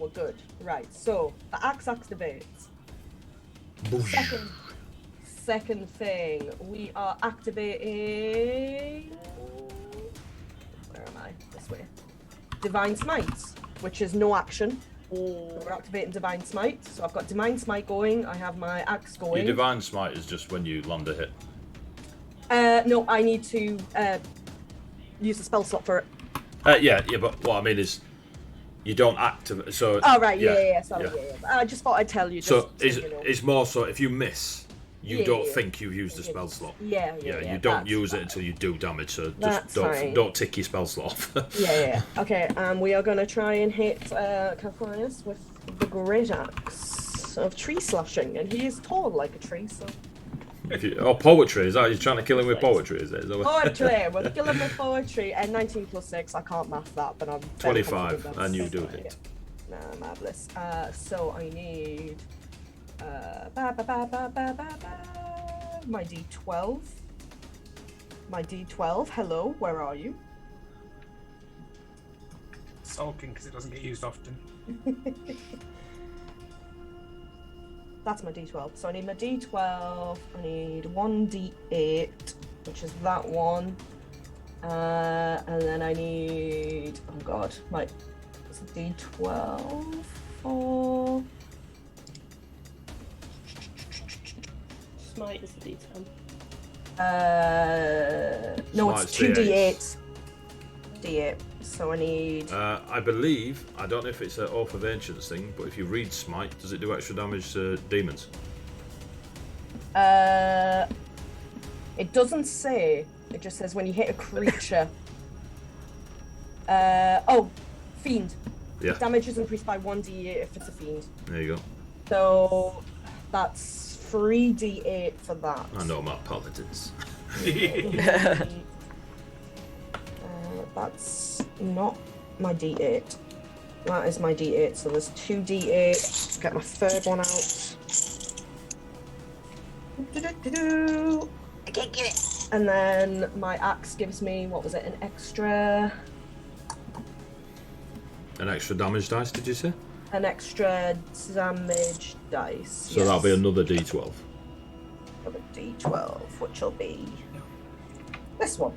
good. Right, so the axe activates. Second thing, we are activating... Where am I? This way. Divine Smite, which is no action. So we're activating Divine Smite. So I've got Divine Smite going, I have my axe going. Your Divine Smite is just when you land a hit. No, I need to use the spell slot for it. Yeah, but what I mean is, you don't activate. So. Oh right, yeah. Sorry, yeah. I just thought I'd tell you. So you know. it's more so if you miss, you don't think you've used the spell slot. Yeah. You don't use it until you do damage. So just fine. don't tick your spell slot off. Yeah. Okay, we are gonna try and hit Calphornius with the great axe of tree slashing, and he is tall like a tree, so. Poetry, is that you're trying to kill him with poetry, is it? Poetry, we're killing with poetry, and 19 plus 6, I can't math that, but I'm 25, and you do hit. Nah, marvellous. So I need my D12. My D12, hello, where are you? Sulking because it doesn't get used often. That's my D12. So I need my D12. I need 1D8, which is that one. And then I need, oh god, it's a D12 for... Smite is the D10. No, Smite's it's 2D8. D8. So I need... I believe, I don't know if it's an Oath of Ancients thing, but if you read Smite, does it do extra damage to demons? It doesn't say. It just says when you hit a creature. Fiend. Yeah. Damage is increased by 1d8 if it's a fiend. There you go. So that's 3d8 for that. I know about paladins. That's not my d8. That is my d8. So there's 2d8. Get my third one out. I can't get it. And then my axe gives me, what was it, an extra An extra damage dice, did you say? An extra damage dice. So that'll be another D12. Another D12, which will be this one.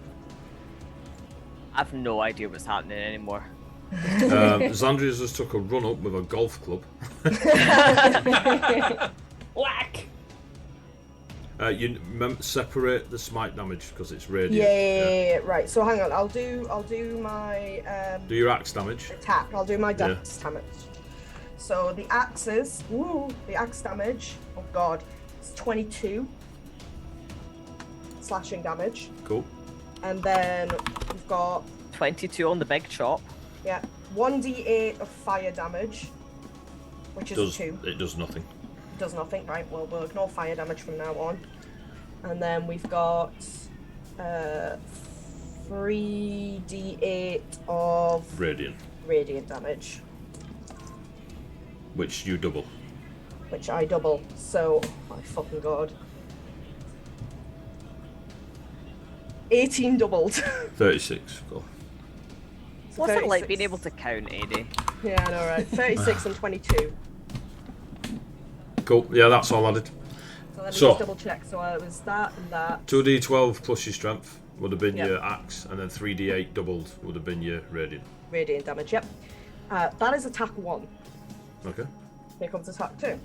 I've no idea what's happening anymore. Xandria's just took a run up with a golf club. Whack! You separate the smite damage because it's radiant. Yeah, right. So hang on, I'll do my Do your axe damage. attack. I'll do my dex damage. So the axes, the axe damage. Oh god, it's 22 slashing damage, Cool. and then we've got 22 on the big chop. 1d8 of fire damage, which is 2. It does nothing. Does nothing, right? Well, we'll ignore fire damage from now on. And then we've got 3d8 of Radiant, damage, which you double. which I double. So, my fucking god. 18 doubled. 36. Cool. What's it like 36. being able to count, AD? Yeah, I know, right? 36 and 22. Cool. Yeah, that's all added. So let me So- just double check. So it was that and that. 2d12 plus your strength would have been Yep. your axe, and then 3d8 doubled would have been your radiant. Radiant damage, yep. That is attack 1. Okay. Here comes attack 2.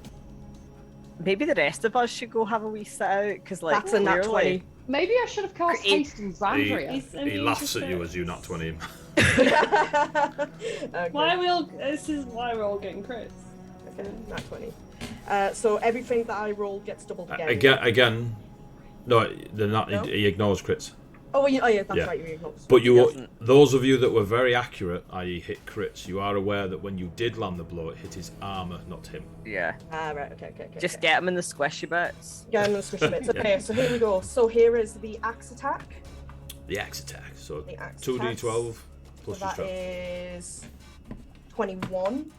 Maybe the rest of us should go have a wee sit out, because like That's a nat clearly- 20. Maybe I should have cast He- haste on Xandria. He laughs at you as you nat 20 him. Okay. Why are we all? This is why we're all getting crits. Okay, nat 20. So everything that I roll gets doubled again. Again, no, they're not. No? He ignores crits. Oh, yeah, that's Yeah. right. You ignored. But He doesn't. those of you that were very accurate, i.e. hit crits, you are aware that when you did land the blow, it hit his armour, not him. Yeah. Right. Okay. Just get him in the squishy bits. Yeah, I'm gonna switch a bit. Yeah. Okay, so here we go. So here is the axe attack. The axe attack. So The axe 2d12 So plus your that strength. is 21.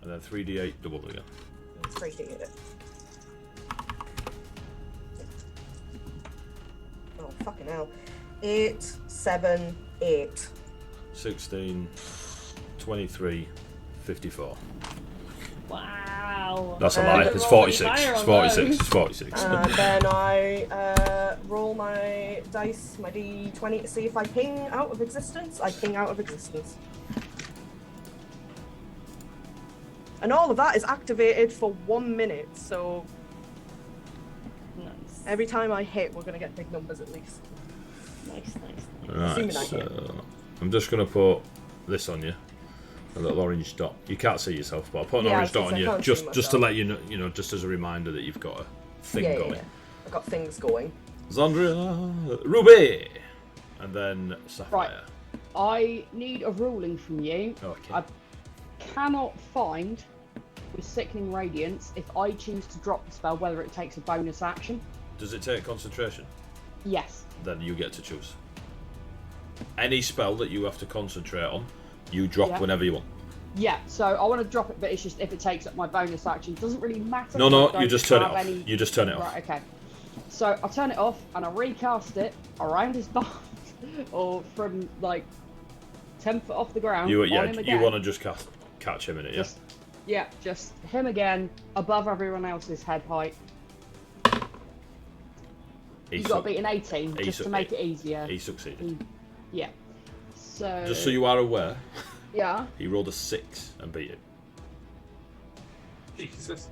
And then 3d8 double again. Let's break it. Oh, fucking hell. 8, 7, 8. 16, 23, 54. Wow. That's a Uh, lie. you're It's rolling 46. higher It's on 46. those. It's 46. And then I roll my dice, my d20, to see if I ping out of existence. I ping out of existence. And all of that is activated for 1 minute, so Nice. every time I hit, we're going to get big numbers at least. Nice. Right, Assuming I so I'm just going to put this on you. A little orange dot. You can't see yourself, but I'll put an Yeah, orange dot on I you can't see just to myself. let you know, just as a reminder that you've got a thing going. Yeah. I've got things going. Xandria, Ruby, and then Sapphire. I need a ruling from you. Okay. I cannot find with Sickening Radiance if I choose to drop the spell whether it takes a bonus action. Does it take concentration? Yes. Then you get to choose. Any spell that you have to concentrate on, you drop Yeah. whenever you want. Yeah, so I want to drop it, but it's just if it takes up my bonus action. It doesn't really matter. No, because I you don't just turn it have off. any- You just turn it off. Right, okay. So I turn it off and I recast it around his bars, or from like 10 foot off the ground. You on him you again. want to just catch him in it, yeah? Just him again, above everyone else's head height. You've got to beat an 18 he just su- to make it easier. He succeeded. Yeah. So. Just so you are aware, Yeah. he rolled a 6 and beat it. Jesus.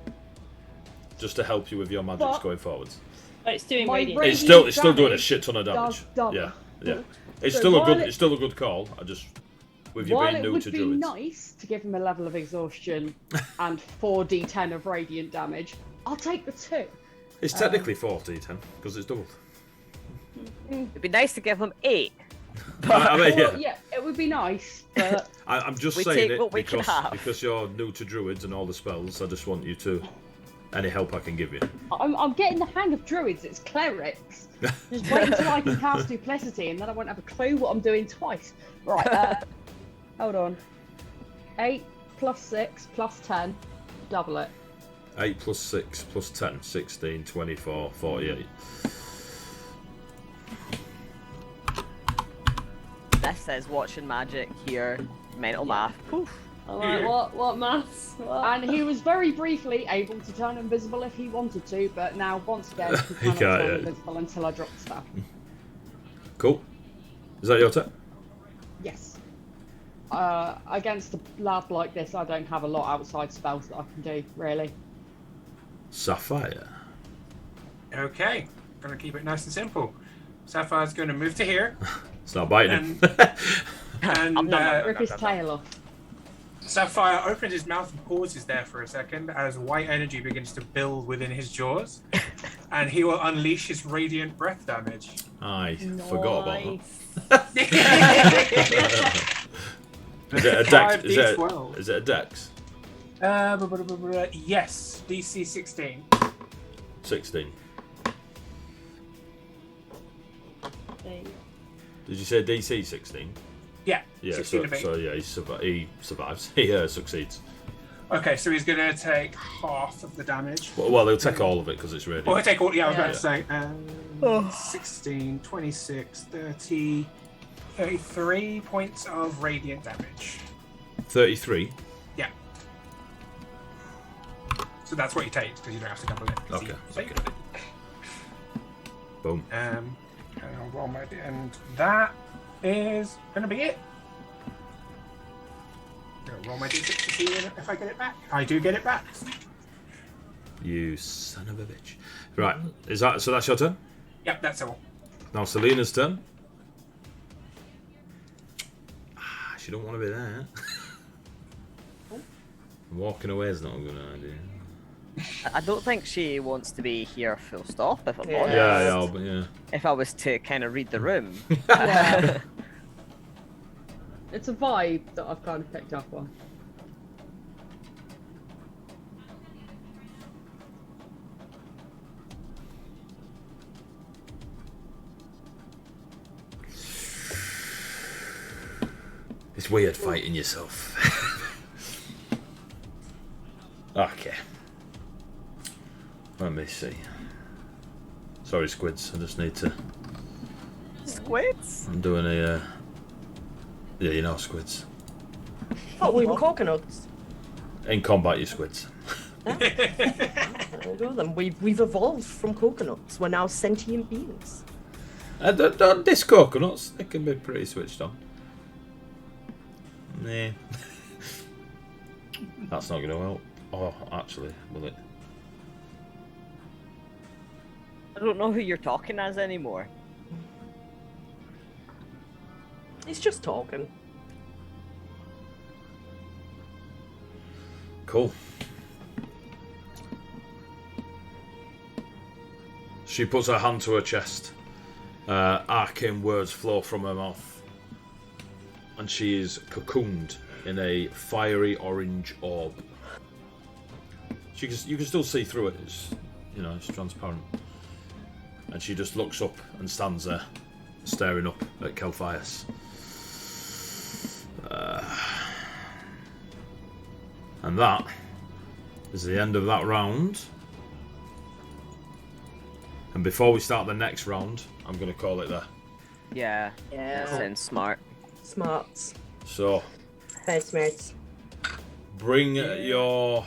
Just to help you with your magics But- going forwards. Oh, it's doing My radiant. rate- It's still doing a damage shit ton of damage. does double. Yeah, yeah. It's So still a while good. it- It's still a good call. I just with you While being it new would to be druids. nice to give him a level of exhaustion and 4d10 of radiant damage, I'll take the 2. It's technically 4d10 because it's doubled. It'd be nice to give him 8. I mean, Well, yeah. yeah, it would be nice, but I'm just We saying take it what we can have. because you're new to druids and all the spells. I just want you to any help I can give you. I'm getting the hang of druids. It's clerics. Just wait until I can cast duplicity, and then I won't have a clue what I'm doing twice. Right, hold on. 8 plus 6 plus 10, double it. 8 plus 6 plus 10, 16, 24, 48. This says watching magic here. Mental math. Poof. I'm like, what maths? What? And he was very briefly able to turn invisible if he wanted to, but now, once again, he cannot can't, turn yeah. invisible until I drop the staff. Cool. Is that your turn? Yes. Against a lad like this, I don't have a lot outside spells that I can do, really. Sapphire. Okay, gonna keep it nice and simple. Sapphire's gonna move to here It's not biting him. and Rip his tail off. Sapphire opens his mouth and pauses there for a second as white energy begins to build within his jaws, and he will unleash his radiant breath damage. I forgot about that. Nice. Is it a dex? 5d12. Is it a dex? Yes, DC 16. 16. There you go. Did you say DC 16? Yeah, Yeah, 16 to so beat. yeah, he survives. He succeeds. Okay, so he's gonna take half of the damage. Well, he'll take all of it because it's Well, radiant. he'll take all, I was Yeah. about to say, 16, 26, 30, 33 points of radiant damage. 33. Yeah. So that's what he takes, because you don't have to double it. 'cause he Okay. saved it. Boom. And I'll roll my and that is gonna be it. Gonna roll my d6 to see if I get it back. I do get it back. You son of a bitch. Right, is that so? That's your turn. Yep, that's all. Now Selena's turn. She don't want to be there. Walking away is not a good idea. I don't think she wants to be here full stop, if I'm Yeah. honest. Yeah. If I was to kind of read the room. Yeah. It's a vibe that I've kind of picked up on. It's weird fighting yourself. Okay. Let me see. Sorry, squids. I just need to. Squids? I'm doing a. Yeah, you know squids. Oh, we were coconuts. In combat, you squids. There we go then. We've evolved from coconuts. We're now sentient beings. These coconuts, they can be pretty switched on. Nah. That's not going to help. Oh, actually, will it? I don't know who you're talking as anymore. He's just talking. Cool. She puts her hand to her chest. Arcane words flow from her mouth. And she is cocooned in a fiery orange orb. You can still see through it. It's, it's transparent. And she just looks up and stands there, staring up at Kelphias. And that is the end of that round. And before we start the next round, I'm going to call it there. Yeah. Yeah. That sounds smart. Smarts. So, Very smarts. bring your,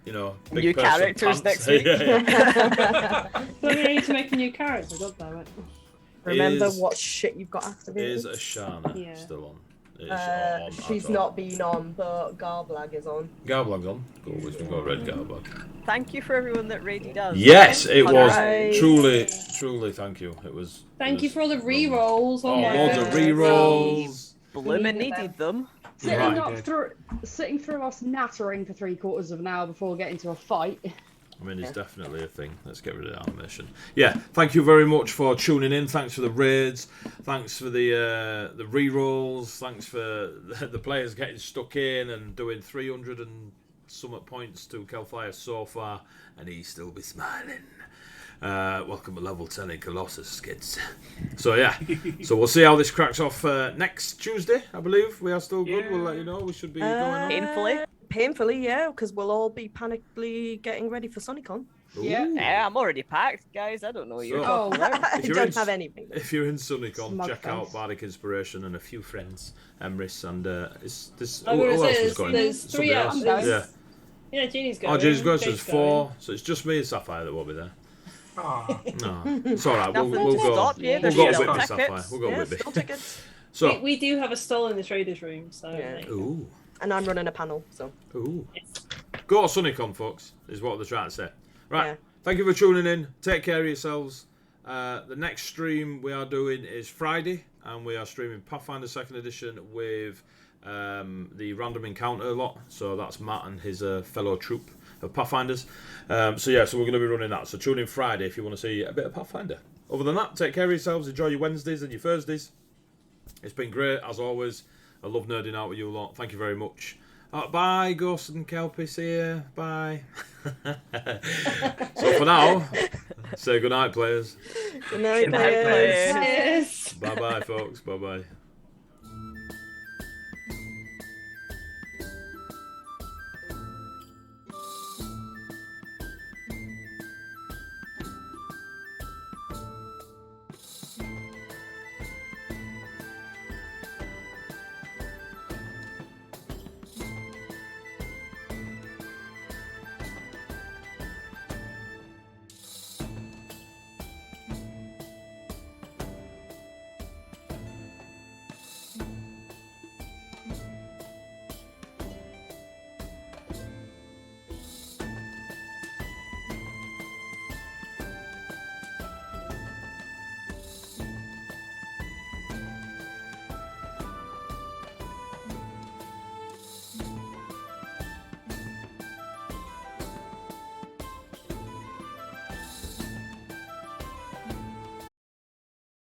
big New person characters pants. next week. Yeah. Don't you need to make a new character? God damn it. Remember Is- what shit you've got activated? Is Ashana Yeah. still on? Is on She's at all. not been on, but Garblag is on. Garblag's on. Cool, we've got red Garblag. Thank you for everyone that raided us. Yes, it was Alright. truly thank you. It was. Thank you for all the re-rolls. Oh, Oh, my loads of God. re-rolls. Bloomin' Needed needed them. Sitting through us nattering for 3/4 of an hour before getting to a fight. I mean, it's definitely a thing. Let's get rid of the animation. Yeah, thank you very much for tuning in. Thanks for the raids. Thanks for the re-rolls. Thanks for the players getting stuck in and doing 300 and summit points to Kelphias so far, and he still be smiling. Welcome to level 10 in Colossus, kids. So yeah, so we'll see how this cracks off next Tuesday, I believe. We are still good. We'll let you know. We should be going on. Painfully. Painfully, yeah, because we'll all be panically getting ready for SoniCon. Yeah. Ooh. Yeah, I'm already packed, guys. I don't know what you're So- talking about. I If you're don't in- have anything. If you're in Sunicon, Smug check out face. Bardic Inspiration and a few friends, Emrys and this. I'm Who gonna else say was going? there's Somebody three else. out. guys. Yeah. Yeah, Jeannie's going. Oh, Jesus goes. So Jade's there's 4. So it's just me and Sapphire that won't be there. Ah, No, it's all right. We'll Nothing to go. stop you. We'll There's go still Whitby, tickets. Sapphire. We'll go Yeah, Whitby. still tickets. So, We do have a stall in the traders' room, so. Yeah. there you go. ooh, And I'm running a panel, so ooh. Yes. Go to Sunicon, folks, is what they're trying to say. Right. Yeah. Thank you for tuning in. Take care of yourselves. The next stream we are doing is Friday, and we are streaming Pathfinder 2nd Edition with the Random Encounter lot. So that's Matt and his fellow troop of Pathfinders. So we're going to be running that. So tune in Friday if you want to see a bit of Pathfinder. Other than that, take care of yourselves. Enjoy your Wednesdays and your Thursdays. It's been great, as always. I love nerding out with you a lot. Thank you very much. Bye, Gus and Kelpie. See ya. Bye. So for now, say goodnight, players. good night, Good night, players. players. Yes. Bye-bye, folks. Bye-bye.